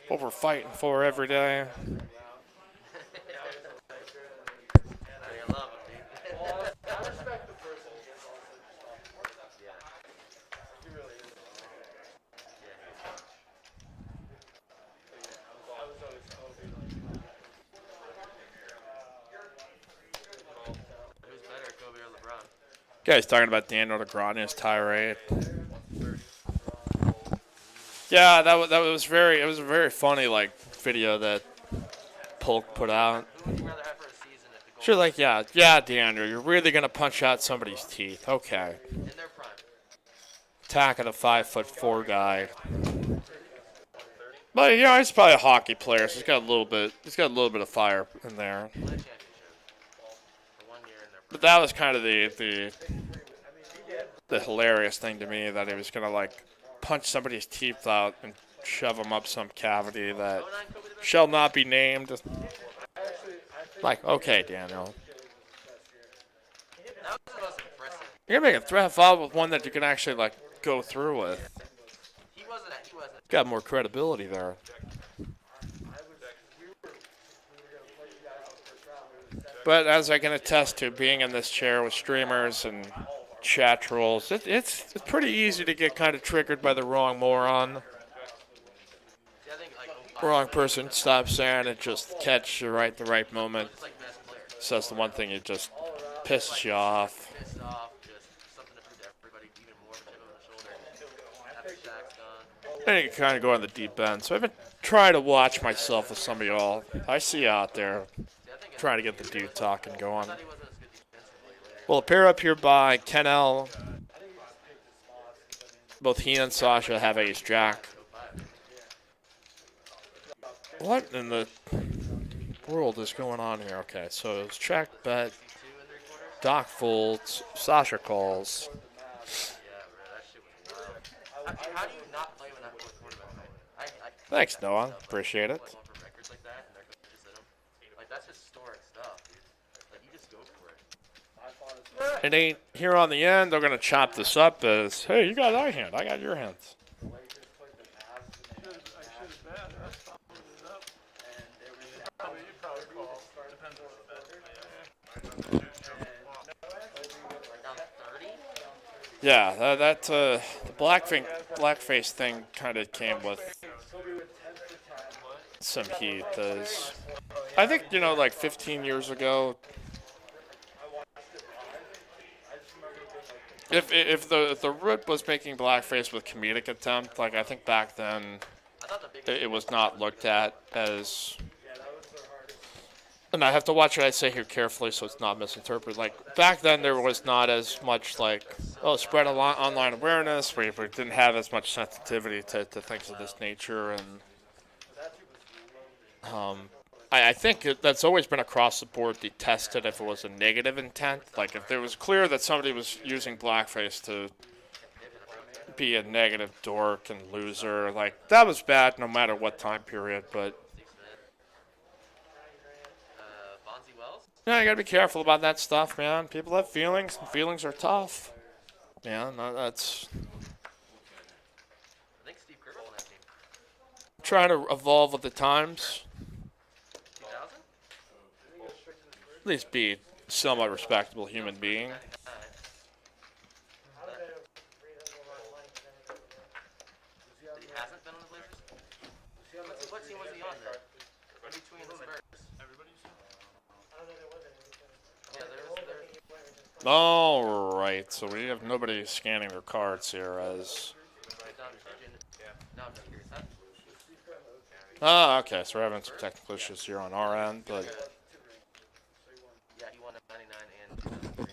what we're fighting for every day? Guys talking about Daniel Negreanu's tirade. Yeah, that was very. It was a very funny like video that Polk put out. Sure, like yeah, Daniel, you're really gonna punch out somebody's teeth. Okay. Attacking a 5'4" guy. But you know, he's probably a hockey player, so he's got a little bit. He's got a little bit of fire in there. But that was kind of the hilarious thing to me, that he was gonna like punch somebody's teeth out and shove them up some cavity that shall not be named. Like, okay, Daniel. You're gonna make a threat foul with one that you can actually like go through with. He wasn't got more credibility there. But as I can attest to, being in this chair with streamers and chat trolls, it's pretty easy to get kind of triggered by the wrong moron. See, I think like Wrong person stops saying it, just catch you right the right moment. just like best player, Says the one thing that just pisses you off. pissed off, just something to prove to everybody, even more of a chip on the shoulder. After Shaq's done, And you can kind of go on the deep end. So I've been trying to watch myself with some of y'all. I see you out there see, I think trying to get the dude talking going. I thought he wasn't as good defensively. Like, Well, a pair up here by Ken L. Both he and Sasha have ace jack. What in the world is going on here? Okay, so it's check, bet, 2 3/4. Doc folds, Sasha calls. Yeah, bro, that shit was wild. How do you not play when that fourth quarterback? I Thanks, Noah. Appreciate it. Going for records like that, and their coaches hit 'em. Like that's historic stuff, dude. Like you just go for it. It ain't here on the end. They're gonna chop this up as, hey, you got our hand, I got your hands. I should have bet. That's following it up. You probably call. Depends on the bet. Down 30. Yeah, the blackface thing kind of came with some heat. As I think, like 15 years ago, if the root was making blackface with comedic attempt, like I think back then I thought the biggest it was not looked at as. And I have to watch what I say here carefully so it's not misinterpreted. Like, back then there was not as much, like, spread online awareness. We didn't have as much sensitivity to things of this nature. And I think that's always been across the board detested if it was a negative intent. Like, if there was clear that somebody was using blackface to be a negative dork and loser, like, that was bad no matter what time period. But Bonzi Wells. yeah, you gotta be careful about that stuff, man. People have feelings, and feelings are tough. Yeah, no, that's I think Steve Kerr on that team. trying to evolve with the times. 2000. At least be a somewhat respectable human being. He hasn't been on the Blazers. What team was he on then? In between the Spurs. Yeah, there. All right, so we have nobody scanning their cards here as. No, I'm just curious. Huh? Ah, okay, so we're having some technical issues here on our end, but Yeah, he won a 99 and 2003.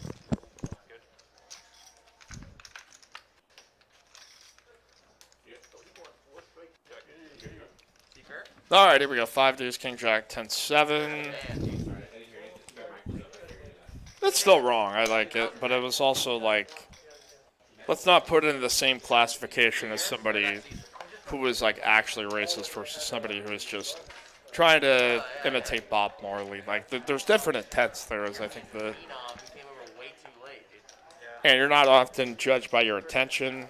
Steve Kerr? all right, here we go. 5 deuce, king jack, 10-7. Man, It's still wrong. I like it, but it was also like, let's not put it in the same classification as somebody who is like actually racist versus somebody who is just trying to imitate Bob Marley. Like, there's different intents there. As I think the, Phenom, he came over way too late, dude. and you're not often judged by your intention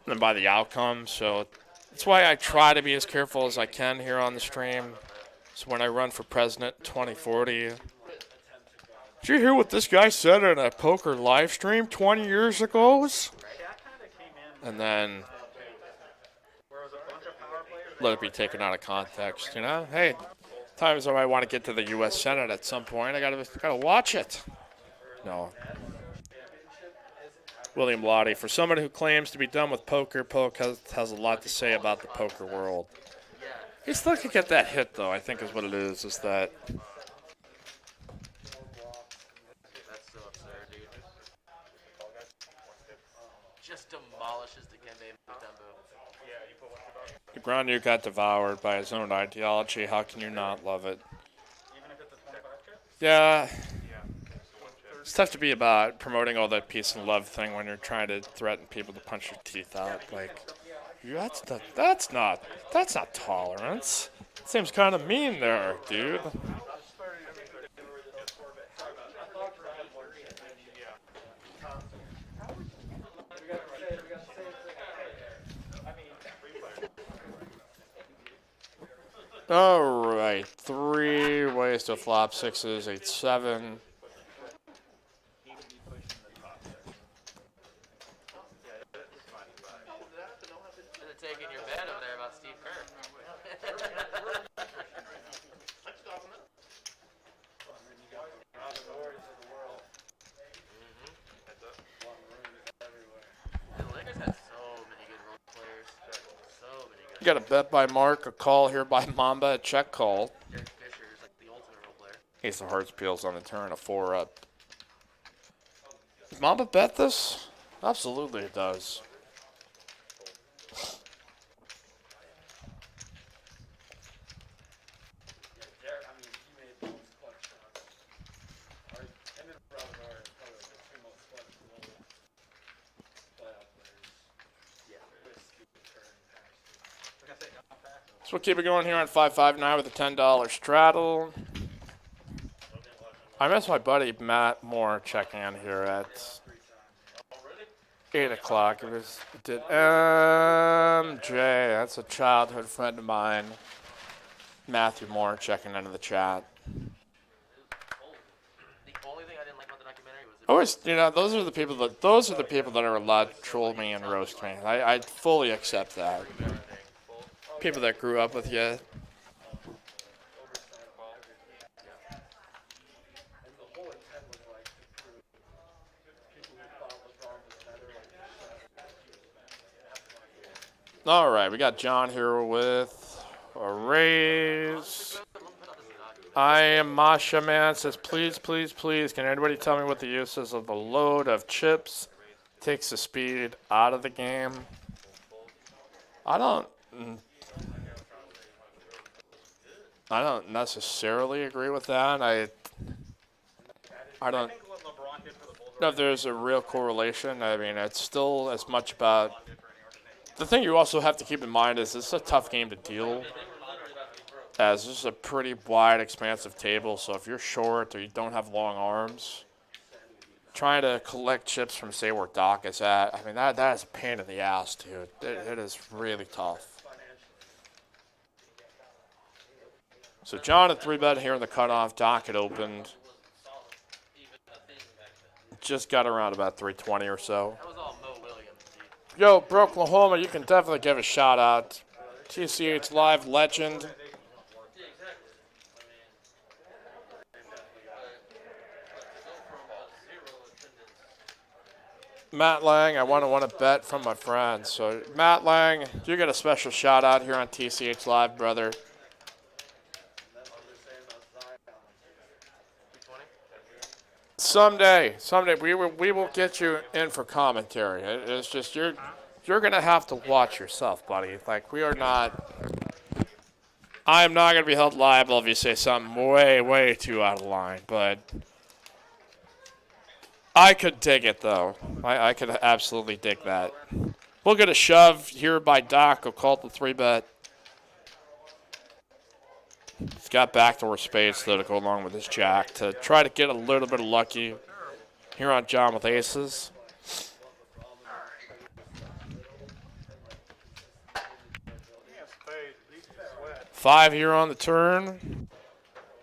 than by the outcome. So that's why I try to be as careful as I can here on the stream. So when I run for president 2040, did you hear what this guy said in a poker live stream 20 years ago? And then let it be taken out of context, you know? Hey, times I might want to get to the U.S. Senate at some point. I gotta watch it. No. William Lottie, for someone who claims to be done with poker, Poke has a lot to say about the poker world. He's looking at that hit, though, I think is what it is that That's so absurd, dude. Just demolishes the Kembe Mutombo. Grandu got devoured by his own ideology. How can you not love it? Even if it's a 25K? Yeah. It's tough to be about promoting all that peace and love thing when you're trying to threaten people to punch your teeth out. Like, that's not tolerance. Seems kind of mean there, dude. All right, 3 ways to flop 6s, 8, 7. He would be pushing the top six. Yeah, it's fine. Should have taken your bet over there about Steve Kerr. The Lakers had so many good role players. So many good. You got a bet by Mark, a call here by Mamba, a check call. Derek Fisher is like the ultimate role player. Ace of Hearts peels on the turn, a 4 up. Does Mamba bet this? Absolutely it does. So we'll keep it going here on 559 with a $10 straddle. I miss my buddy Matt Moore checking in here at 8 o'clock. It did MJ. That's a childhood friend of mine. Matthew Moore checking into the chat. The only thing I didn't like about the documentary was Always, those are the people that are allowed to troll me and roast me. I fully accept that. People that grew up with you. All right, we got John here with a raise. I am Masha Man says, please, please, please, can anybody tell me what the use is of the load of chips? Takes the speed out of the game. I don't necessarily agree with that. I don't know if there's a real correlation. I mean, it's still as much about. The thing you also have to keep in mind is this is a tough game to deal, as this is a pretty wide, expansive table. So if you're short or you don't have long arms, trying to collect chips from, say, where Doc is at, I mean, that is a pain in the ass, dude. It is really tough. So John at 3-bet here in the cutoff. Doc had opened. Just got around about 320 or so. that was all Mo Williams. Dude. Yo, Oklahoma, you can definitely give a shout out. TCH Live legend. Matt Lang, I want to bet from my friends. So, Matt Lang, you get a special shout out here on TCH Live, brother. 220? Someday, we will get you in for commentary. It's just you're gonna have to watch yourself, buddy. Like we are not. I am not gonna be held liable if you say something way too out of line, but. I could dig it, though. I could absolutely dig that. We'll get a shove here by Doc. I'll call it the 3-bet. He's got backdoor spades, though, to go along with his jack to try to get a little bit of lucky here on John with aces. Five here on the turn.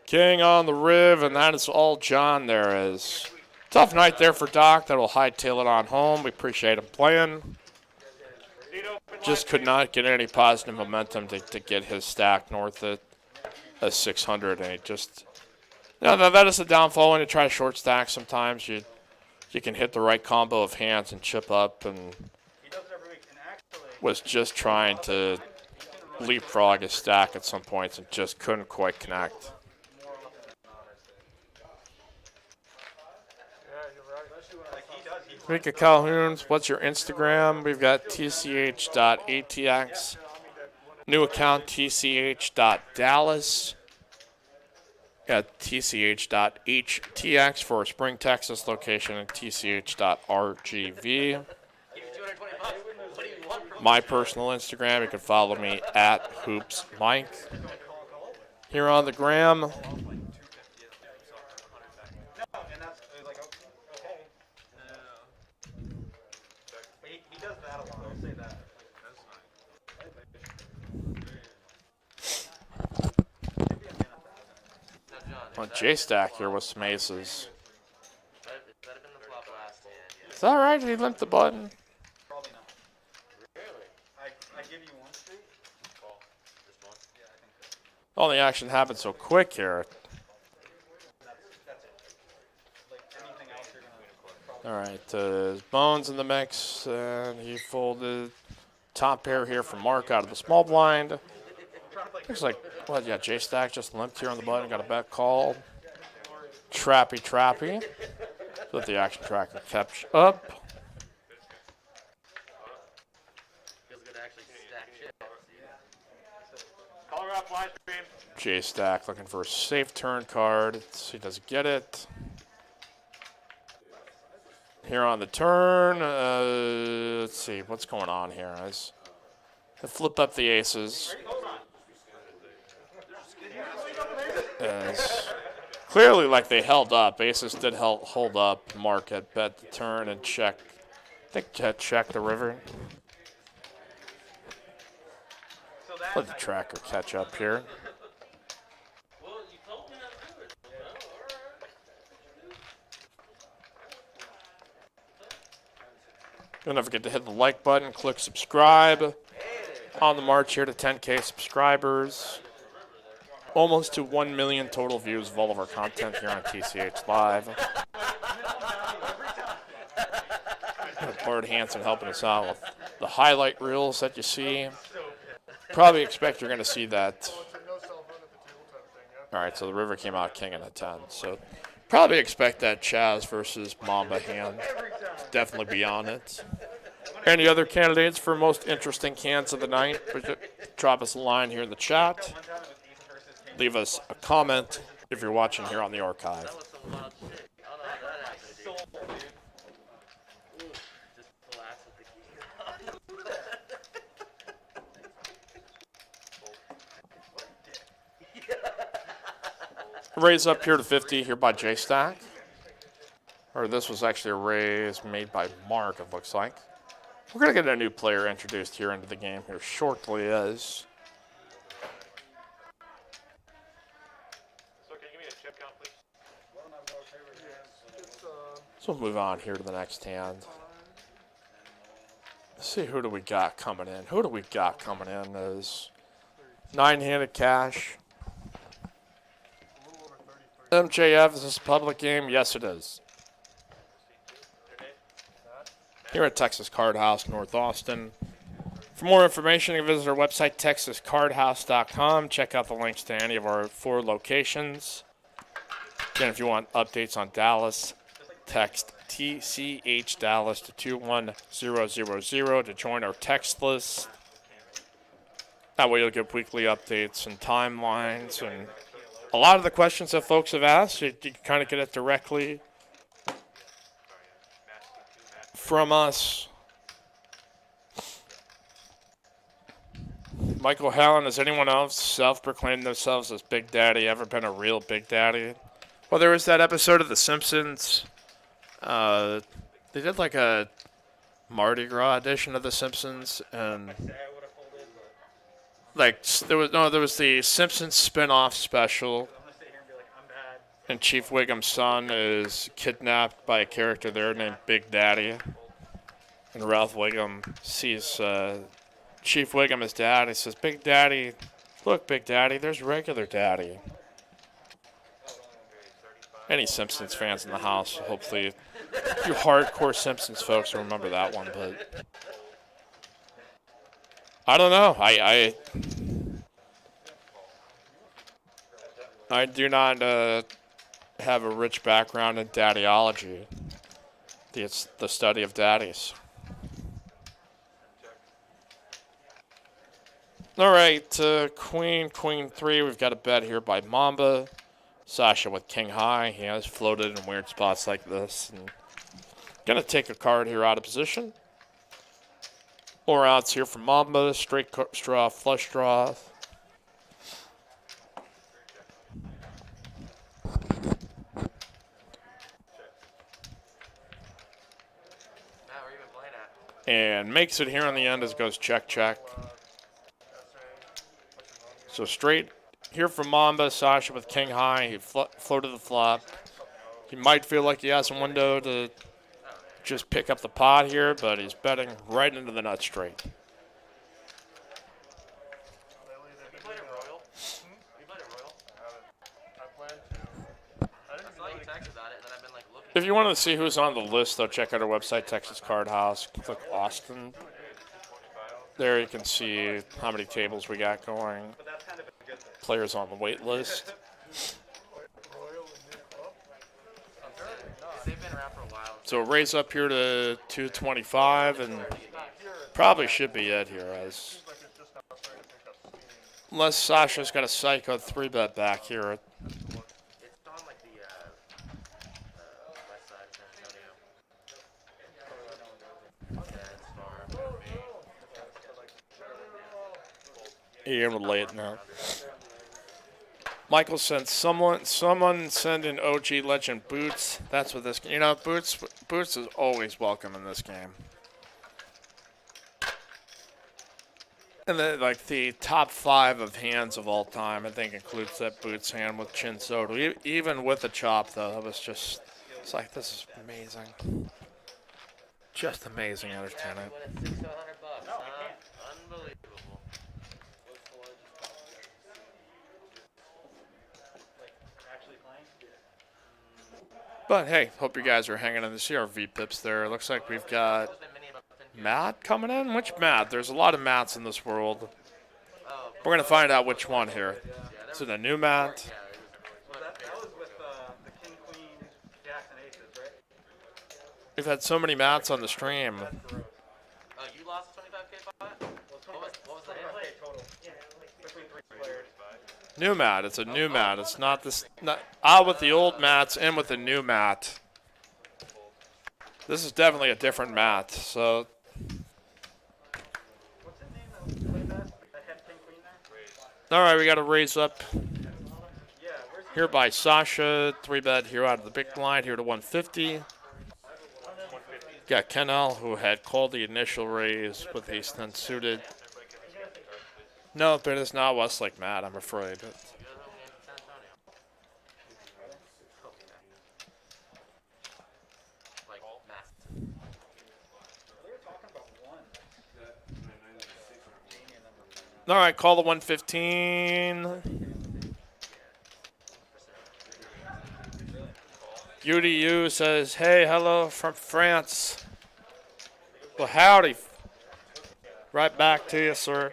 King on the riv, and that is all John there is. Tough night there for Doc. That'll hightail it on home. We appreciate him playing. Just could not get any positive momentum to get his stack north of a 600. And that is the downfall when you try to short stack. Sometimes you can hit the right combo of hands and chip up. And was just trying to leapfrog his stack at some points and just couldn't quite connect. Mika Calhoun, what's your Instagram? We've got tch.atx. New account, tch.dallas. Got tch.htx for a Spring, Texas location and tch.rgv. My personal Instagram, you can follow me at HoopsMike. Here on the gram. On J-Stack here with some aces. It better been the flop last hand. Yeah. Is that right? Did he limp the button? Probably not. Really? I give you one street. Call. Just one? Yeah, I think so. All the action happened so quick here. That's it. Like anything else, you're gonna probably. All right, his bones in the mix, and he folded top pair here from Mark out of the small blind. Looks like, what, yeah, J-Stack just limped here on the button, got a bet called. Trappy. But the action tracker kept up. Feels good to actually stack chips. Call her up live stream. J-Stack looking for a safe turn card. He doesn't get it. Here on the turn, let's see, what's going on here? I flip up the aces. As clearly, like they held up. Aces did hold up. Mark had bet the turn and check. I think had checked the river. So that. Let the tracker catch up here. Well, you told me not to do it. Well, alright. Don't forget to hit the like button, click subscribe. On the march here to 10K subscribers. Almost to 1 million total views of all of our content here on TCH Live. Bart Hanson helping us out with the highlight reels that you see. Probably expect you're going to see that. All right, so the river came out king and a 10. So probably expect that Chaz versus Mamba hand. Definitely be on it. Any other candidates for most interesting cans of the night? Drop us a line here in the chat. Leave us a comment if you're watching here on the archive. That was some wild shit. I don't know how that happened, dude. Just relax with the key. Raise up here to 50 here by J-Stack. Or this was actually a raise made by Mark, it looks like. We're going to get a new player introduced here into the game here shortly as... So we'll move on here to the next hand. Let's see, who do we got coming in? Who do we got coming in is 9-handed cash. MJF, is this a public game? Yes, it is. Here at Texas Card House, North Austin. For more information, you can visit our website, texascardhouse.com. Check out the links to any of our 4 locations. Again, if you want updates on Dallas, text TCH Dallas to 21000 to join our text list. That way you'll get weekly updates and timelines. And a lot of the questions that folks have asked, you can kind of get it directly from us. Michael Hallen, has anyone else self-proclaimed themselves as Big Daddy ever been a real Big Daddy? Well, there was that episode of The Simpsons. They did like a Mardi Gras edition of The Simpsons, and like there was the Simpsons spin-off special, and Chief Wiggum's son is kidnapped by a character there named Big Daddy, and Ralph Wiggum sees Chief Wiggum as dad. He says, "Big Daddy, look, Big Daddy, there's regular Daddy." Any Simpsons fans in the house, hopefully you hardcore Simpsons folks will remember that one, but I don't know. I do not have a rich background in daddyology. It's the study of daddies. All right, Queen 3. We've got a bet here by Mamba. Sasha with King High. He has floated in weird spots like this. And gonna take a card here out of position. More outs here from Mamba. Straight straw, flush draw. Matt, where you been playing at? And makes it here on the end as goes check, check. So straight Here from Mamba, Sasha with king high. He floated the flop. He might feel like he has a window to just pick up the pot here, but he's betting right into the nut straight. You played at Royal? You played at Royal? I plan to. I didn't I saw you text about it, and then I've been like looking. If you want to see who's on the list, though, check out our website, Texas Card House. Click Austin. There you can see how many tables we got going. But that's kind of a good thing. Players on the wait list. They've been around for a while. So raise up here to 225, and probably should be it here, as unless Sasha's got a psycho 3-bet back here. It's on like the west side of San Antonio. Yeah, it's far. Yeah, we're late now. Michael sent someone send in OG Legend Boots. That's what this, Boots is always welcome in this game. And then like the top 5 of hands of all time, I think includes that Boots hand with Chin Soto. Even with the chop though, that was just, it's like, this is amazing. Just amazing entertainment. But it's $600 to $100, huh? Unbelievable. Actually playing? But hey, hope you guys are hanging in to see our V-Pips there. It looks like we've got Matt coming in. Which Matt? There's a lot of Matts in this world. We're going to find out which one here. Is it a new Matt? Well, that was with the King, Queen, Jacks, and Aces, right? We've had so many Matts on the stream. Oh, you lost 25K pot? What was the hand? Total. Between 3 players. New Matt. It's a new Matt. It's not this. With the old Mats and with the new Matt. This is definitely a different Matt. So What's his name that played that? That had King, Queen there? all right, we got to raise up Yeah, where's he? here by Sasha. 3-bet here out of the big blind here to 150. Got Kennel, who had called the initial raise with ace 10 suited. No, but it's not Westlake Matt, I'm afraid. Like, massive. They were talking about one. All right, call the 115. UDU says, hey, hello from France. Well, howdy. Right back to you, sir.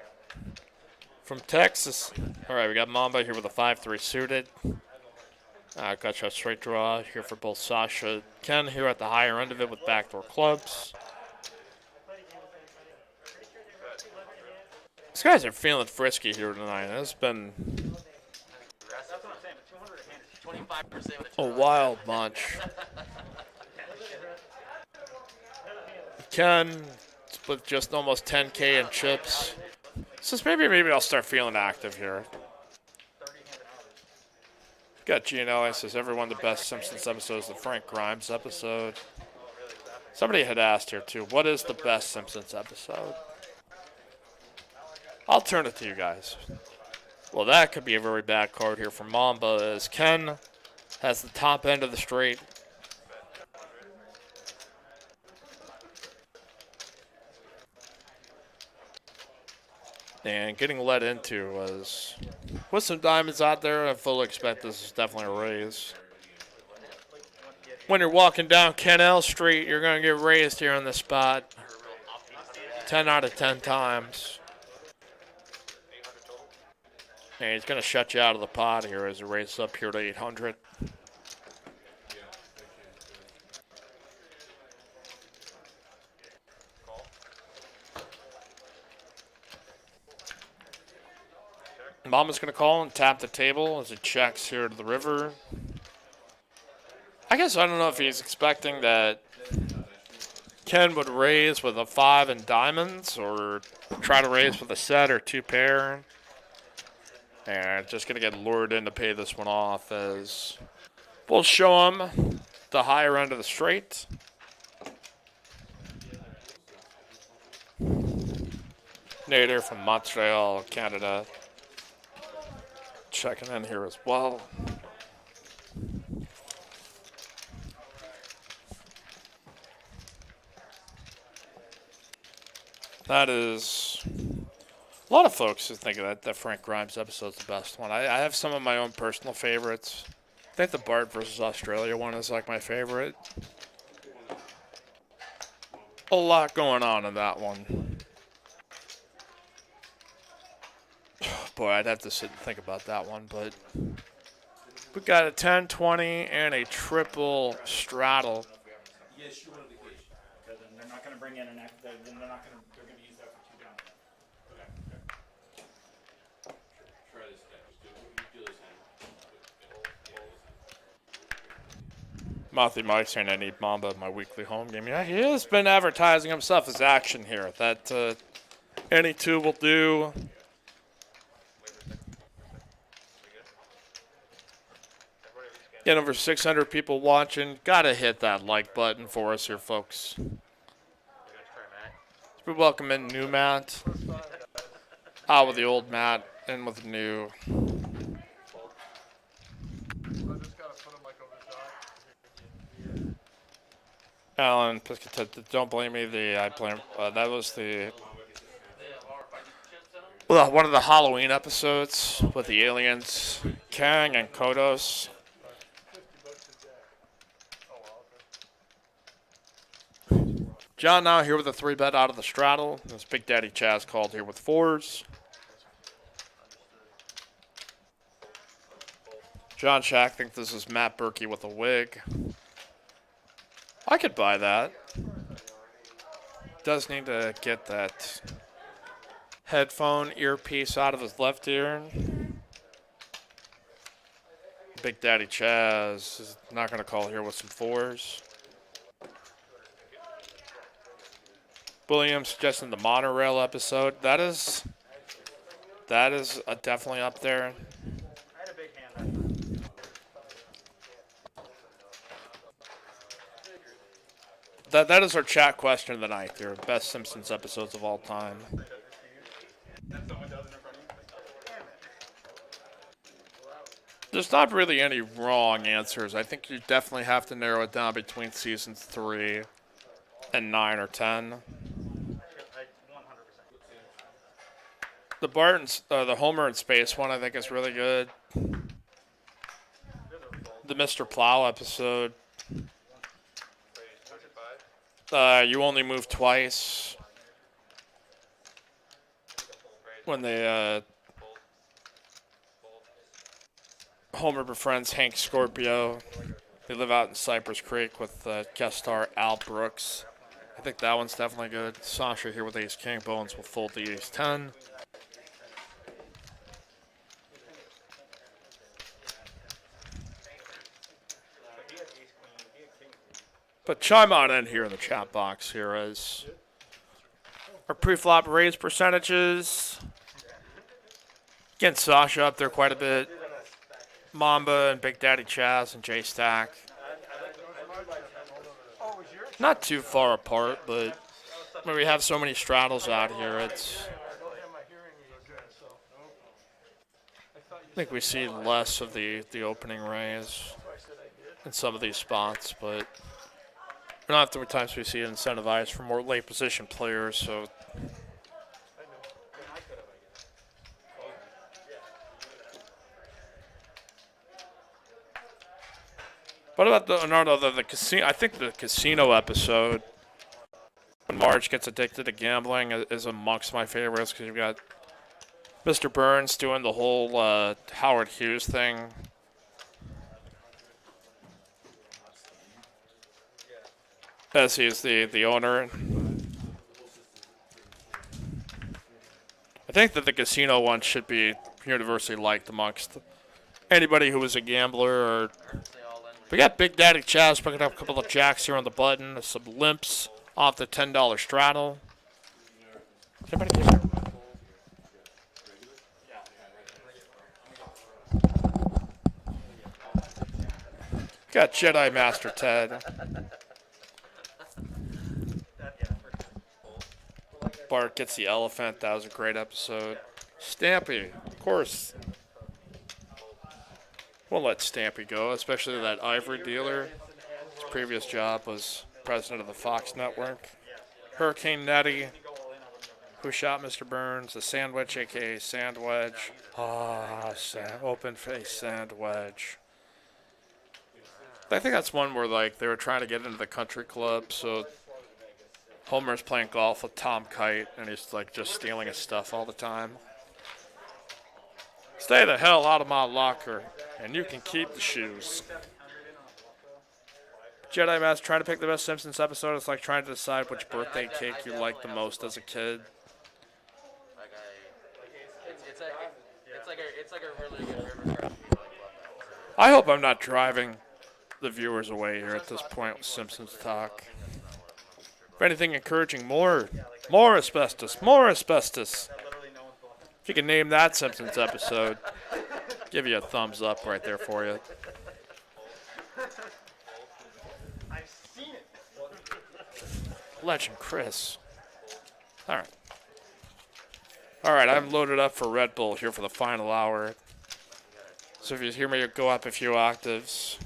From Texas. All right, we got Mamba here with a 5-3 suited. Gotcha straight draw here for both Sasha. Ken here at the higher end of it with backdoor clubs. These guys are feeling frisky here tonight. It's been That's what I'm saying. The 200 hand is 25% with a wild bunch. Ken with just almost 10K in chips. So maybe I'll start feeling active here. 30 hand and out. Got GNL says everyone the best Simpsons episode is the Frank Grimes episode. Somebody had asked here too, what is the best Simpsons episode? I'll turn it to you guys. Well, that could be a very bad card here for Mamba, as Ken has the top end of the straight. And getting led into was with some diamonds out there. I fully expect this is definitely a raise. When you're walking down Canal Street, you're going to get raised here on the spot 10 out of 10 times. And he's going to shut you out of the pot here as he raises up here to 800. Mama's going to call and tap the table as he checks here to the river. I guess I don't know if he's expecting that Ken would raise with a 5 and diamonds or try to raise with a set or 2 pair. And just going to get lured in to pay this one off as we'll show him the higher end of the straight. Nader from Montreal, Canada. checking in here as well. That is a lot of folks who think that Frank Grimes episode's the best one. I have some of my own personal favorites. I think the Bart versus Australia one is like my favorite. A lot going on in that one. Boy, I'd have to sit and think about that one, but we got a 10, 20, and a triple straddle. Because then they're not going to bring in an act. They're going to use that for 2 down. Try this guy. Just do this hand. Matthew Mike saying I need Mamba in my weekly home game. Yeah, he has been advertising himself as action here. That any two will do. Getting over 600 people watching. Gotta hit that like button for us here, folks. We welcome in new Matt. Out with the old Matt, in with the new. I just gotta put him like over the top. Alan, don't blame me. I blame. That was the. Well, one of the Halloween episodes with the aliens, Kang and Kodos. John now here with a 3-bet out of the straddle. This Big Daddy Chaz called here with 4s. John Shack thinks this is Matt Berkey with a wig. I could buy that. Does need to get that headphone earpiece out of his left ear. Big Daddy Chaz is not going to call here with some 4s. William suggesting the monorail episode. That is definitely up there. I had a big hand. That is our chat question of the night. They're best Simpsons episodes of all time. There's not really any wrong answers. I think you definitely have to narrow it down between seasons 3 and 9 or 10. 100%. The Bartons, the Homer in Space one, I think is really good. The Mr. Plow episode. You only move twice. When they Homer befriends Hank Scorpio. They live out in Cypress Creek with guest star Al Brooks. I think that one's definitely good. Sasha here with Ace King. Bones will fold the Ace 10. But chime on in here in the chat box here as our pre-flop raise percentages. Getting Sasha up there quite a bit. Mamba and Big Daddy Chaz and J Stack. Not too far apart, but when we have so many straddles out here, it's. I think we see less of the opening raise in some of these spots, but not too many times we see it incentivized for more late position players, so. What about the casino? I think the casino episode, when Marge gets addicted to gambling, is amongst my favorites because you've got Mr. Burns doing the whole Howard Hughes thing. As he's the owner. I think that the casino one should be universally liked amongst anybody who is a gambler. Or we got Big Daddy Chaz picking up a couple of jacks here on the button, some limps off the $10 straddle. Anybody give her? Got Jedi Master Ted. Bart gets the elephant. That was a great episode. Stampy, of course. We'll let Stampy go, especially that Ivory dealer. His previous job was president of the Fox Network. Hurricane Nettie, who shot Mr. Burns, the Sandwich, aka Sandwedge. Open face Sandwedge. I think that's one where like they were trying to get into the country club, so Homer's playing golf with Tom Kite, and he's like just stealing his stuff all the time. Stay the hell out of my locker, and you can keep the shoes. Jedi Master trying to pick the best Simpsons episode. It's like trying to decide which birthday cake you liked the most as a kid. Like it's like a really good river crush. I hope I'm not driving the viewers away here at this point with Simpsons talk. If anything encouraging, more asbestos, more asbestos. If you can name that Simpsons episode, give you a thumbs up right there for you. I've seen it. Legend Chris. All right, I'm loaded up for Red Bull here for the final hour. So if you hear me go up a few octaves.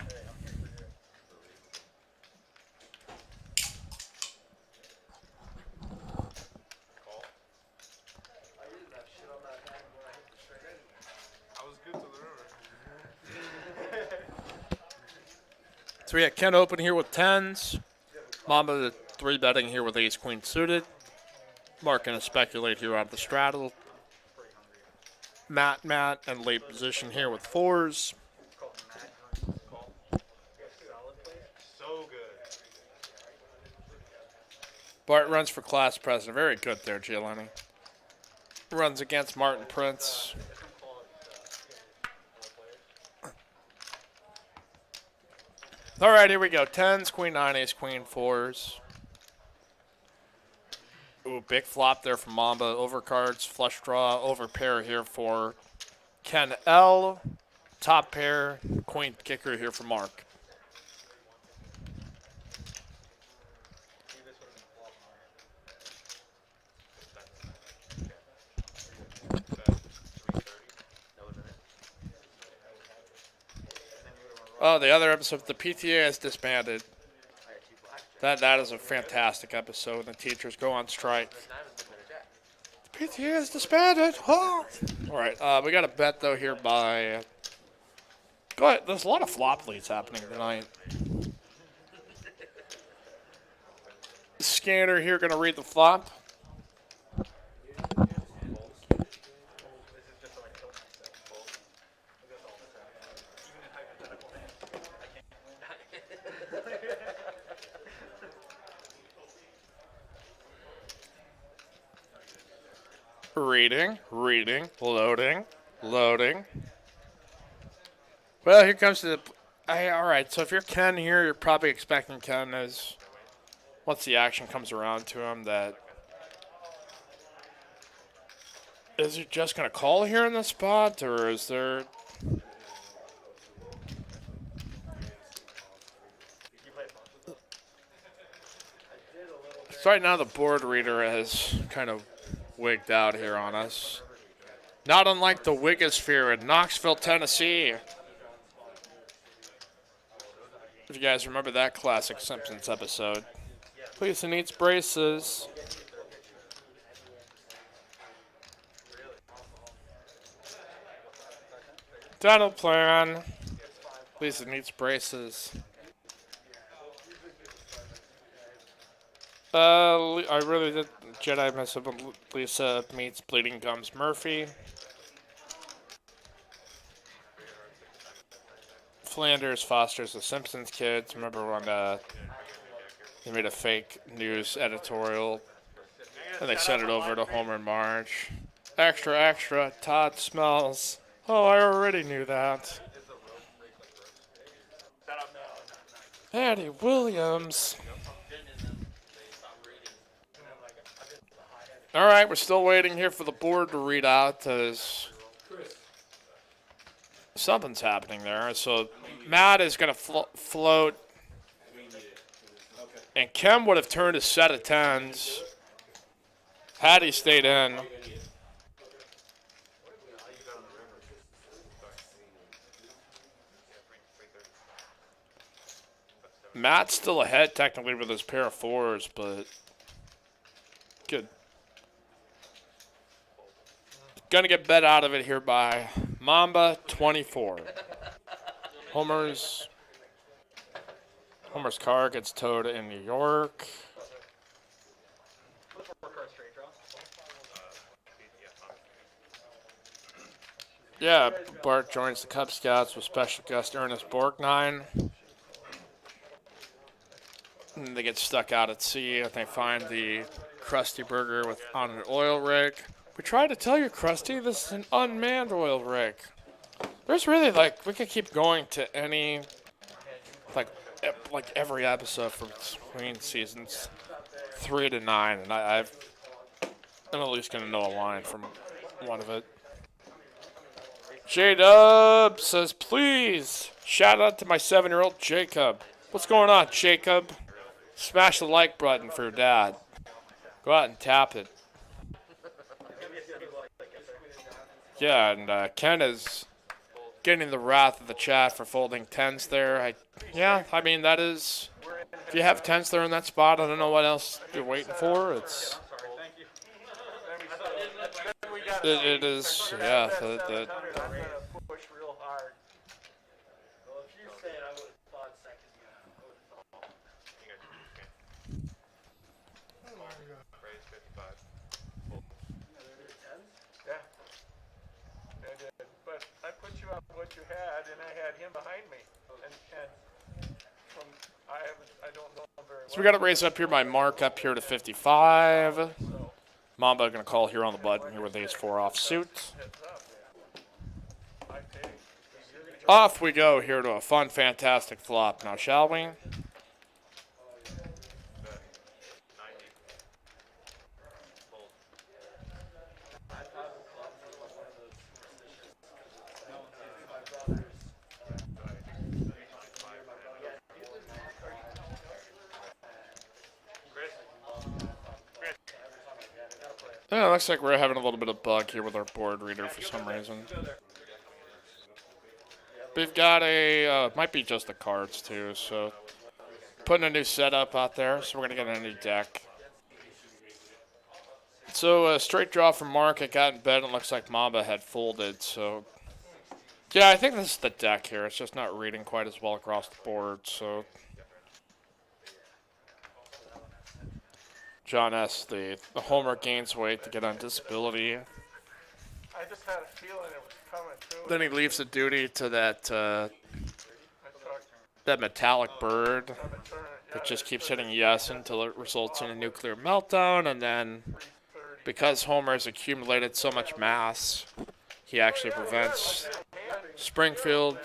So we got Ken open here with 10s. Mamba the 3 betting here with ace queen suited. Mark gonna speculate here out of the straddle. Matt, and late position here with 4s. So good. Bart runs for class president. Very good there, Giovanni. Runs against Martin Prince. All right, here we go. 10s, queen 9, ace queen, 4s. Ooh, big flop there from Mamba. Overcards, flush draw, over pair here for Ken L. Top pair, queen kicker here for Mark. Oh, the other episode, the PTA is disbanded. That is a fantastic episode. The teachers go on strike. The PTA is disbanded. Oh. All right, we got a bet though here by. Go ahead. There's a lot of flop leads happening tonight. Scanner here going to read the flop. Reading, loading. Well, here comes the. All right, so if you're Ken here, you're probably expecting Ken as once the action comes around to him that. Is he just going to call here in the spot, or is there. So right now, the board reader has kind of wigged out here on us. Not unlike the Wigosphere in Knoxville, Tennessee. If you guys remember that classic Simpsons episode. Please, who needs braces? Dental plan. Please, who needs braces? I really did. Jedi mess up. Lisa meets Bleeding Gums Murphy. Flanders fosters the Simpsons kids. Remember when they made a fake news editorial and they sent it over to Homer and Marge. Extra, extra. Todd smells. Oh, I already knew that. Eddie Williams. All right, we're still waiting here for the board to read out as something's happening there. So Matt is going to float, and Kim would have turned a set of 10s had he stayed in. Matt's still ahead technically with his pair of fours, but good. Gonna get bet out of it here by Mamba 24. Homer's car gets towed in New York. Yeah, Bart joins the Cub Scouts with special guest Ernest Borgnine. And they get stuck out at sea and they find the Krusty Burger on an oil rig. We tried to tell you, Krusty, this is an unmanned oil rig. There's really, like, we could keep going to any, like every episode from between seasons 3 to 9, and I'm at least going to know a line from one of it. J-Dub says, please, shout out to my 7-year-old Jacob. What's going on, Jacob? Smash the like button for your dad. Go out and tap it. Yeah, and Ken is getting the wrath of the chat for folding 10s there. I mean, that is... If you have 10s there in that spot, I don't know what else you're waiting for. It's... It is, yeah. I'm gonna push real hard. Well, if you said I would have thought second. Raise 55. Yeah. I did. But I put you on what you had, and I had him behind me. And from I don't know him very well. So we got to raise up here by Mark up here to 55. Mamba going to call here on the button here with ace 4 off suit. Off we go here to a fun, fantastic flop now, shall we? Yeah, looks like we're having a little bit of bug here with our board reader for some reason. We've got a, might be just the cards too, so putting a new setup out there, so we're going to get a new deck. So a straight draw from Mark, it got in bed and looks like Mamba had folded, so yeah, I think this is the deck here. It's just not reading quite as well across the board, so John S., the homer gains weight to get on disability. I just had a feeling it was coming through. Then he leaves the duty to that that metallic bird that just keeps hitting yes until it results in a nuclear meltdown. And then because Homer has accumulated so much mass, he actually prevents Springfield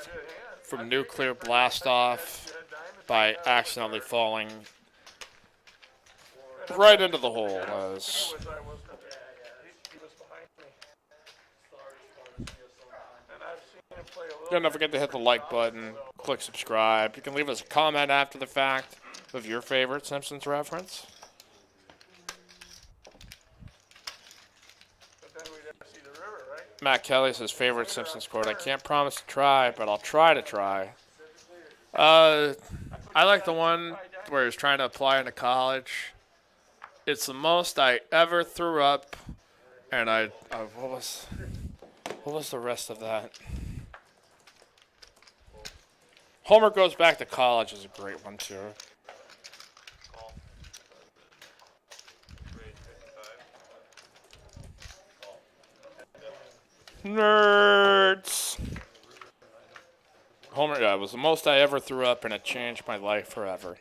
from nuclear blast off by accidentally falling right into the hole. As don't forget to hit the like button, click subscribe. You can leave us a comment after the fact of your favorite Simpsons reference. Matt Kelly says favorite Simpsons quote. I can't promise to try, but I'll try to try. I like the one where he's trying to apply into college. It's the most I ever threw up, and what was the rest of that? Homer Goes Back to College is a great one too. Nerds. Homer, yeah, it was the most I ever threw up, and it changed my life forever.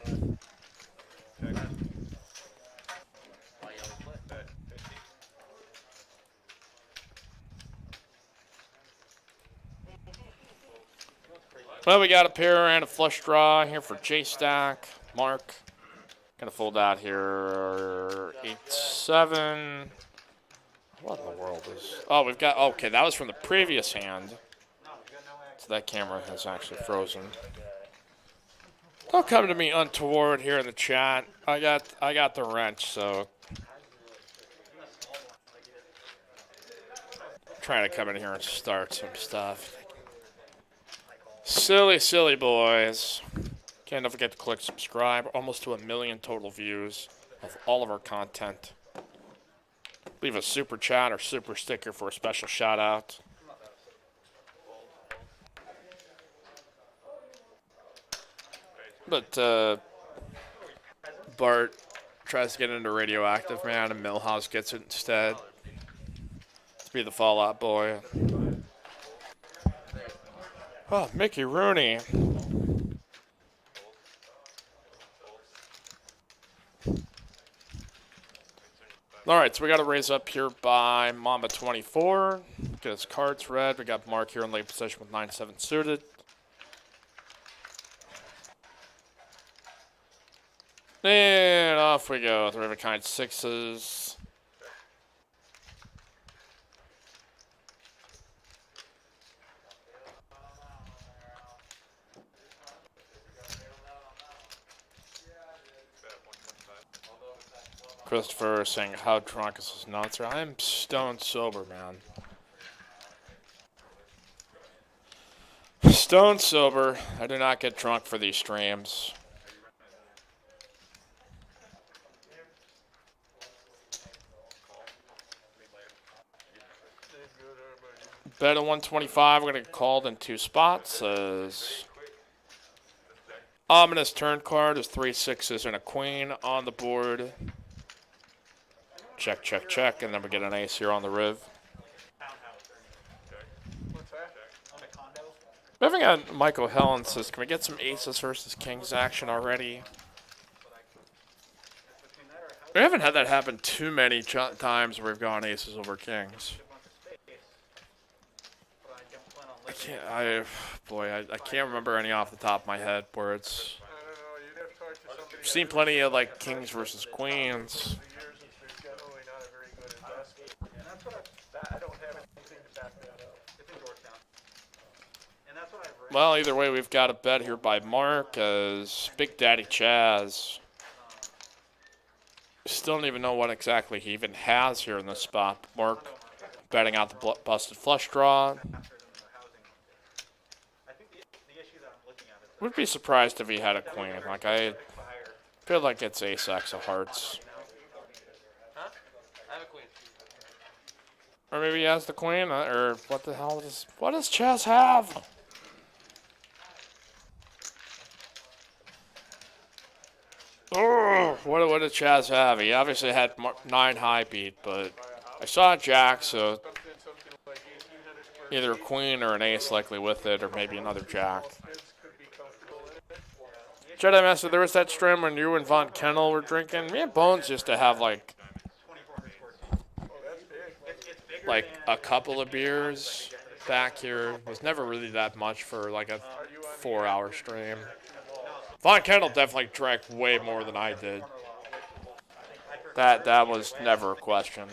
Well, we got a pair and a flush draw here for J-Stack. Mark. Gonna fold out here 8-7. What in the world is... Oh, we've got... Okay, that was from the previous hand. So that camera has actually frozen. Don't come to me untoward here in the chat. I got the wrench, so... Trying to come in here and start some stuff. Silly, silly boys. Can't don't forget to click subscribe. Almost to 1 million total views of all of our content. Leave a super chat or super sticker for a special shout out. But Bart tries to get into Radioactive Man and Milhouse gets it instead. To be the Fallout Boy. Oh, Mickey Rooney. Alright, so we got to raise up here by Mamba 24. Get his cards read. We got Mark here in late position with 9-7 suited. And off we go with Riverkind 6s. Christopher saying, how drunk is this announcer? I am stone sober, man. Stone sober. I do not get drunk for these streams. Bet at 125. We're going to get called in 2 spots. As ominous turn card is 3 6s and a queen on the board. Check, check, check. And then we get an ace here on the riv. Moving on, Michael Helen says, can we get some aces versus kings action already? We haven't had that happen too many times where we've gone aces over kings. I can't remember any off the top of my head where it's. I've seen plenty of like kings versus queens. Well, either way, we've got a bet here by Mark as Big Daddy Chaz. Still don't even know what exactly he even has here in this spot. Mark betting out the busted flush draw. Would be surprised if he had a queen. Like, I feel like it's ace-X of hearts. Huh? I have a queen. Or maybe he has the queen, or what the hell what does Chaz have? Oh, what did Chaz have? He obviously had 9 high beat, but I saw a jack, so either a queen or an ace likely with it, or maybe another jack. Jedi Master, there was that stream when you and Von Kennel were drinking. Me and Bones used to have like a couple of beers back here. It was never really that much for like a 4-hour stream. Von Kennel definitely drank way more than I did. That was never a question.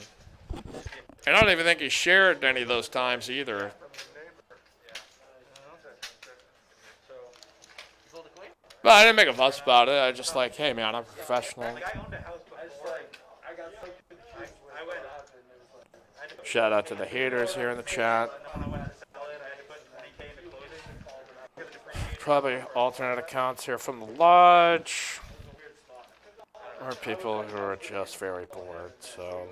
And I don't even think he shared any of those times either. But I didn't make a fuss about it. I just like, hey man, I'm a professional. Shout out to the haters here in the chat. Probably alternate accounts here from the lodge. Or people who are just very bored, so.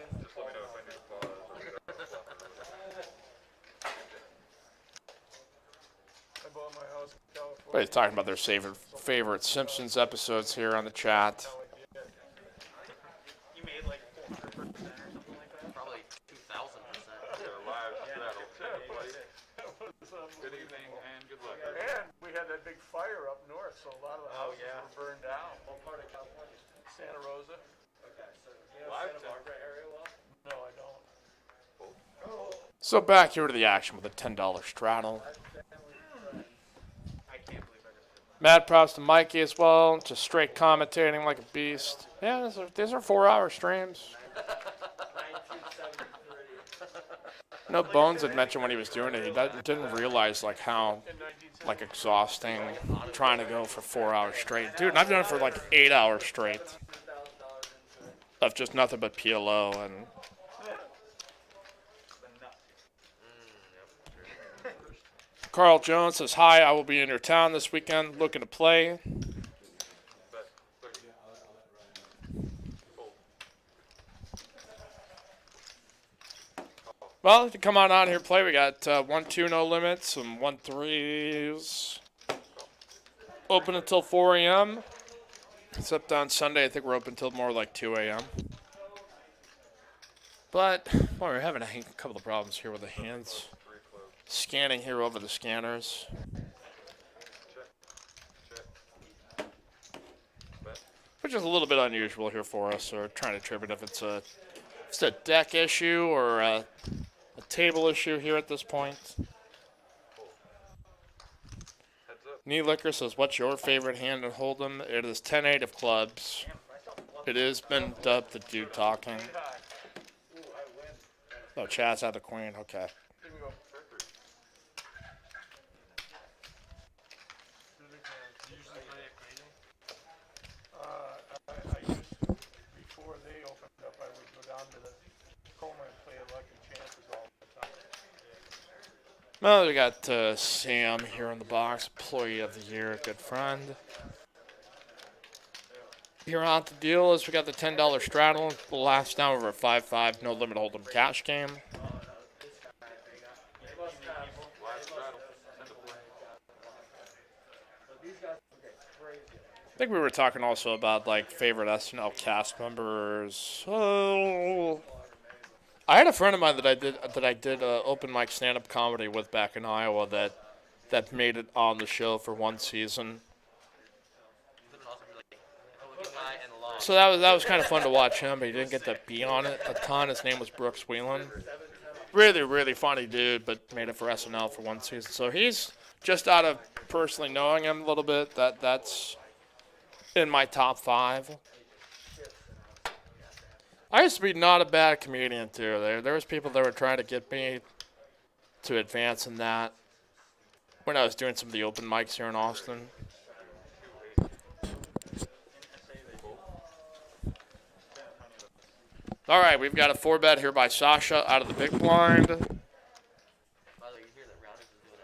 Everybody's talking about their favorite Simpsons episodes here on the chat. You made like 400% or something like that? Probably 2,000%. Good evening and good luck. And we had that big fire up north, so a lot of the houses were burned down. What part of California? Santa Rosa. Okay, so do you know Santa Barbara area well? No, I don't. So back here to the action with a $10 straddle. Mad props to Mikey as well, just straight commentating like a beast. Yeah, these are 4-hour streams. No, Bones had mentioned when he was doing it, he didn't realize like how like exhausting trying to go for 4 hours straight. Dude, and I've done it for like 8 hours straight of just nothing but PLO and. Carl Jones says, hi, I will be in your town this weekend looking to play. Well, to come on out here and play, we got 1-2 no limits, some 1-3s. Open until 4 a.m. Except on Sunday, I think we're open until more like 2 a.m. But, well, we're having a couple of problems here with the hands. Scanning here over the scanners. Which is a little bit unusual here for us. So we're trying to attribute if it's a deck issue or a table issue here at this point. Knee Liquor says, what's your favorite hand in Hold'em? It is 10-8 of clubs. It has been dubbed the dude talking. Oh, Chaz had the queen. Okay. I used to, before they opened up, I would go down to the Coma and play Lucky Chances all the time. Well, we got Sam here in the box, Employee of the Year, good friend. Here on the deal is we got the $10 straddle. The last down over a 5-5 no limit Hold'em cash game. I think we were talking also about like favorite SNL cast members. Oh, I had a friend of mine that I did open mic stand up comedy with back in Iowa that made it on the show for one season. So that was kind of fun to watch him, but he didn't get to be on it a ton. His name was Brooks Whelan. Really, really funny dude, but made it for SNL for one season. So he's just out of personally knowing him a little bit. That's in my top 5. I used to be not a bad comedian too. There was people that were trying to get me to advance in that when I was doing some of the open mics here in Austin. All right, we've got a 4-bet here by Sasha out of the big blind. By the way, you hear that Rounders is doing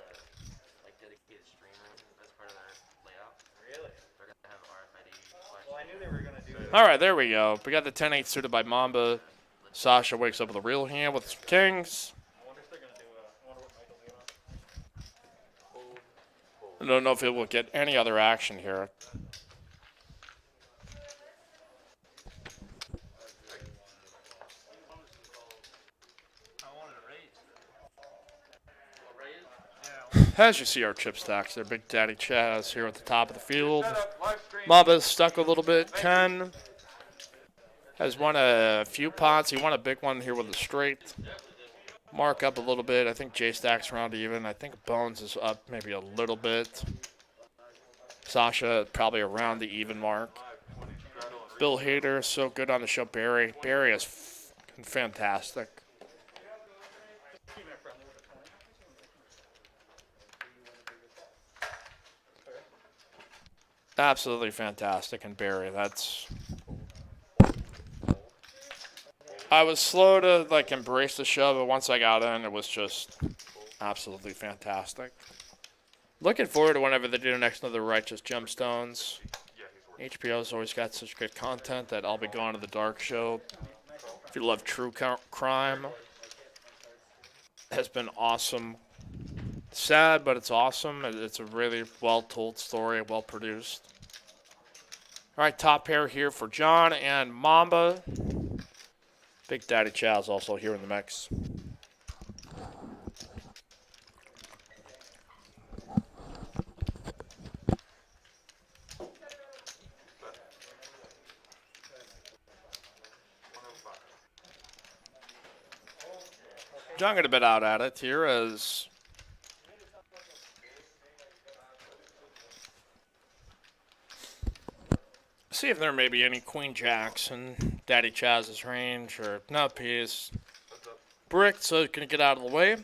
a dedicated stream room as part of their layout. Really? They're gonna have RFID questions. Well, I knew they were gonna do that. All right, there we go. We got the 10-8 suited by Mamba. Sasha wakes up with a real hand with some kings. I wonder if they're gonna do I wonder what Michael's doing. I don't know if it will get any other action here. As you see our chip stacks, they're Big Daddy Chaz here at the top of the field. Mamba's stuck a little bit. Ken has won a few pots. He won a big one here with a straight. Mark up a little bit. I think J Stack's around even. I think Bones is up maybe a little bit. Sasha probably around the even mark. Bill Hader so good on the show. Barry is fantastic. Absolutely fantastic, and Barry, I was slow to like embrace the show, but once I got in, it was just absolutely fantastic. Looking forward to whenever they do next to the Righteous Gemstones. HBO's always got such good content that I'll be going to the Dark Show. If you love true crime, it has been awesome. Sad, but it's awesome. It's a really well-told story, well-produced. All right, top pair here for John and Mamba. Big Daddy Chaz also here in the mix. John got a bit out at it here as see if there may be any Queen Jacks in Daddy Chaz's range, or no, he's bricked, so can get out of the way.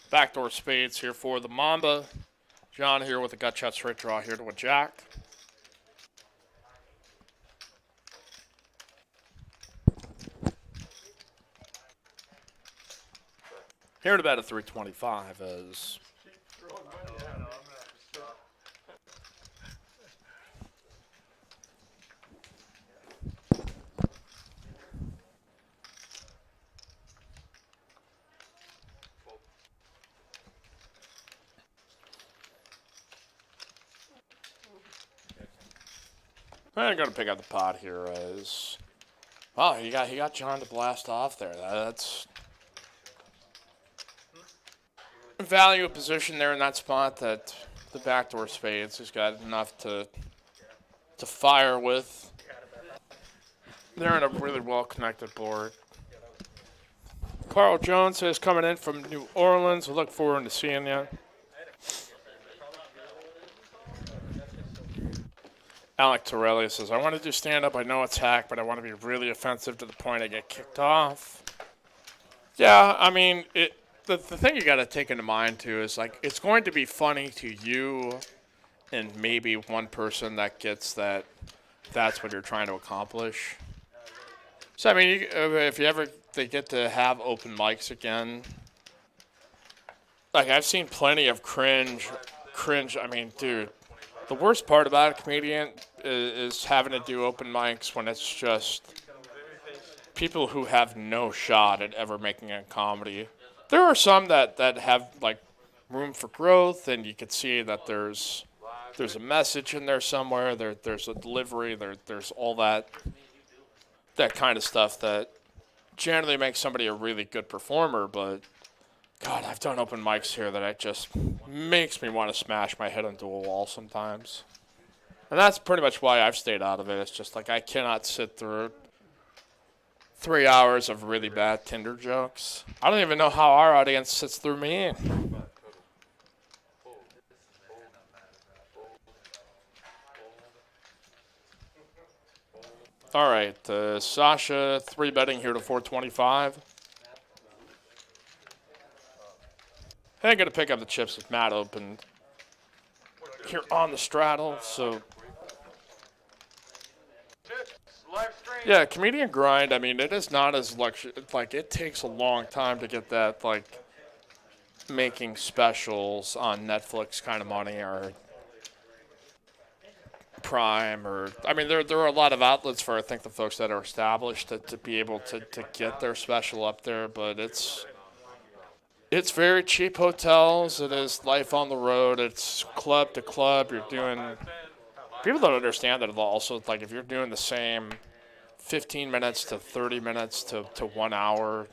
Backdoor spades here for the Mamba. John here with a gut shot straight draw here to a Jack. Here to bet at 325 is I'm gonna pick up the pot here. Oh, he got John to blast off there. That's value a position there in that spot that the backdoor spades. He's got enough to fire with. They're in a really well-connected board. Carl Jones is coming in from New Orleans. We look forward to seeing you. Alec Torelli says, I want to do stand-up. I know it's hack, but I want to be really offensive to the point I get kicked off. Yeah, I mean, the thing you got to take into mind, too, is, like, it's going to be funny to you and maybe one person that gets that's what you're trying to accomplish. So, I mean, if you ever they get to have open mics again, like, I've seen plenty of cringe. I mean, dude, the worst part about a comedian is having to do open mics when it's just people who have no shot at ever making a comedy. There are some that have, like, room for growth, and you can see that there's a message in there somewhere. There's a delivery. There's all that kind of stuff that generally makes somebody a really good performer. But God, I've done open mics here that it just makes me want to smash my head into a wall sometimes. And that's pretty much why I've stayed out of it. It's just like I cannot sit through 3 hours of really bad Tinder jokes. I don't even know how our audience sits through me. All right, Sasha 3-betting here to 425. I'm going to pick up the chips with Matt opened here on the straddle. So, yeah, comedian grind, I mean, it is not as like, it takes a long time to get that, like, making specials on Netflix kind of money or Prime or, I mean, there are a lot of outlets for, I think, the folks that are established to be able to get their special up there, but it's very cheap hotels. It is life on the road. It's club to club. You're doing, people don't understand that also, like, if you're doing the same 15 minutes to 30 minutes to 1 hour,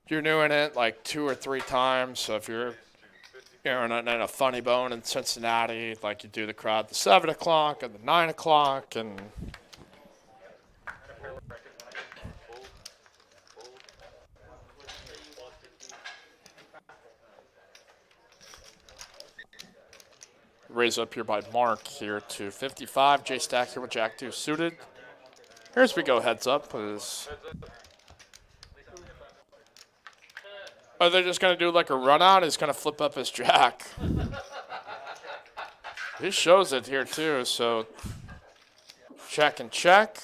you're doing it like 2 or 3 times. So if you're in a Funny Bone in Cincinnati, like, you do the crowd at the 7 o'clock and the 9 o'clock, and raise up here by Mark here to 55. J Stack here with Jack 2 suited. Here's we go heads up. Are they just going to do like a run out? He's going to flip up his jack. He shows it here too, so check and check.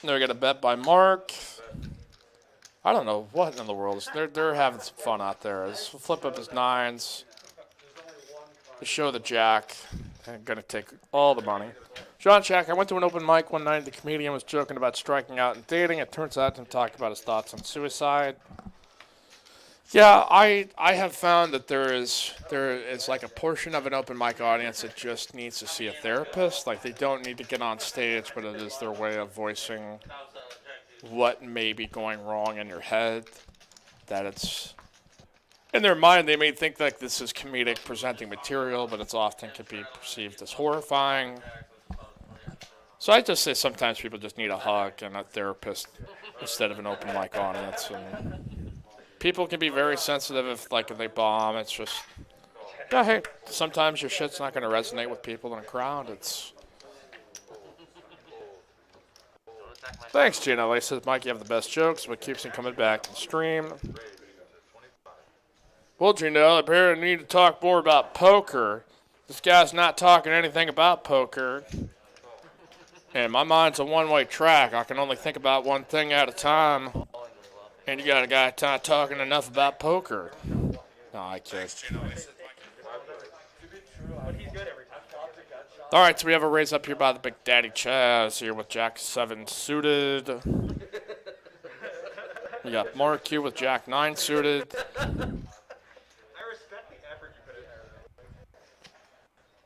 Now we got a bet by Mark. I don't know what in the world. They're having some fun out there. Let's flip up his nines. To show the jack. I'm going to take all the money. John Jack, I went to an open mic one night. The comedian was joking about striking out and dating. It turns out he talked about his thoughts on suicide. Yeah, I have found that there is like a portion of an open mic audience that just needs to see a therapist. Like, they don't need to get on stage, but it is their way of voicing what may be going wrong in your head. That it's in their mind, they may think like this is comedic presenting material, but it's often can be perceived as horrifying. So I just say sometimes people just need a hug and a therapist instead of an open mic audience. And people can be very sensitive if they bomb. It's just, yeah, hey, sometimes your shit's not going to resonate with people in a crowd. It's. Thanks, Gino. He says, Mike, you have the best jokes. What keeps him coming back to the stream? Well, Gino, apparently need to talk more about poker. This guy's not talking anything about poker. And my mind's a one-way track. I can only think about one thing at a time. And you got a guy not talking enough about poker. No, I kid. All right, so we have a raise up here by the Big Daddy Chaz here with Jack 7 suited. We got Mark here with Jack 9 suited. I respect the effort you put in there.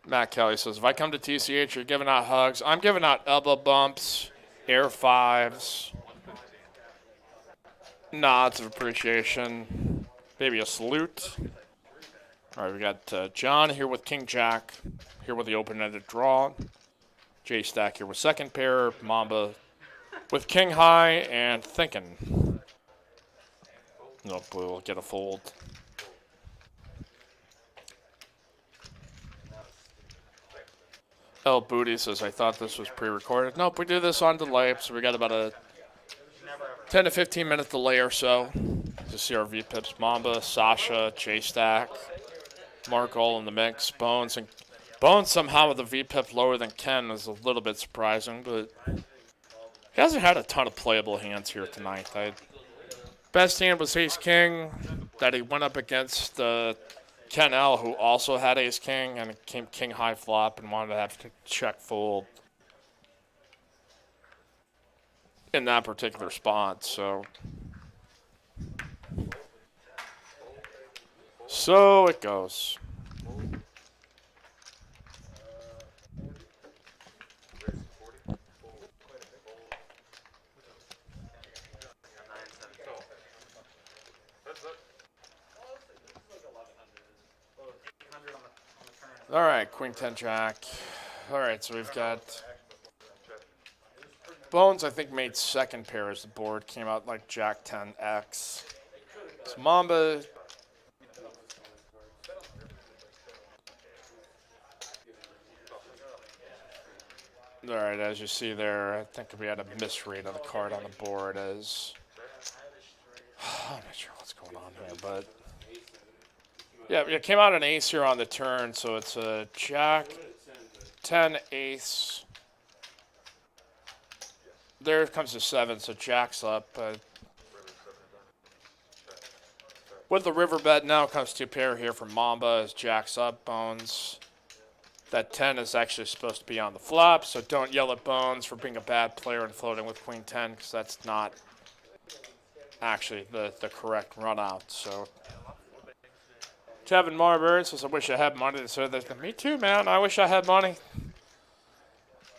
Matt Kelly says, if I come to TCH, you're giving out hugs. I'm giving out elbow bumps, air fives, nods of appreciation, maybe a salute. All right, we got John here with King Jack, here with the open-ended draw. J-Stack here with second pair, Mamba with King High, and thinking. Nope, we'll get a fold. El Booty says, I thought this was pre-recorded. Nope, we do this on delay, so we got about a 10 to 15 minute delay or so to see our VPIPs. Mamba, Sasha, J-Stack, Mark all in the mix. Bones somehow with a VPIP lower than Ken is a little bit surprising, but he hasn't had a ton of playable hands here tonight. Best hand was Ace King that he went up against Ken L, who also had Ace King, and it came King High flop and wanted to have to check fold in that particular spot. So it goes. All right, Queen 10 Jack. All right, so we've got Bones, I think, made second pair as the board came out like Jack 10X. So Mamba. All right, as you see there, I think we had a misread of the card on the board as. I'm not sure what's going on here, but. Yeah, it came out an ace here on the turn, so it's a Jack, 10, ace. There comes the 7, so Jack's up. With the river bet now comes 2 pair here from Mamba as Jack's up, Bones. That 10 is actually supposed to be on the flop, so don't yell at Bones for being a bad player and floating with Queen 10, because that's not actually the correct run out, so. Kevin Marbury says, I wish I had money to say that. Me too, man. I wish I had money.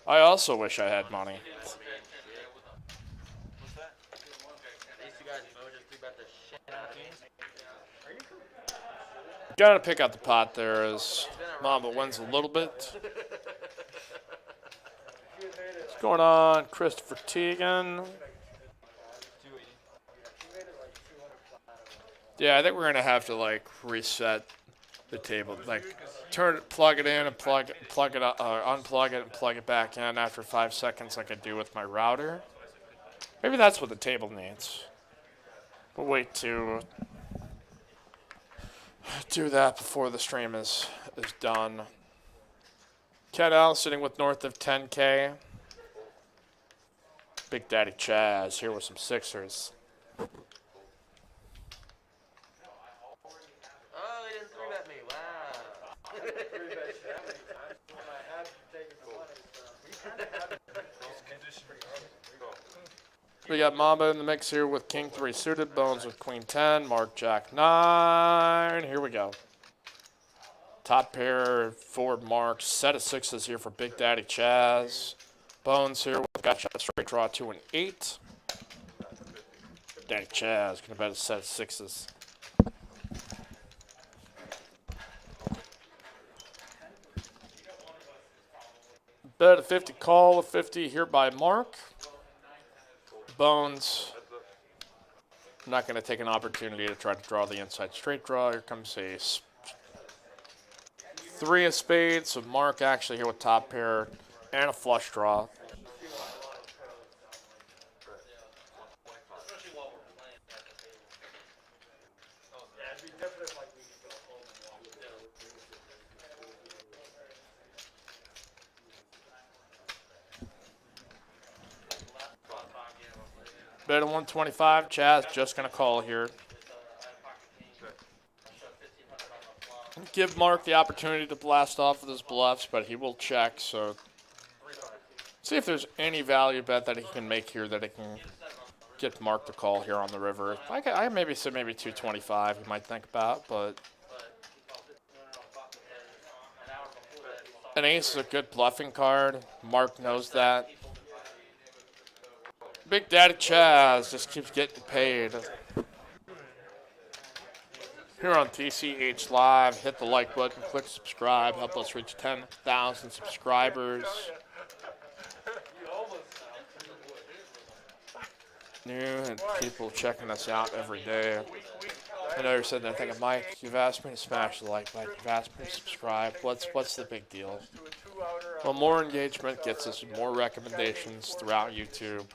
I also wish I had money. Gotta pick out the pot there as Mamba wins a little bit. What's going on? Christopher Teagan. Yeah, I think we're gonna have to like reset the table, like plug it in and plug it, unplug it and plug it back in after 5 seconds, like I do with my router. Maybe that's what the table needs. We'll wait to do that before the stream is done. Ken Al sitting with north of 10K. Big Daddy Chaz here with some sixers. We got Mamba in the mix here with King 3 suited, Bones with Queen 10, Mark Jack 9. Here we go. Top pair, forward Mark, set of sixes here for Big Daddy Chaz. Bones here with got shot straight draw 2 and 8. Daddy Chaz gonna bet a set of sixes. Bet a 50 call, a 50 here by Mark. Bones. I'm not going to take an opportunity to try to draw the inside straight draw. Here comes a 3 of spades. So Mark actually here with top pair and a flush draw. Bet at 125. Chaz just going to call here. Give Mark the opportunity to blast off with his bluffs, but he will check. So see if there's any value bet that he can make here that he can get Mark to call here on the river. I maybe said maybe 225. You might think about, but an ace is a good bluffing card. Mark knows that. Big Daddy Chaz just keeps getting paid. Here on TCH Live, hit the like button, click subscribe, help us reach 10,000 subscribers. New and people checking us out every day. I know you're sitting there thinking, Mike, you've asked me to smash the like button, you've asked me to subscribe. What's the big deal? Well, more engagement gets us more recommendations throughout YouTube.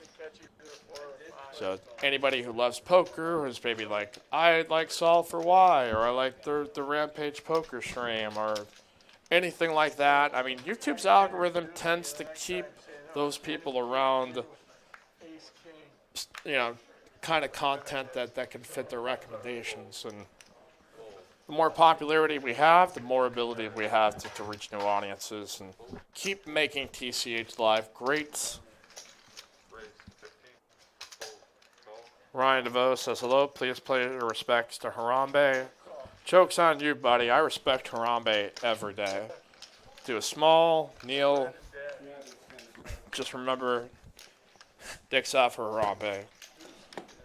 So anybody who loves poker, who's maybe like, I like Solve for Why, or I like the Rampage poker stream, or anything like that. I mean, YouTube's algorithm tends to keep those people around, you know, kind of content that can fit their recommendations. And the more popularity we have, the more ability we have to reach new audiences and keep making TCH Live great. Ryan DeVoe says, hello, please pay your respects to Harambe. Joke's on you, buddy. I respect Harambe every day. Do a small, kneel. Just remember, dicks out for Harambe.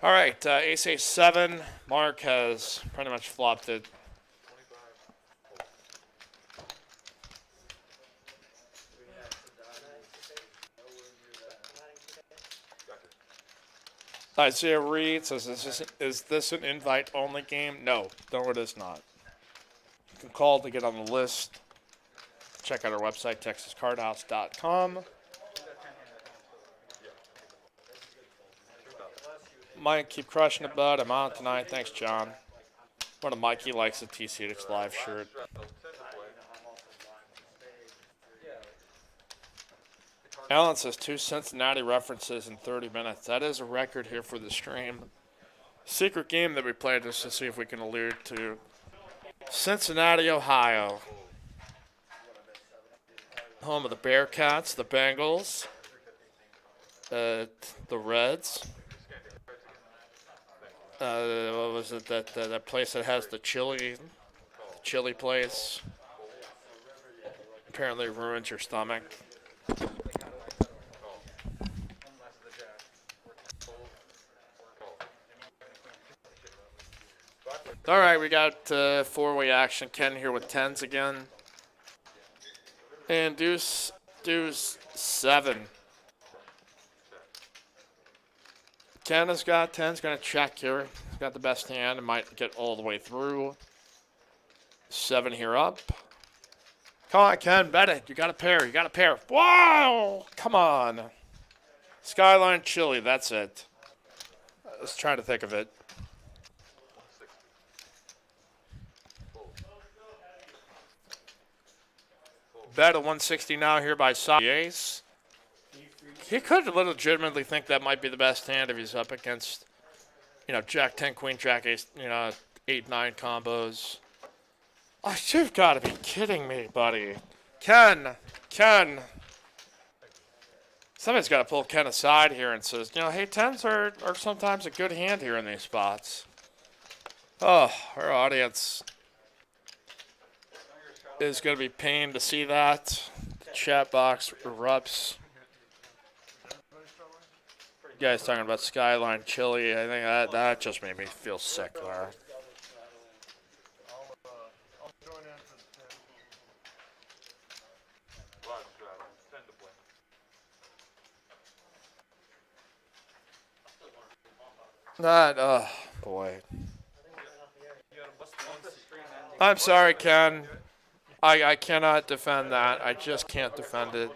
All right, ace 7. Mark has pretty much flopped it. Isaiah Reed says, is this an invite-only game? No, it is not. You can call to get on the list. Check out our website, texascardhouse.com. Mike, keep crushing it, bud. I'm on tonight. Thanks, John. One of Mikey likes the TCH Live shirt. Alan says 2 Cincinnati references in 30 minutes. That is a record here for the stream. Secret game that we played just to see if we can allude to Cincinnati, Ohio. Home of the Bearcats, the Bengals, the Reds. What was it? That place that has the chili place. Apparently ruins your stomach. All right, we got four-way action. Ken here with 10s again. And deuce 7. Ken has got 10's going to check here. He's got the best hand and might get all the way through. 7 here up. Come on, Ken, bet it. You got a pair. Wow! Come on. Skyline Chili, that's it. Let's try to think of it. Bet at 160 now here by Ace. He could legitimately think that might be the best hand if he's up against, Jack 10, Queen, Jack Ace, 8, 9 combos. Oh, you've got to be kidding me, buddy. Ken. Somebody's got to pull Ken aside here and says, hey, 10s are sometimes a good hand here in these spots. Oh, our audience is going to be pained to see that. The chat box erupts. You guys talking about Skyline Chili. I think that just made me feel sick there. I'll join in for the 10. That, boy. I'm sorry, Ken. I cannot defend that. I just can't defend it.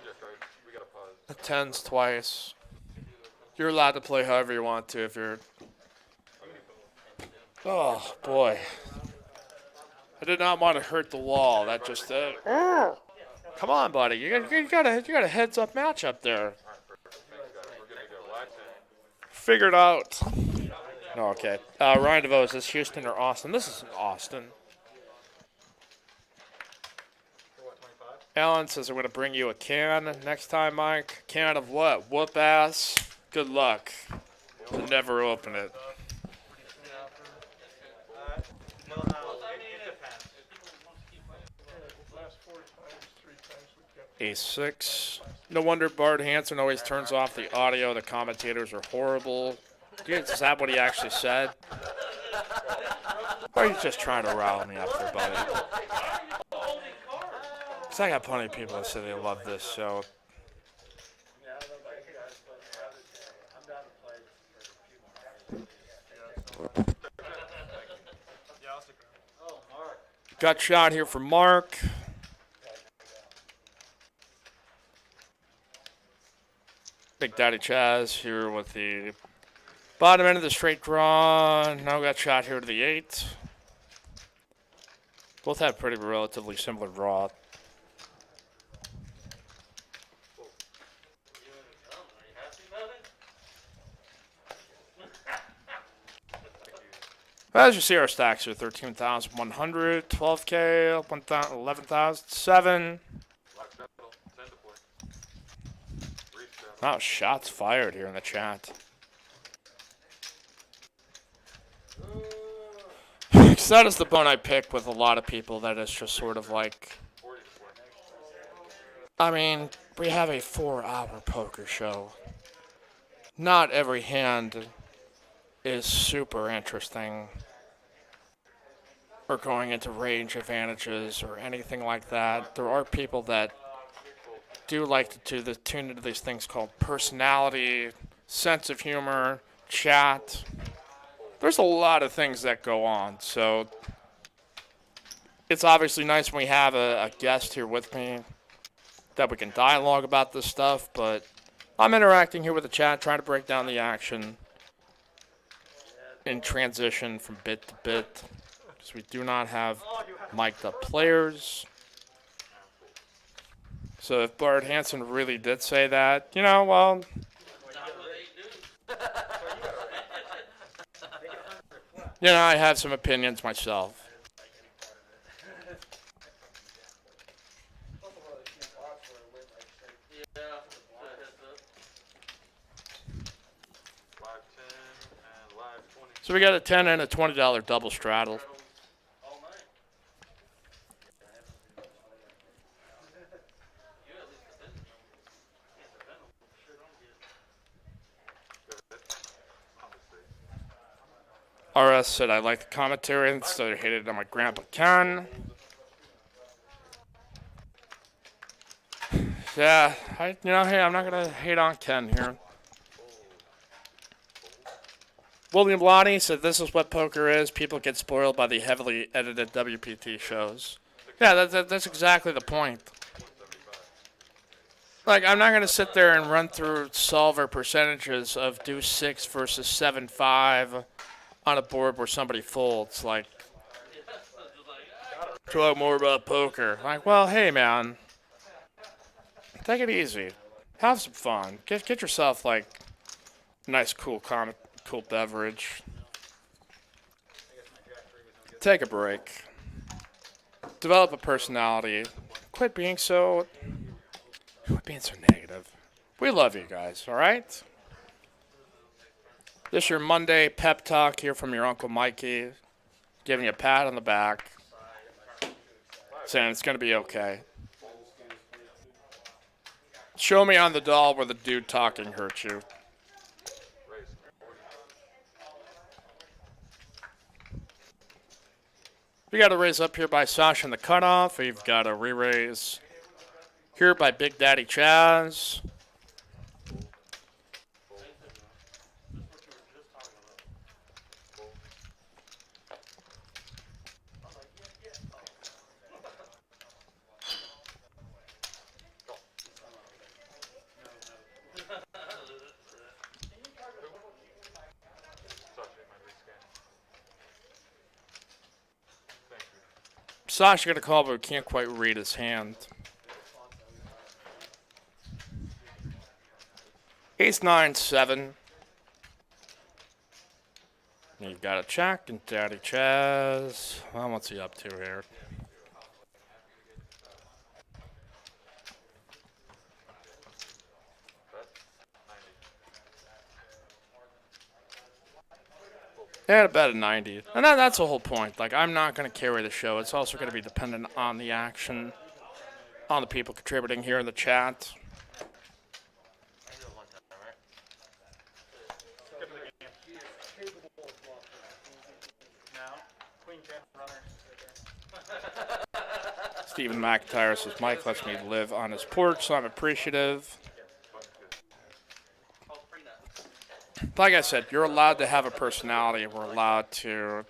The 10s twice. You're allowed to play however you want to if you're... Oh, boy. I did not want to hurt the wall. That just... Come on, buddy. You got a heads-up matchup there. Figure it out. No, okay. Ryan DeVoe, is this Houston or Austin? This is Austin. Alan says I'm going to bring you a can next time, Mike. Can of what? Whoop ass. Good luck. Never open it. pretty soon after. No, it depends. Last 4 times, 3 times we kept. A6. No wonder Bart Hanson always turns off the audio. The commentators are horrible. Is that what he actually said? Or are you just trying to rile me up there, buddy? Because I got plenty of people that say they love this show. Yeah, I don't know about you guys, but I'm down to play for a few more hours. Yeah, I'll stick around. Oh, Mark. Gut shot here for Mark. Big Daddy Chaz here with the bottom end of the straight draw. Now got shot here to the 8. Both have pretty relatively similar draw. As you see, our stacks are 13,100, 12K, 11,007. Wow, shots fired here in the chat. That is the bone I pick with a lot of people that is just sort of like, I mean, we have a 4-hour poker show. Not every hand is super interesting or going into range advantages or anything like that. There are people that do like to tune into these things called personality, sense of humor, chat. There's a lot of things that go on, so it's obviously nice when we have a guest here with me that we can dialogue about this stuff, but I'm interacting here with the chat, trying to break down the action in transition from bit to bit, because we do not have mic'd up players. So if Bart Hanson really did say that, you know, well, you know, I have some opinions myself. So we got a $10 and a $20 double straddle. RS said I like the commentary, so I hated it on my grandpa Ken. Yeah, hey, I'm not gonna hate on Ken here. William Lottie said this is what poker is. People get spoiled by the heavily edited WPT shows. Yeah, that's exactly the point. Like, I'm not going to sit there and run through solver percentages of deuce 6 versus 7-5 on a board where somebody folds. Like, talk more about poker. Like, well, hey, man. Take it easy. Have some fun. Get yourself, like, a nice, cool beverage. Take a break. Develop a personality. Quit being so negative. We love you guys, all right? This is your Monday pep talk here from your Uncle Mikey, giving you a pat on the back, saying it's going to be okay. Show me on the doll where the dude talking hurt you. We got a raise up here by Sasha in the cutoff. We've got a re-raise here by Big Daddy Chaz. Sasha got a call, but we can't quite read his hand. Ace 9 7. You've got a check and Daddy Chaz. Well, what's he up to here? had a bet of 90. And that's the whole point. Like, I'm not going to carry the show. It's also going to be dependent on the action, on the people contributing here in the chat. I do it one time, right? Skip the game. Now, Queen 10 runner. Stephen McIntyre says, Mike lets me live on his porch, so I'm appreciative. Like I said, you're allowed to have a personality. We're allowed to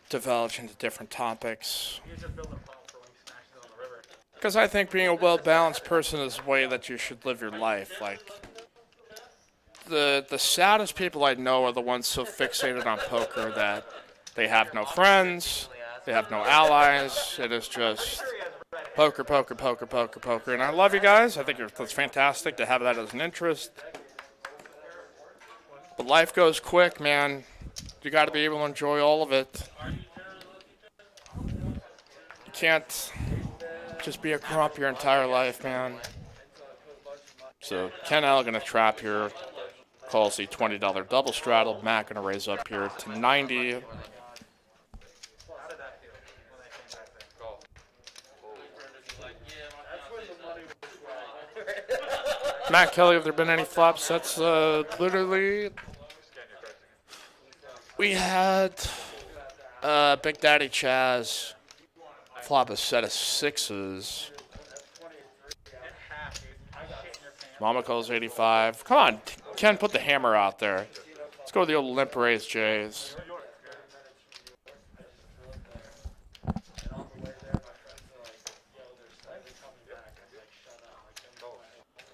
divulge into different topics. He's just building a pump for when he smashes it on the river. Because I think being a well-balanced person is the way that you should live your life. Like, the saddest people I know are the ones so fixated on poker that they have no friends, they have no allies. It is just poker, poker, poker, poker, poker. And I love you guys. I think it's fantastic to have that as an interest. But life goes quick, man. You got to be able to enjoy all of it. You can't just be a grump your entire life, man. So Ken L gonna trap here. Calls the $20 double straddle. Matt gonna raise up here to 90. How did that feel when they came back there? Matt Kelly, have there been any flops? That's literally. We had Big Daddy Chaz flop a set of sixes. Mama calls 85. Come on, Ken, put the hammer out there. Let's go with the old limp raise Jays.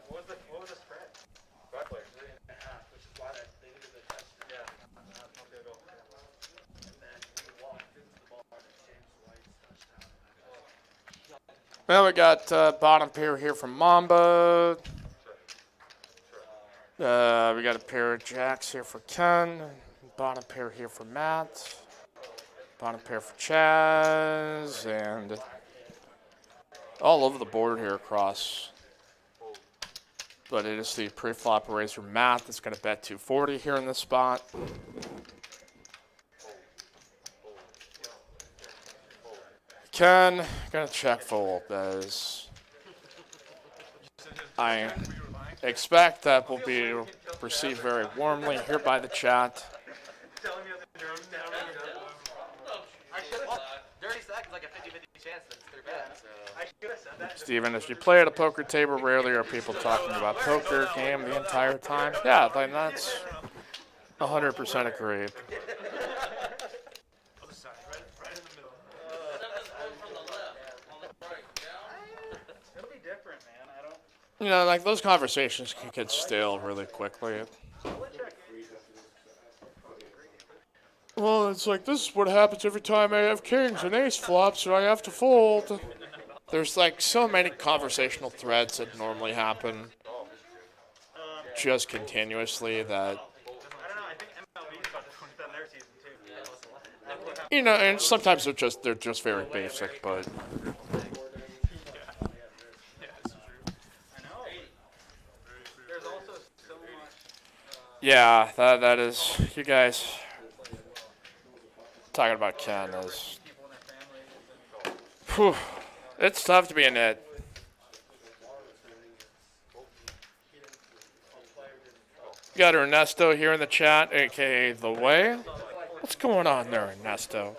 What was the spread? Back players. 3.5, which is why they needed the test. Yeah. No field goal. Well, we got bottom pair here from Mamba. We got a pair of jacks here for Ken. Bottom pair here for Matt. Bottom pair for Chaz. And all over the board here across. But it is the pre-flop raise for Matt that's going to bet 240 here in this spot. Ken, gonna check fold as I expect that will be received very warmly here by the chat. Dirty stack is like a 50-50 chance that it's 3 bets, so. I should have said that. Steven, as you play at a poker table, rarely are people talking about poker game the entire time. Yeah, like that's 100% agreed. It'll be different, man. I don't. You know, like those conversations can get stale really quickly. Well, it's like this is what happens every time I have kings and ace flops, so I have to fold. There's like so many conversational threads that normally happen just continuously that, I don't know. I think MLB is about to put that in their season too. you know, and sometimes they're just very basic, but I know. There's also so much. yeah, that is, you guys talking about Ken is, People in their families and whew, it's tough to be in it. We got Ernesto here in the chat, aka The Way. What's going on there, Ernesto?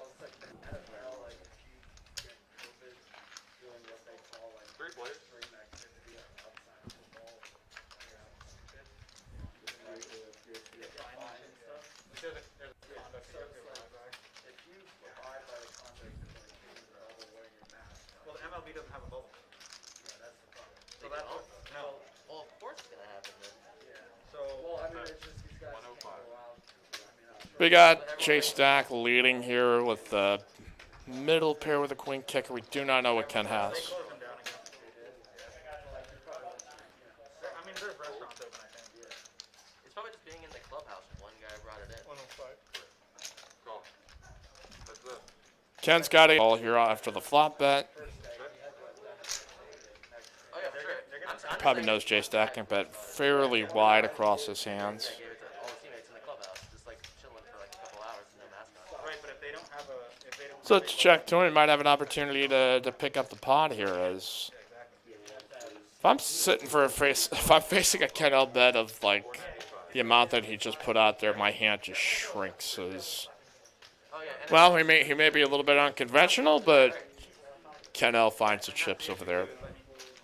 well, the MLB doesn't have a bubble. So that's no. Well, of course it's gonna happen then. So We got Jay Stack leading here with the middle pair with a queen kicker. We do not know what Ken has. close them down again. I mean, there's restaurants open. I think. It's probably just being in the clubhouse. One guy brought it in. 105. Ken's got a ball here after the flop bet. Oh yeah, for sure. I'm Probably knows Jay Stack can bet fairly wide across his hands. I gave it to all the teammates in the clubhouse, just like chilling for like a couple have a, if they don't. So let's check. Tony might have an opportunity to pick up the pot here. As if I'm sitting for a face, if I'm facing a Kennel bet of like the amount that he just put out there, my hand just shrinks. As Oh yeah, and well, he may be a little bit unconventional, but Kennel finds the chips over there. You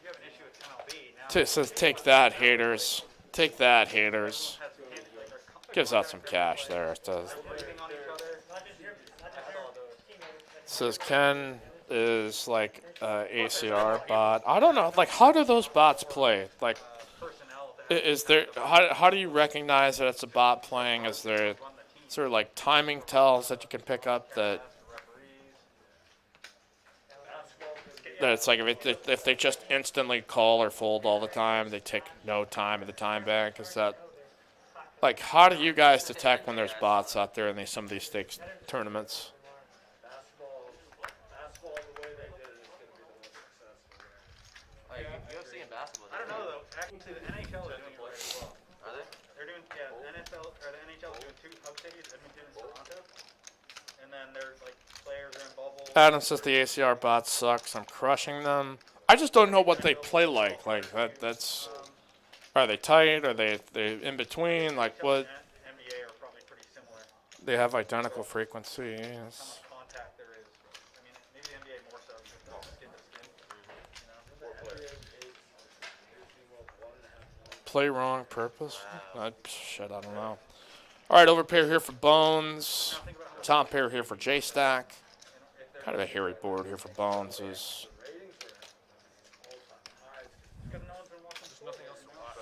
have an issue with MLB now. Says take that, haters. Take that, haters. Has some hit, like they're Gives out some cash there. It does. breathing on each other. Says Ken is like ACR bot. I don't know. Like, how do those bots play? Like, Personnel is there? How do you recognize that it's a bot playing? Is there like timing tells that you can pick up that it's like if they just instantly call or fold all the time, they take no time at the time bank? Is that like how do you guys detect when there's bots out there in some of these stakes tournaments? like UFC and basketball. I don't know though. Actually, the NHL is doing it very well. Are they? They're doing NFL or the NHL is doing 2 hub cities, Edmonton and Toronto, and then they're like players are in bubbles. Adam says the ACR bot sucks. I'm crushing them. I just don't know what they play like. Like that's. Are they tight? Are they in between? Like what? NBA are probably pretty similar. They have identical frequencies. How much contact there is. I mean, maybe the NBA more so because it's skin to skin. Play wrong purpose? Shit, I don't know. All right, overpair here for Bones. Top pair here for J-Stack. Kind of a hairy board here for Bones. Is Because no one's been watching. There's nothing else to watch.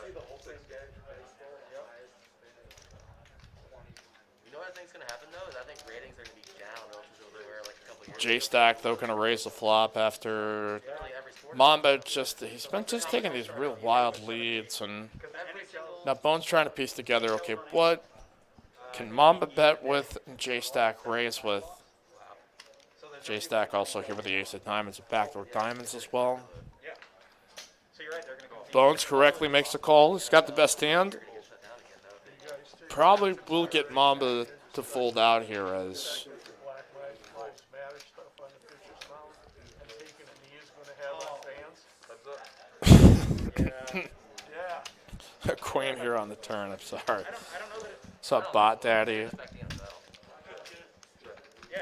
You know what I think's gonna happen though is I think ratings are gonna be down relative to what they were like a couple years ago. J-Stack, though, going to raise the flop after Literally every sport. Mamba he's been just taking these real wild leads. And Every single. now Bones trying to piece together, okay, what can Mamba bet with and J-Stack raise with? J-Stack also here with the ace of diamonds and backdoor diamonds as well. Yeah. So you're right. They're gonna go. Bones correctly makes the call. He's got the best hand. Probably will get Mamba to fold out here as Black Lives Matter stuff on the pitcher's mound and taking a knee is going to have on fans. Yeah. a queen here on the turn. I'm sorry. I don't know that. What's up, Bot Daddy? Respect the NFL.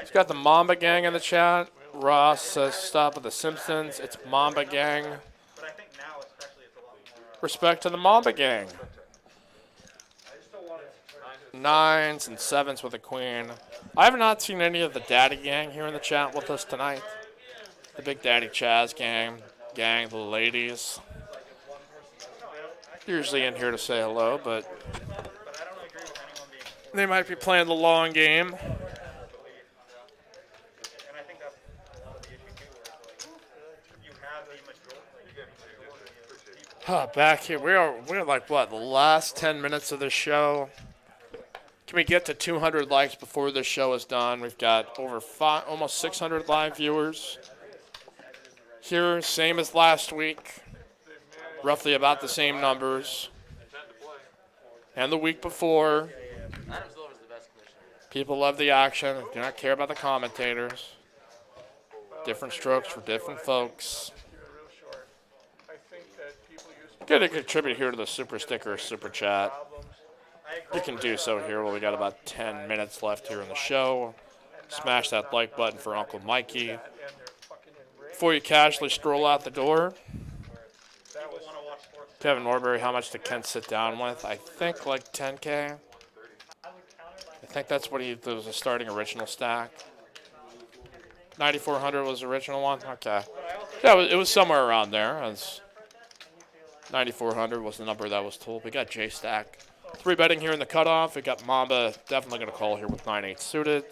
He's got the Mamba Gang in the chat. Ross says stop with the Simpsons. It's Mamba Gang. But I think now, especially, it's a lot more. Respect to the Mamba Gang. 9s and 7s with a queen. I have not seen any of the Daddy Gang here in the chat with us tonight. The Big Daddy Chaz gang, the ladies. Usually in here to say hello, but But I don't agree with anyone being. they might be playing the long game. And I think that's a lot of the issue too, where it's like you have the majority of people. Back here, we're like what, the last 10 minutes of the show. Can we get to 200 likes before this show is done? We've got over almost 600 live viewers here, same as last week, roughly about the same numbers. And the week before, Adam Silver's the best commissioner. people love the action, do not care about the commentators. Different strokes for different folks. Keep it real short. I think that people used to Get to contribute here to the super sticker or super chat. problems. You can do so here. Well, we got about 10 minutes left here in the show. Smash that like button for Uncle Mikey. And they're fucking enraged. Before you casually stroll out the door, People want to watch sports. Kevin Norbury, how much did Ken sit down with? I think like 10K. I think that's what there was a starting original stack. 9,400 was the original one? Okay. Yeah, it was somewhere around there. 9,400 was the number that was told. We got J-Stack. 3 betting here in the cutoff. We got Mamba definitely going to call here with 9-8 suited.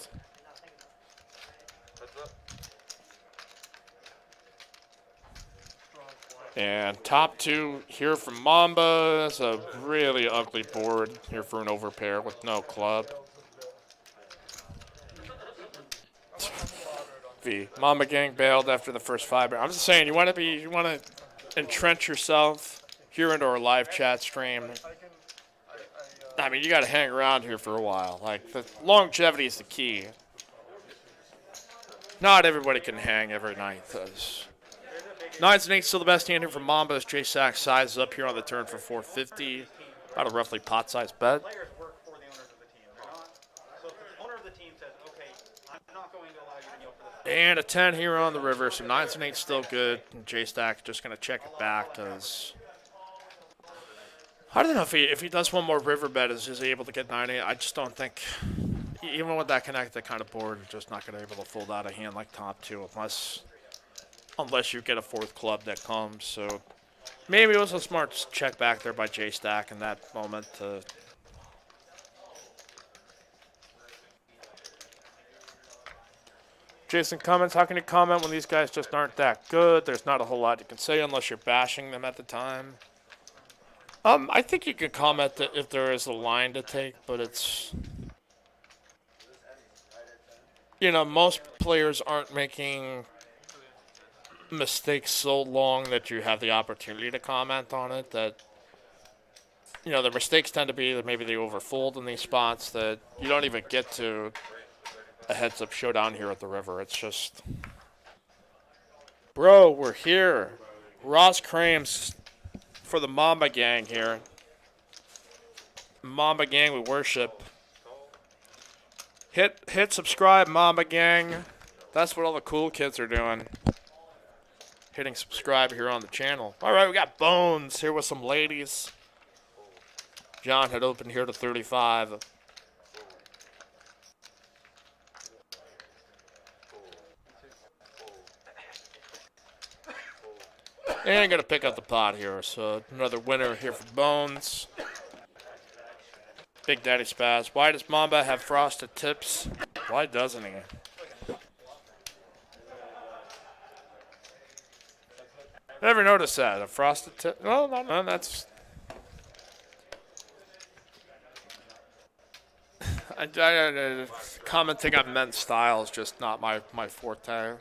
And top 2 here from Mamba. It's a really ugly board here for an overpair with no club. V. Mamba Gang bailed after the first 5. I'm just saying, you want to entrench yourself here into our live chat stream. I mean, you got to hang around here for a while. Like, the longevity is the key. not everybody can hang every night. 9s and 8s still the best hand here for Mamba as Jay Sack sizes up here on the turn for 450. About a roughly pot-sized bet. Players work for the owners of the team. They're not. So if the owner of the team says, "Okay, I'm not going to allow you to kneel for this," And a 10 here on the river, so 9s and 8s still good. And Jay Stack's just going to check it back because I don't know if he does one more river bet, is he able to get 9-8? I just don't think, even with that connected kind of board, you're just not going to be able to fold out a hand like top two unless you get a fourth club that comes. So maybe it was a smart check back there by Jay Stack in that moment. Jason comments, how can you comment when these guys just aren't that good? There's not a whole lot you can say unless you're bashing them at the time. I think you can comment that if there is a line to take, but it's, most players aren't making mistakes so long that you have the opportunity to comment on it. That, the mistakes tend to be that maybe they overfold in these spots that you don't even get to a heads-up showdown here at the river. It's just, bro, we're here. Ross Crames for the Mamba Gang here. Mamba Gang, we worship. Hit subscribe, Mamba Gang. That's what all the cool kids are doing. Hitting subscribe here on the channel. All right, we got Bones here with some ladies. John had opened here to 35. And going to pick up the pot here. So another winner here for Bones. Big Daddy Spaz. Why does Mamba have frosted tips? Why doesn't he? Never noticed that. A frosted tip? No, that's... Commenting on men's style is just not my forte.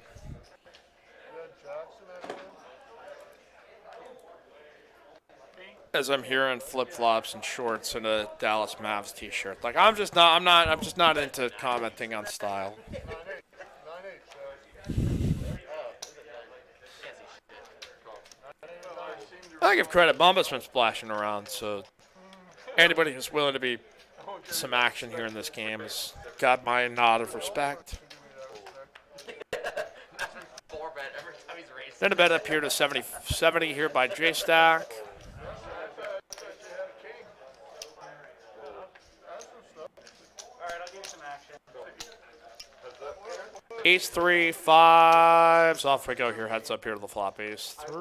As I'm here in flip-flops and shorts and a Dallas Mavs t-shirt. Like, I'm just not into commenting on style. I give credit. Mamba's been splashing around, so anybody who's willing to be some action here in this game has got my nod of respect. Then a bet up here to 70 here by J Stack. Ace 3, 5s. Off we go here. Heads up here to the flop. Ace 3.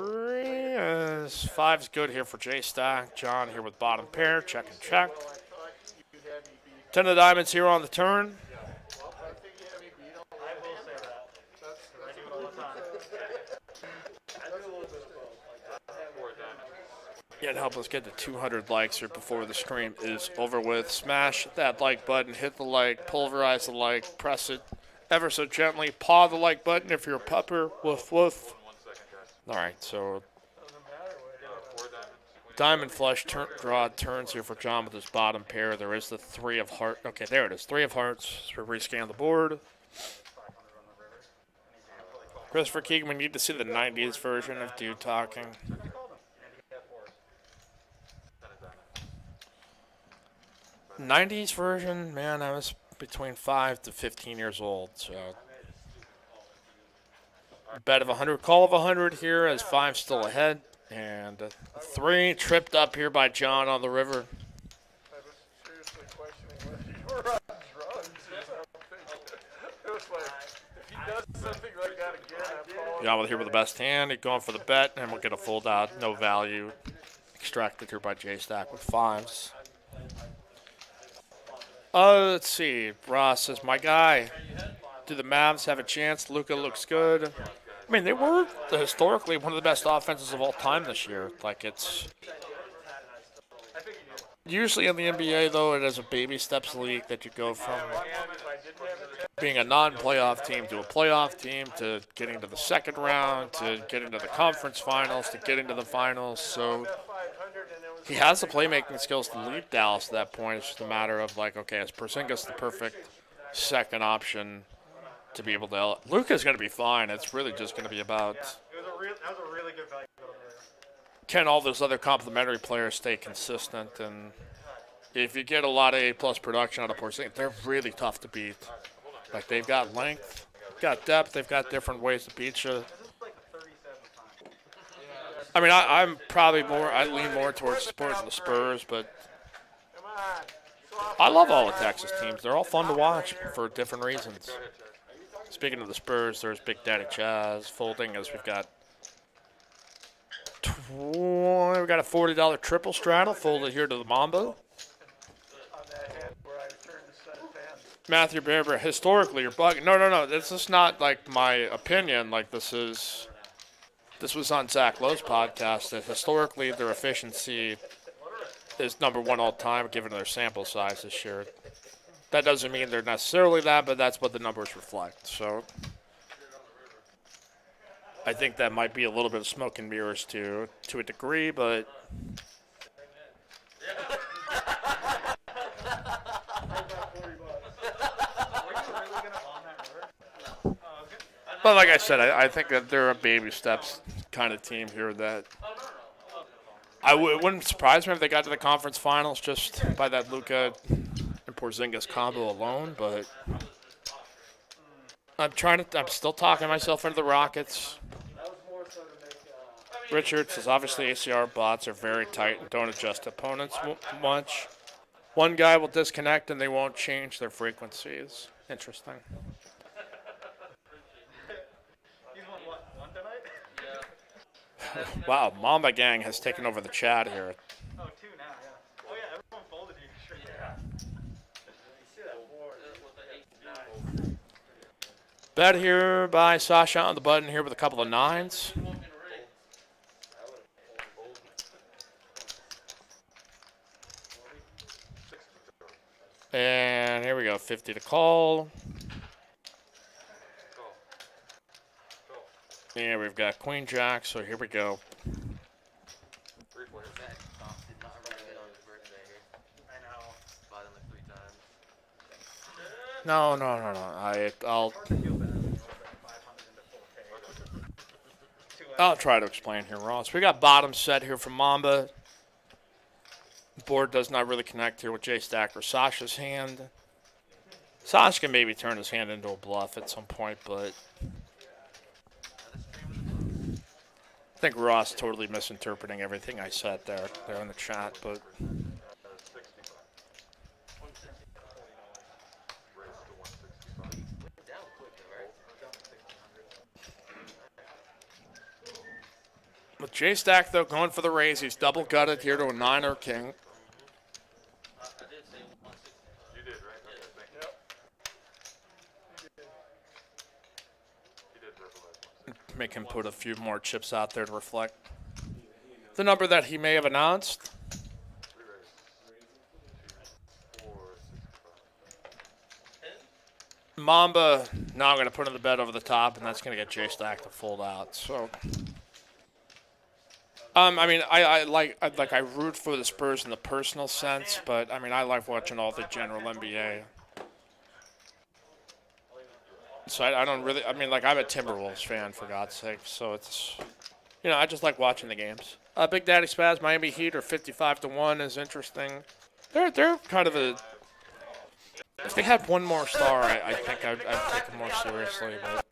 5's good here for J Stack. John here with bottom pair. Check and check. 10 of diamonds here on the turn. Yeah, help us get to 200 likes here before the stream is over with. Smash that like button. Hit the like. Pulverize the like. Press it ever so gently. Paw the like button if you're a pupper. Woof, woof. All right, so diamond flush draw turns here for John with his bottom pair. There is the 3 of hearts. Okay, there it is. 3 of hearts. So rescan the board. Christopher Keegan, we need to see the 90s version of Dude Talking. 90s version, man, I was between 5 to 15 years old, so bet of 100, call of 100 here as 5 still ahead, and 3 tripped up here by John on the river. I was seriously questioning whether you were on drugs or something. It was like, if he does something like that again, I'm calling. John with here with the best hand. He's going for the bet, and we'll get a fold out. No value. Extracted here by J Stack with 5s. Let's see. Ross says, my guy. Do the Mavs have a chance? Luka looks good. I mean, they were historically one of the best offenses of all time this year. Like, it's usually in the NBA, though, it is a baby steps league that you go from being a non-playoff team to a playoff team to getting to the second round to getting to the conference finals to getting to the finals. So he has the playmaking skills to lead Dallas at that point. It's just a matter of, like, okay, is Porzingis the perfect second option to be able to. Luka's going to be fine. It's really just going to be about That was a really good value on there. can all those other complementary players stay consistent. And if you get a lot of A-plus production out of Porzingis, they're really tough to beat. Like, they've got length, got depth, they've got different ways to beat you. This is like the 37th time. I mean, I'm probably I lean more towards supporting the Spurs, but Come on. I love all the Texas teams. They're all fun to watch for different reasons. Speaking of the Spurs, there's Big Daddy Chaz folding as we've got we got a $40 triple straddle folded here to the Mamba. On that hand where I turned the set of 10. Matthew Barber, historically, you're bugging. No. This is not like my opinion. Like this was on Zach Lowe's podcast that historically their efficiency is number one all time given their sample size this year. That doesn't mean they're necessarily that, but that's what the numbers reflect. So I think that might be a little bit of smoke and mirrors to a degree, but but like I said, I think that they're a baby steps kind of team here that it wouldn't surprise me if they got to the conference finals just by that Luka and Porzingis combo alone, but I'm still talking myself into the Rockets. Richards says obviously ACR bots are very tight and don't adjust opponents much. One guy will disconnect and they won't change their frequencies. Interesting. You won what? One tonight? Yeah. Wow, Mamba Gang has taken over the chat here. Oh, two now, yeah. Oh, yeah, everyone folded you. Sure. Yeah. You see that board with the 8-9. Bet here by Sasha on the button here with a couple of nines. And here we go, 50 to call. Yeah, we've got Queen Jack, so here we go. No. I'll try to explain here, Ross. We got bottom set here from Mamba. Board does not really connect here with J-Stack or Sasha's hand. Sasha can maybe turn his hand into a bluff at some point, but I think Ross totally misinterpreting everything I said there in the chat, but with J-Stack, though, going for the raise, he's double gutted here to a 9 or king. You did, right? Okay, thank you. He did verbalize once. Make him put a few more chips out there to reflect the number that he may have announced. 465. Mamba, now I'm going to put in the bet over the top, and that's going to get J-Stack to fold out. So, I mean, I root for the Spurs in the personal sense, but I mean, I like watching all the general NBA. So I don't really, I mean, like I'm a Timberwolves fan for God's sake. So it's, I just like watching the games. Big Daddy Spaz, Miami Heat are 55-1 is interesting. They're kind of a. If they had one more star, I think I'd take them more seriously. But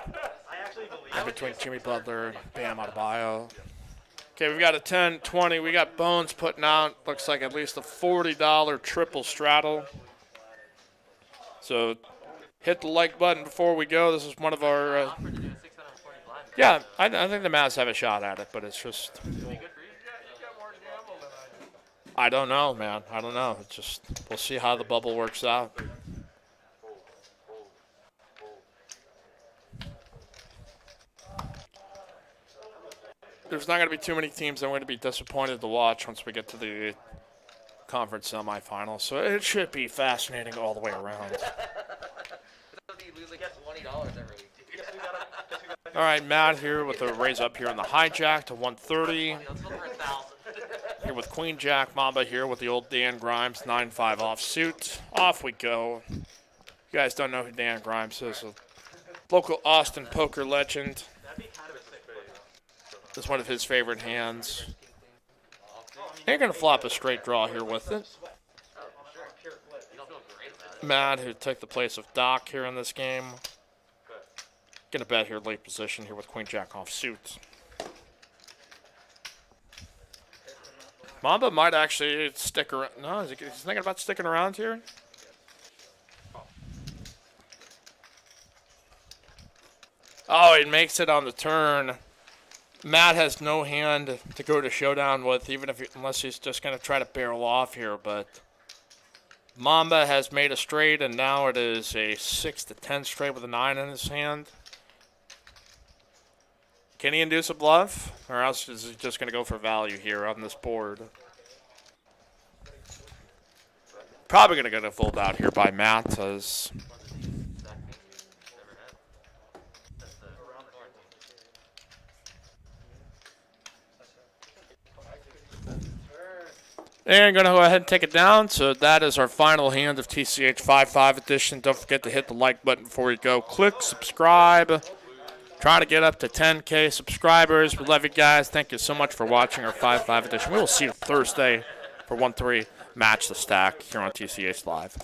in between Jimmy Butler and Bam Adebayo. Okay, we've got a 10-20. We got Bones putting out, looks like at least a $40 triple straddle. So hit the like button before we go. This is one of our. Yeah, I think the Mavs have a shot at it, but it's just. You got more gamble than I do. I don't know, man. I don't know. It's just we'll see how the bubble works out. There's not going to be too many teams I'm going to be disappointed to watch once we get to the conference semifinals. So it should be fascinating all the way around. All right, Matt here with a raise up here on the hijack to 130. Here with Queen Jack, Mamba here with the old Dan Grimes 9-5 offsuit. Off we go. You guys don't know who Dan Grimes is. local Austin poker legend. That'd be kind of a sick play. This is one of his favorite hands. You're going to flop a straight draw here with it. Oh, sure. You don't feel great about it. Matt, who took the place of Doc here in this game. Going to bet here late position here with Queen Jack off suit. Mamba might actually stick around. No, he's thinking about sticking around here. Oh, he makes it on the turn. Matt has no hand to go to showdown with, unless he's just going to try to barrel off here. But Mamba has made a straight, and now it is a 6-10 straight with a 9 in his hand. Can he induce a bluff, or else is he just going to go for value here on this board? Probably going to get a fold out here by Matt, as and going to go ahead and take it down. So that is our final hand of TCH 5-5 edition. Don't forget to hit the like button before you go. Click subscribe. Trying to get up to 10K subscribers. We love you guys. Thank you so much for watching our 5-5 edition. We will see you Thursday for 1-3 Match the Stack here on TCH Live.